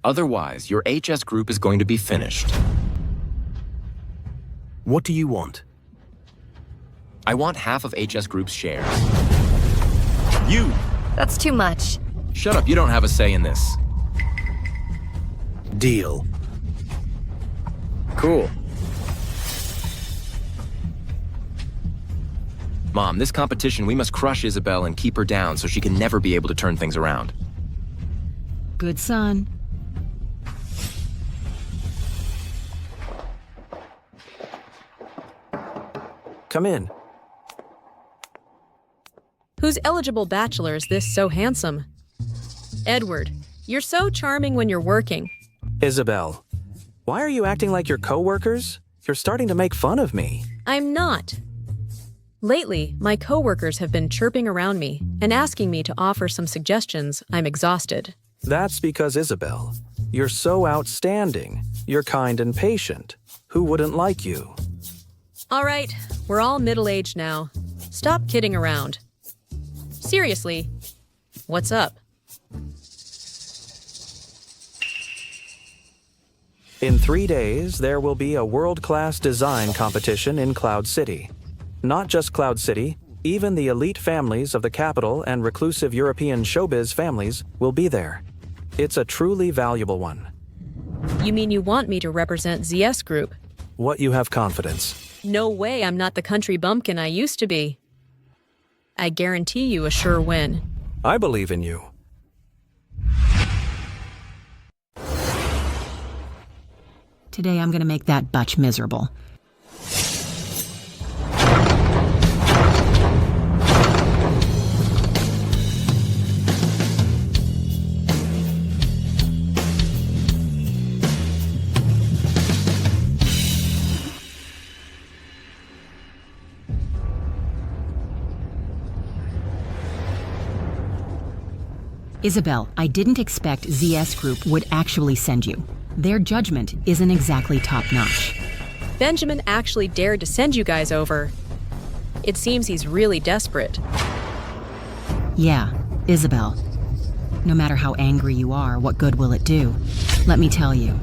Otherwise, your HS group is going to be finished. What do you want? I want half of HS Group's shares. You! That's too much. Shut up, you don't have a say in this. Deal. Cool. Mom, this competition, we must crush Isabelle and keep her down so she can never be able to turn things around. Good son. Come in. Whose eligible bachelor is this so handsome? Edward, you're so charming when you're working. Isabelle, why are you acting like your coworkers? You're starting to make fun of me. I'm not. Lately, my coworkers have been chirping around me and asking me to offer some suggestions. I'm exhausted. That's because, Isabelle, you're so outstanding. You're kind and patient. Who wouldn't like you? All right, we're all middle-aged now. Stop kidding around. Seriously, what's up? In 3 days, there will be a world-class design competition in Cloud City. Not just Cloud City, even the elite families of the capital and reclusive European showbiz families will be there. It's a truly valuable one. You mean you want me to represent ZS Group? What you have confidence. No way I'm not the country bumpkin I used to be. I guarantee you a sure win. I believe in you. Today I'm gonna make that butch miserable. Isabelle, I didn't expect ZS Group would actually send you. Their judgment isn't exactly top-notch. Benjamin actually dared to send you guys over. It seems he's really desperate. Yeah, Isabelle. No matter how angry you are, what good will it do? Let me tell you.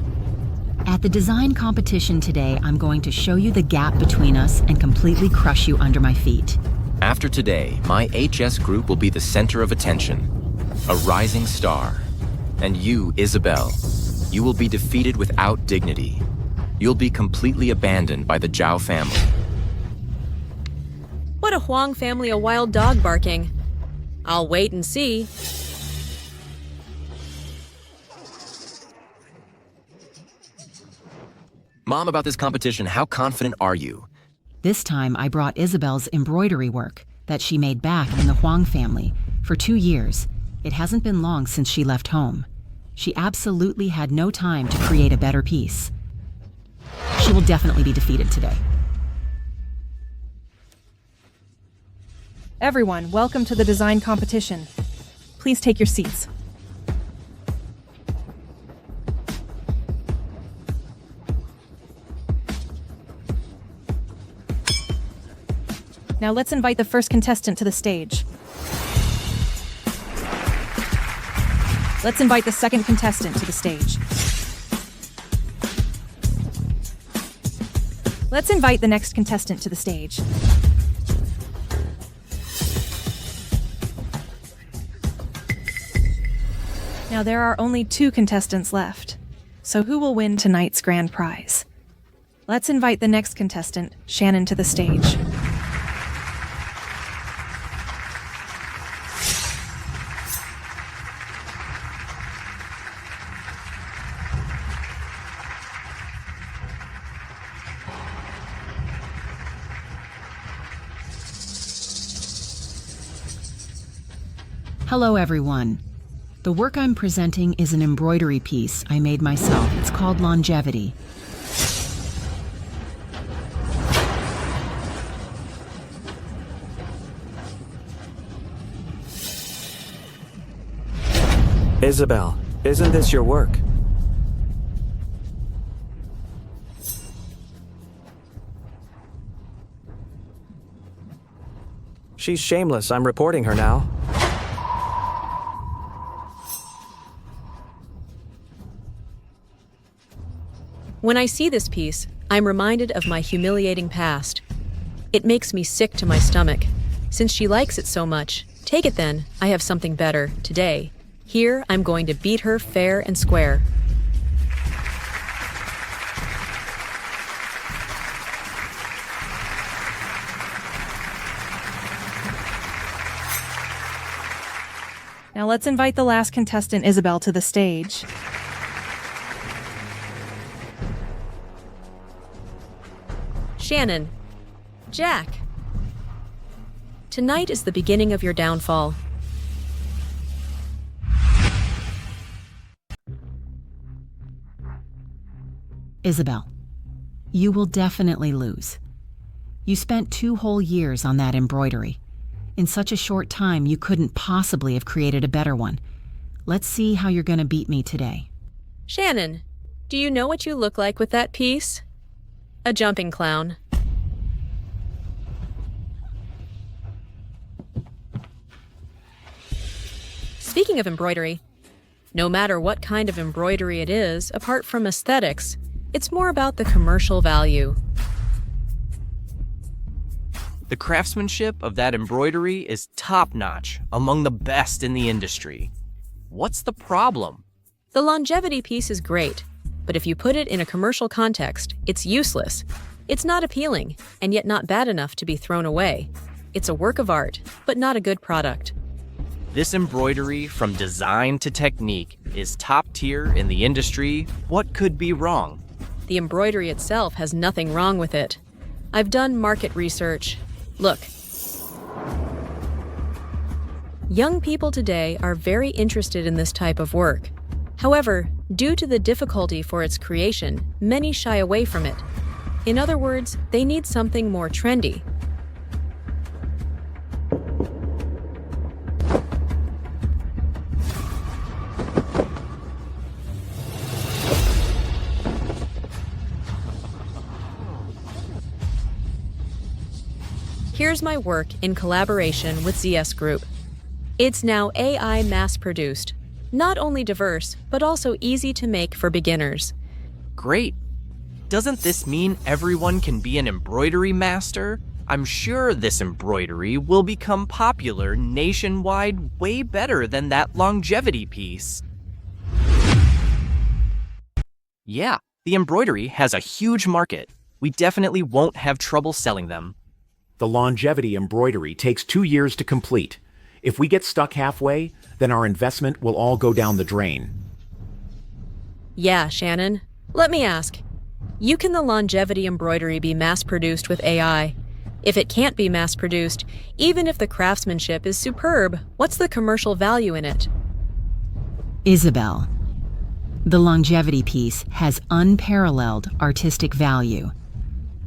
At the design competition today, I'm going to show you the gap between us and completely crush you under my feet. After today, my HS group will be the center of attention. A rising star. And you, Isabelle, you will be defeated without dignity. You'll be completely abandoned by the Zhao family. What a Huang family, a wild dog barking. I'll wait and see. Mom, about this competition, how confident are you? This time I brought Isabelle's embroidery work that she made back in the Huang family for 2 years. It hasn't been long since she left home. She absolutely had no time to create a better piece. She will definitely be defeated today. Everyone, welcome to the design competition. Please take your seats. Now let's invite the first contestant to the stage. Let's invite the second contestant to the stage. Let's invite the next contestant to the stage. Now there are only 2 contestants left. So who will win tonight's grand prize? Let's invite the next contestant, Shannon, to the stage. Hello, everyone. The work I'm presenting is an embroidery piece I made myself. It's called Longevity. Isabelle, isn't this your work? She's shameless. I'm reporting her now. When I see this piece, I'm reminded of my humiliating past. It makes me sick to my stomach. Since she likes it so much, take it then, I have something better, today. Here, I'm going to beat her fair and square. Now let's invite the last contestant, Isabelle, to the stage. Shannon. Jack. Tonight is the beginning of your downfall. Isabelle, you will definitely lose. You spent 2 whole years on that embroidery. In such a short time, you couldn't possibly have created a better one. Let's see how you're going to beat me today. Shannon, do you know what you look like with that piece? A jumping clown. Speaking of embroidery, no matter what kind of embroidery it is, apart from aesthetics, it's more about the commercial value. The craftsmanship of that embroidery is top-notch, among the best in the industry. What's the problem? The longevity piece is great, but if you put it in a commercial context, it's useless. It's not appealing, and yet not bad enough to be thrown away. It's a work of art, but not a good product. This embroidery, from design to technique, is top tier in the industry. What could be wrong? The embroidery itself has nothing wrong with it. I've done market research. Look. Young people today are very interested in this type of work. However, due to the difficulty for its creation, many shy away from it. In other words, they need something more trendy. Here's my work in collaboration with ZS Group. It's now AI mass-produced, not only diverse, but also easy to make for beginners. Great. Doesn't this mean everyone can be an embroidery master? I'm sure this embroidery will become popular nationwide way better than that longevity piece. Yeah, the embroidery has a huge market. We definitely won't have trouble selling them. The longevity embroidery takes 2 years to complete. If we get stuck halfway, then our investment will all go down the drain. Yeah, Shannon. Let me ask. Can the longevity embroidery be mass-produced with AI? If it can't be mass-produced, even if the craftsmanship is superb, what's the commercial value in it? Isabelle, the longevity piece has unparalleled artistic value.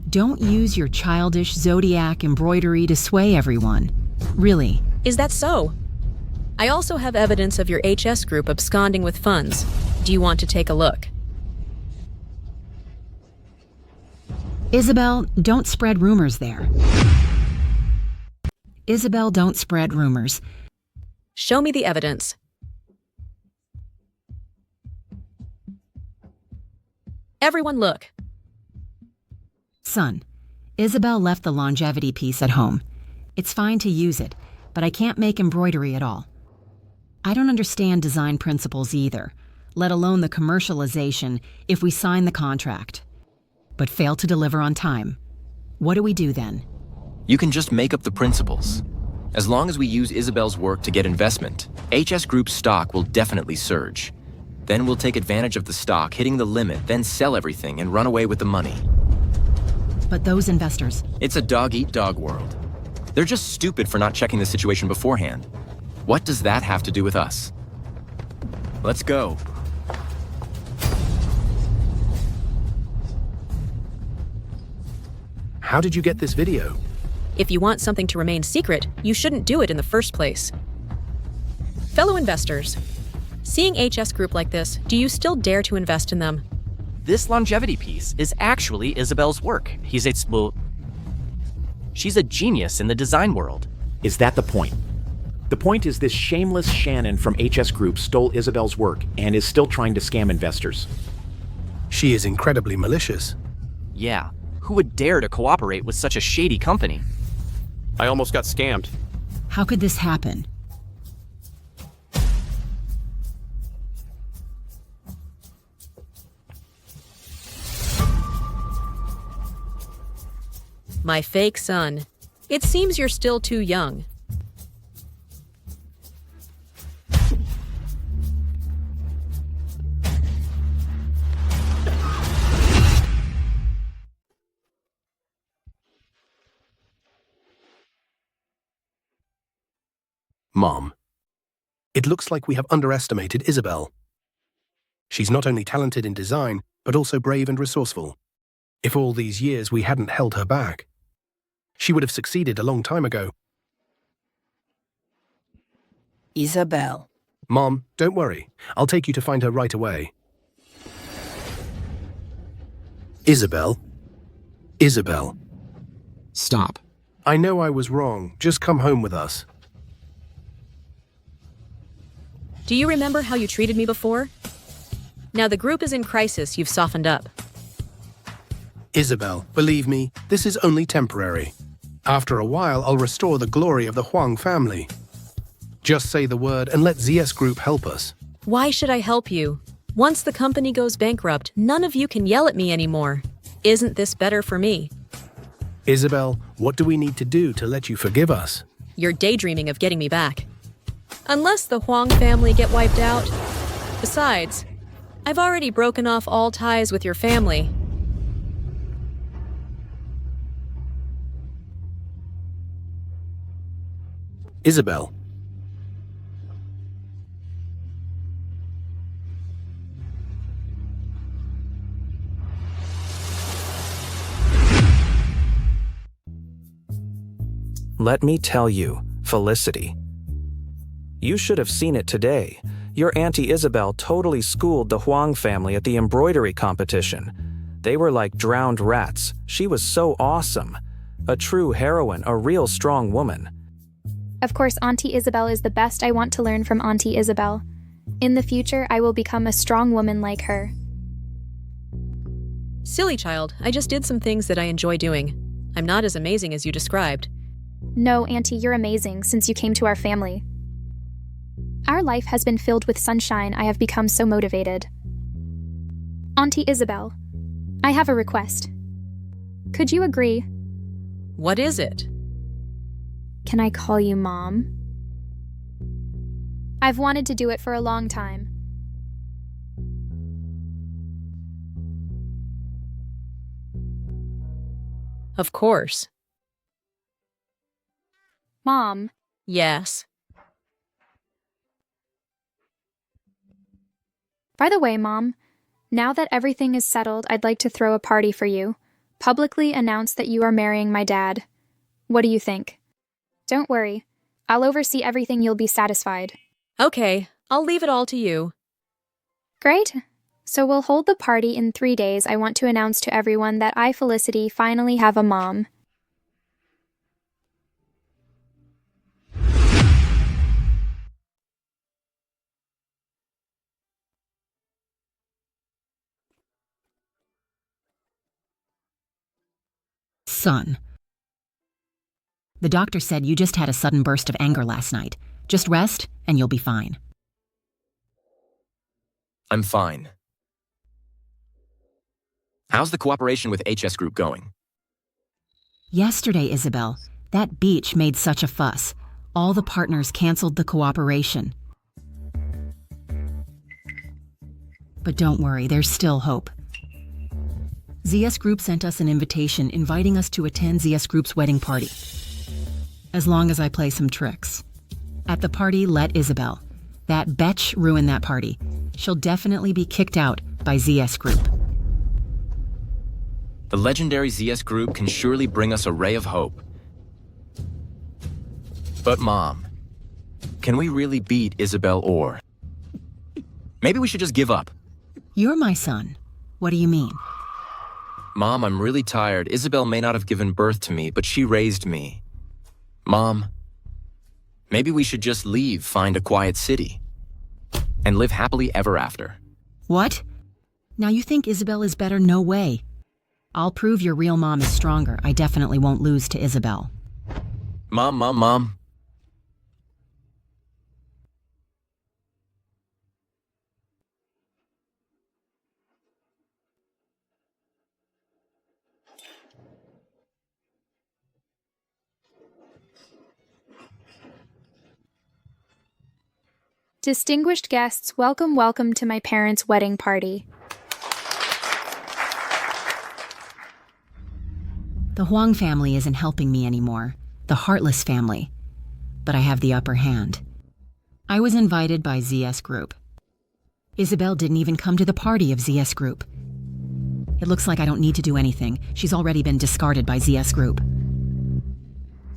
Don't use your childish zodiac embroidery to sway everyone. Really. Is that so? I also have evidence of your HS group absconding with funds. Do you want to take a look? Isabelle, don't spread rumors there. Isabelle, don't spread rumors. Show me the evidence. Everyone look. Son, Isabelle left the longevity piece at home. It's fine to use it, but I can't make embroidery at all. I don't understand design principles either, let alone the commercialization if we sign the contract, but fail to deliver on time. What do we do then? You can just make up the principles. As long as we use Isabelle's work to get investment, HS Group's stock will definitely surge. Then we'll take advantage of the stock hitting the limit, then sell everything and run away with the money. But those investors... It's a dog-eat-dog world. They're just stupid for not checking the situation beforehand. What does that have to do with us? Let's go. How did you get this video? If you want something to remain secret, you shouldn't do it in the first place. Fellow investors, seeing HS Group like this, do you still dare to invest in them? This longevity piece is actually Isabelle's work. She's a genius in the design world. Is that the point? The point is this shameless Shannon from HS Group stole Isabelle's work and is still trying to scam investors. She is incredibly malicious. Yeah, who would dare to cooperate with such a shady company? I almost got scammed. How could this happen? My fake son. It seems you're still too young. Mom, it looks like we have underestimated Isabelle. She's not only talented in design, but also brave and resourceful. If all these years we hadn't held her back, she would have succeeded a long time ago. Isabelle. Mom, don't worry. I'll take you to find her right away. Isabelle? Isabelle. Stop. I know I was wrong. Just come home with us. Do you remember how you treated me before? Now the group is in crisis, you've softened up. Isabelle, believe me, this is only temporary. After a while, I'll restore the glory of the Huang family. Just say the word and let ZS Group help us. Why should I help you? Once the company goes bankrupt, none of you can yell at me anymore. Isn't this better for me? Isabelle, what do we need to do to let you forgive us? You're daydreaming of getting me back. Unless the Huang family get wiped out. Besides, I've already broken off all ties with your family. Isabelle. Let me tell you, Felicity. You should have seen it today. Your Auntie Isabelle totally schooled the Huang family at the embroidery competition. They were like drowned rats. She was so awesome. A true heroine, a real strong woman. Of course, Auntie Isabelle is the best. I want to learn from Auntie Isabelle. In the future, I will become a strong woman like her. Silly child, I just did some things that I enjoy doing. I'm not as amazing as you described. No, Auntie, you're amazing since you came to our family. Our life has been filled with sunshine. I have become so motivated. Auntie Isabelle, I have a request. Could you agree? What is it? Can I call you Mom? I've wanted to do it for a long time. Of course. Mom. Yes. By the way, Mom, now that everything is settled, I'd like to throw a party for you. Publicly announce that you are marrying my dad. What do you think? Don't worry. I'll oversee everything. You'll be satisfied. Okay, I'll leave it all to you. Great. So we'll hold the party in 3 days. I want to announce to everyone that I, Felicity, finally have a mom. Son. The doctor said you just had a sudden burst of anger last night. Just rest, and you'll be fine. I'm fine. How's the cooperation with HS Group going? Yesterday, Isabelle, that beach made such a fuss. All the partners canceled the cooperation. But don't worry, there's still hope. ZS Group sent us an invitation inviting us to attend ZS Group's wedding party. As long as I play some tricks. At the party, let Isabelle. That betch ruined that party. She'll definitely be kicked out by ZS Group. The legendary ZS Group can surely bring us a ray of hope. But Mom, can we really beat Isabelle or? Maybe we should just give up. You're my son. What do you mean? Mom, I'm really tired. Isabelle may not have given birth to me, but she raised me. Mom, maybe we should just leave, find a quiet city, and live happily ever after. What? Now you think Isabelle is better? No way. I'll prove your real mom is stronger. I definitely won't lose to Isabelle. Mom. Distinguished guests, welcome to my parents' wedding party. The Huang family isn't helping me anymore. The heartless family. But I have the upper hand. I was invited by ZS Group. Isabelle didn't even come to the party of ZS Group. It looks like I don't need to do anything. She's already been discarded by ZS Group.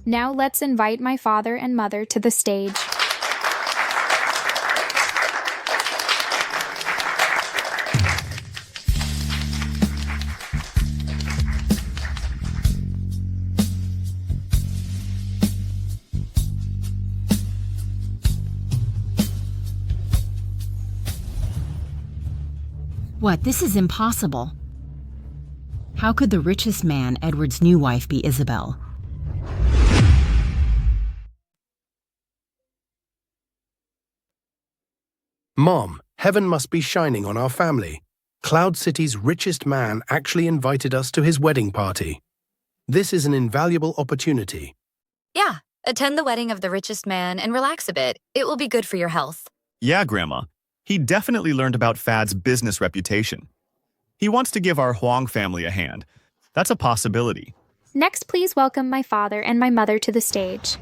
Now let's invite my father and mother to the stage. What? This is impossible. How could the richest man, Edward's new wife, be Isabelle? Mom, heaven must be shining on our family. Cloud City's richest man actually invited us to his wedding party. This is an invaluable opportunity. Yeah, attend the wedding of the richest man and relax a bit. It will be good for your health. Yeah, Grandma. He definitely learned about Fad's business reputation. He wants to give our Huang family a hand. That's a possibility. Next, please welcome my father and my mother to the stage.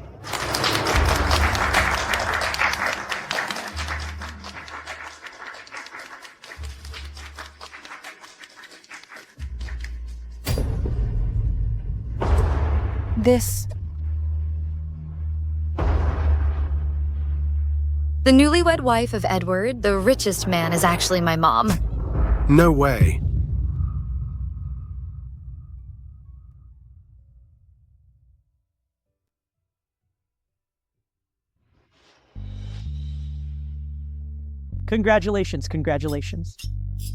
The newlywed wife of Edward, the richest man, is actually my mom. No way. Congratulations.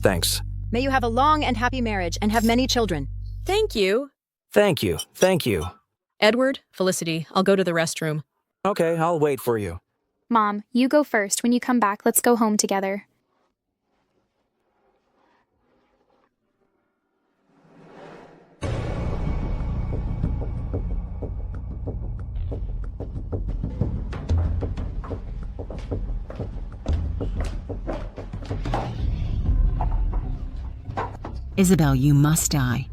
Thanks. May you have a long and happy marriage and have many children. Thank you. Thank you. Edward, Felicity, I'll go to the restroom. Okay, I'll wait for you. Mom, you go first. When you come back, let's go home together. Isabelle, you must die.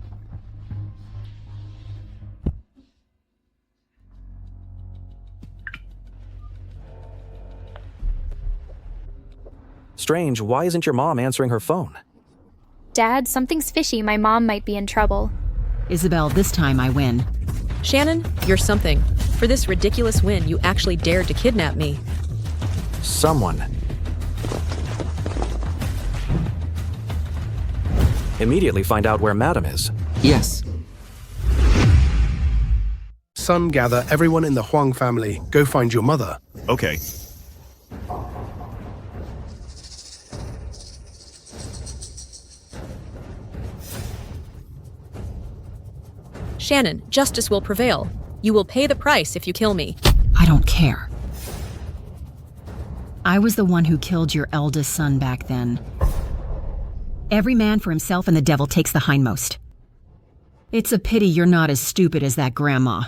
Strange, why isn't your mom answering her phone? Dad, something's fishy. My mom might be in trouble. Isabelle, this time I win. Shannon, you're something. For this ridiculous win, you actually dared to kidnap me. Someone. Immediately find out where Madam is. Yes. Son, gather everyone in the Huang family. Go find your mother. Okay. Shannon, justice will prevail. You will pay the price if you kill me. I don't care. I was the one who killed your eldest son back then. Every man for himself and the devil takes the hindmost. It's a pity you're not as stupid as that grandma.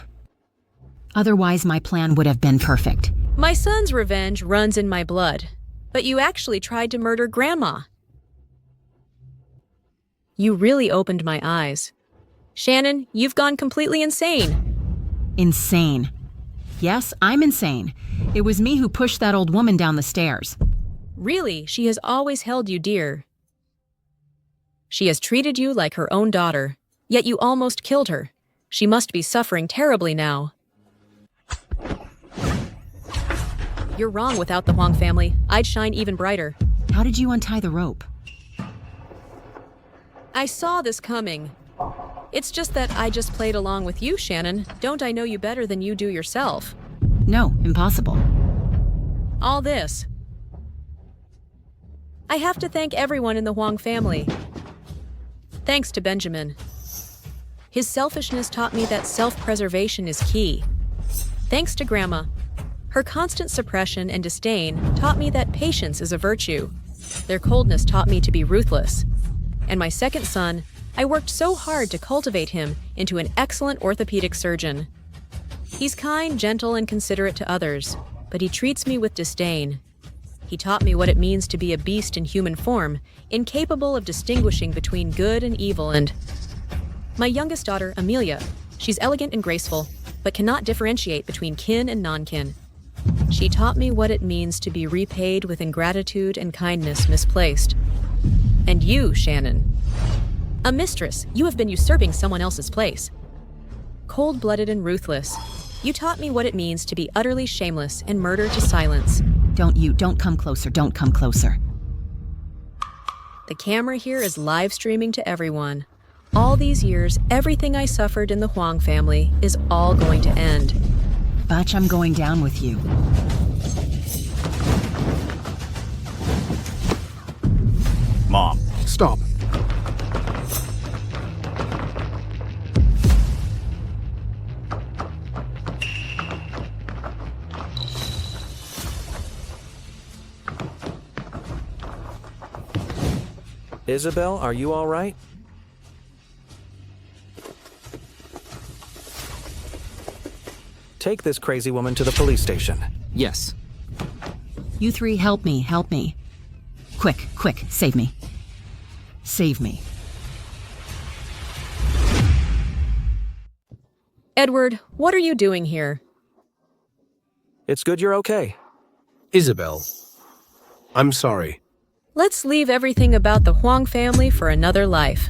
Otherwise, my plan would have been perfect. My son's revenge runs in my blood, but you actually tried to murder Grandma. You really opened my eyes. Shannon, you've gone completely insane. Insane. Yes, I'm insane. It was me who pushed that old woman down the stairs. Really, she has always held you dear. She has treated you like her own daughter, yet you almost killed her. She must be suffering terribly now. You're wrong without the Huang family. I'd shine even brighter. How did you untie the rope? I saw this coming. It's just that I just played along with you, Shannon. Don't I know you better than you do yourself? No, impossible. All this. I have to thank everyone in the Huang family. Thanks to Benjamin. His selfishness taught me that self-preservation is key. Thanks to Grandma. Her constant suppression and disdain taught me that patience is a virtue. Their coldness taught me to be ruthless. And my second son, I worked so hard to cultivate him into an excellent orthopedic surgeon. He's kind, gentle, and considerate to others, but he treats me with disdain. He taught me what it means to be a beast in human form, incapable of distinguishing between good and evil, and my youngest daughter, Amelia, she's elegant and graceful, but cannot differentiate between kin and non-kin. She taught me what it means to be repaid with ingratitude and kindness misplaced. And you, Shannon. A mistress, you have been usurping someone else's place. Cold-blooded and ruthless, you taught me what it means to be utterly shameless and murder to silence. Don't come closer, don't come closer. The camera here is live streaming to everyone. All these years, everything I suffered in the Huang family is all going to end. Butch, I'm going down with you. Mom. Stop. Isabelle, are you all right? Take this crazy woman to the police station. Yes. You three, help me, help me. Quick, quick, save me. Save me. Edward, what are you doing here? It's good you're okay. Isabelle, I'm sorry. Let's leave everything about the Huang family for another life.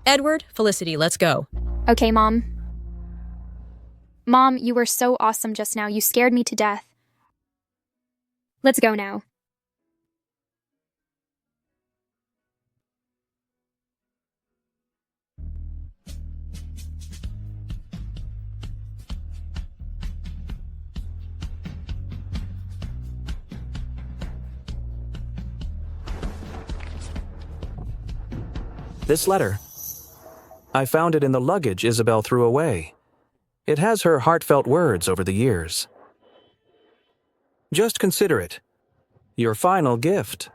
Edward, Felicity, let's go. Okay, Mom. Mom, you were so awesome just now. You scared me to death. Let's go now. This letter. I found it in the luggage Isabelle threw away. It has her heartfelt words over the years. Just consider it. Your final gift.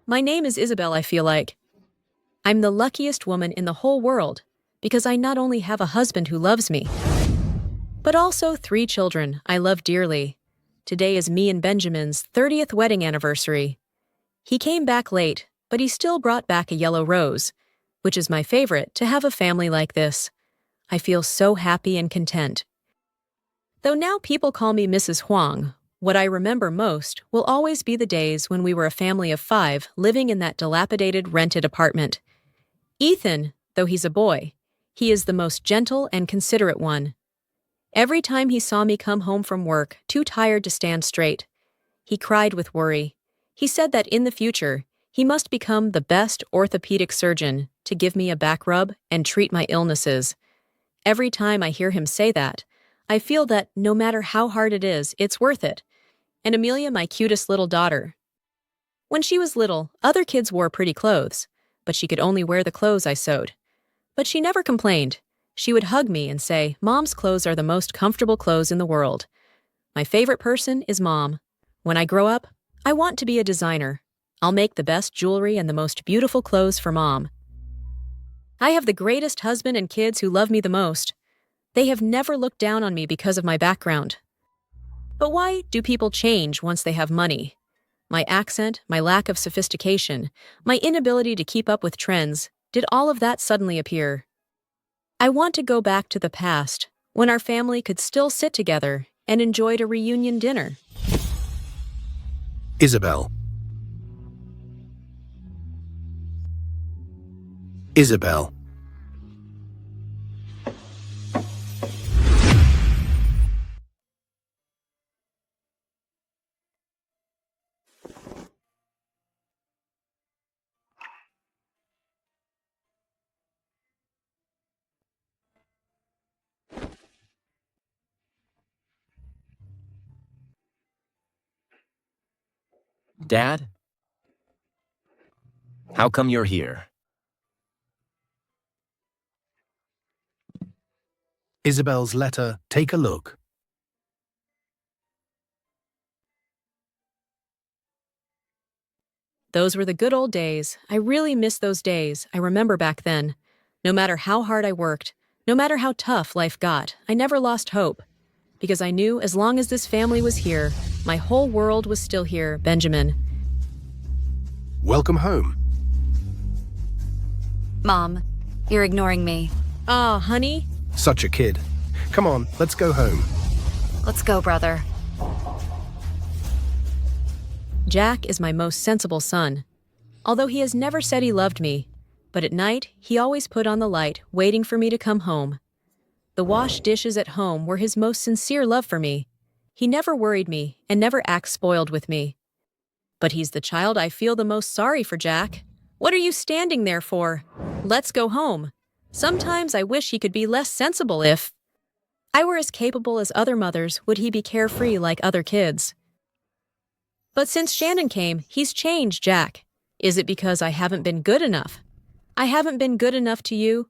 My name is Isabelle, I feel like. I'm the luckiest woman in the whole world because I not only have a husband who loves me, but also 3 children I love dearly. Today is me and Benjamin's 30th wedding anniversary. He came back late, but he still brought back a yellow rose, which is my favorite to have a family like this. I feel so happy and content. Though now people call me Mrs. Huang, what I remember most will always be the days when we were a family of 5 living in that dilapidated rented apartment. Ethan, though he's a boy, he is the most gentle and considerate one. Every time he saw me come home from work, too tired to stand straight, he cried with worry. He said that in the future, he must become the best orthopedic surgeon to give me a back rub and treat my illnesses. Every time I hear him say that, I feel that no matter how hard it is, it's worth it. And Amelia, my cutest little daughter. When she was little, other kids wore pretty clothes, but she could only wear the clothes I sewed. But she never complained. She would hug me and say, "Mom's clothes are the most comfortable clothes in the world." My favorite person is Mom. When I grow up, I want to be a designer. I'll make the best jewelry and the most beautiful clothes for Mom. I have the greatest husband and kids who love me the most. They have never looked down on me because of my background. But why do people change once they have money? My accent, my lack of sophistication, my inability to keep up with trends, did all of that suddenly appear? I want to go back to the past, when our family could still sit together and enjoyed a reunion dinner. Isabelle. Isabelle. Dad? How come you're here? Isabelle's letter. Take a look. Those were the good old days. I really miss those days. I remember back then. No matter how hard I worked, no matter how tough life got, I never lost hope. Because I knew as long as this family was here, my whole world was still here, Benjamin. Welcome home. Mom, you're ignoring me. Aw, honey. Such a kid. Come on, let's go home. Let's go, brother. Jack is my most sensible son. Although he has never said he loved me, but at night he always put on the light, waiting for me to come home. The washed dishes at home were his most sincere love for me. He never worried me and never acts spoiled with me. But he's the child I feel the most sorry for, Jack. What are you standing there for? Let's go home. Sometimes I wish he could be less sensible. If I were as capable as other mothers, would he be carefree like other kids? But since Shannon came, he's changed, Jack. Is it because I haven't been good enough? I haven't been good enough to you?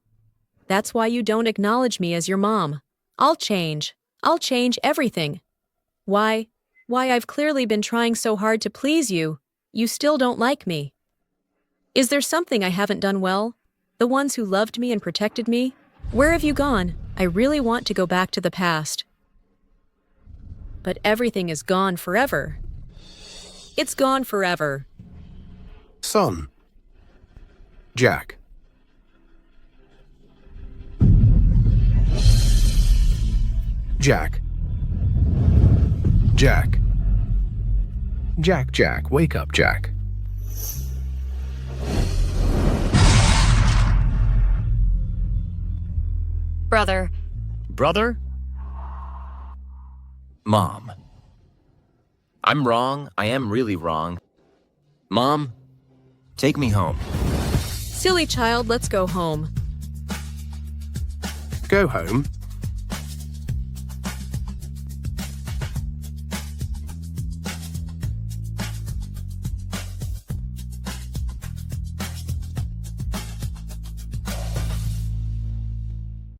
That's why you don't acknowledge me as your mom. I'll change. I'll change everything. Why I've clearly been trying so hard to please you. You still don't like me. Is there something I haven't done well? The ones who loved me and protected me? Where have you gone? I really want to go back to the past. But everything is gone forever. It's gone forever. Son. Jack. Jack. Jack. Jack, wake up, Jack. Brother. Brother? Mom. I'm wrong. I am really wrong. Mom, take me home. Silly child, let's go home. Go home?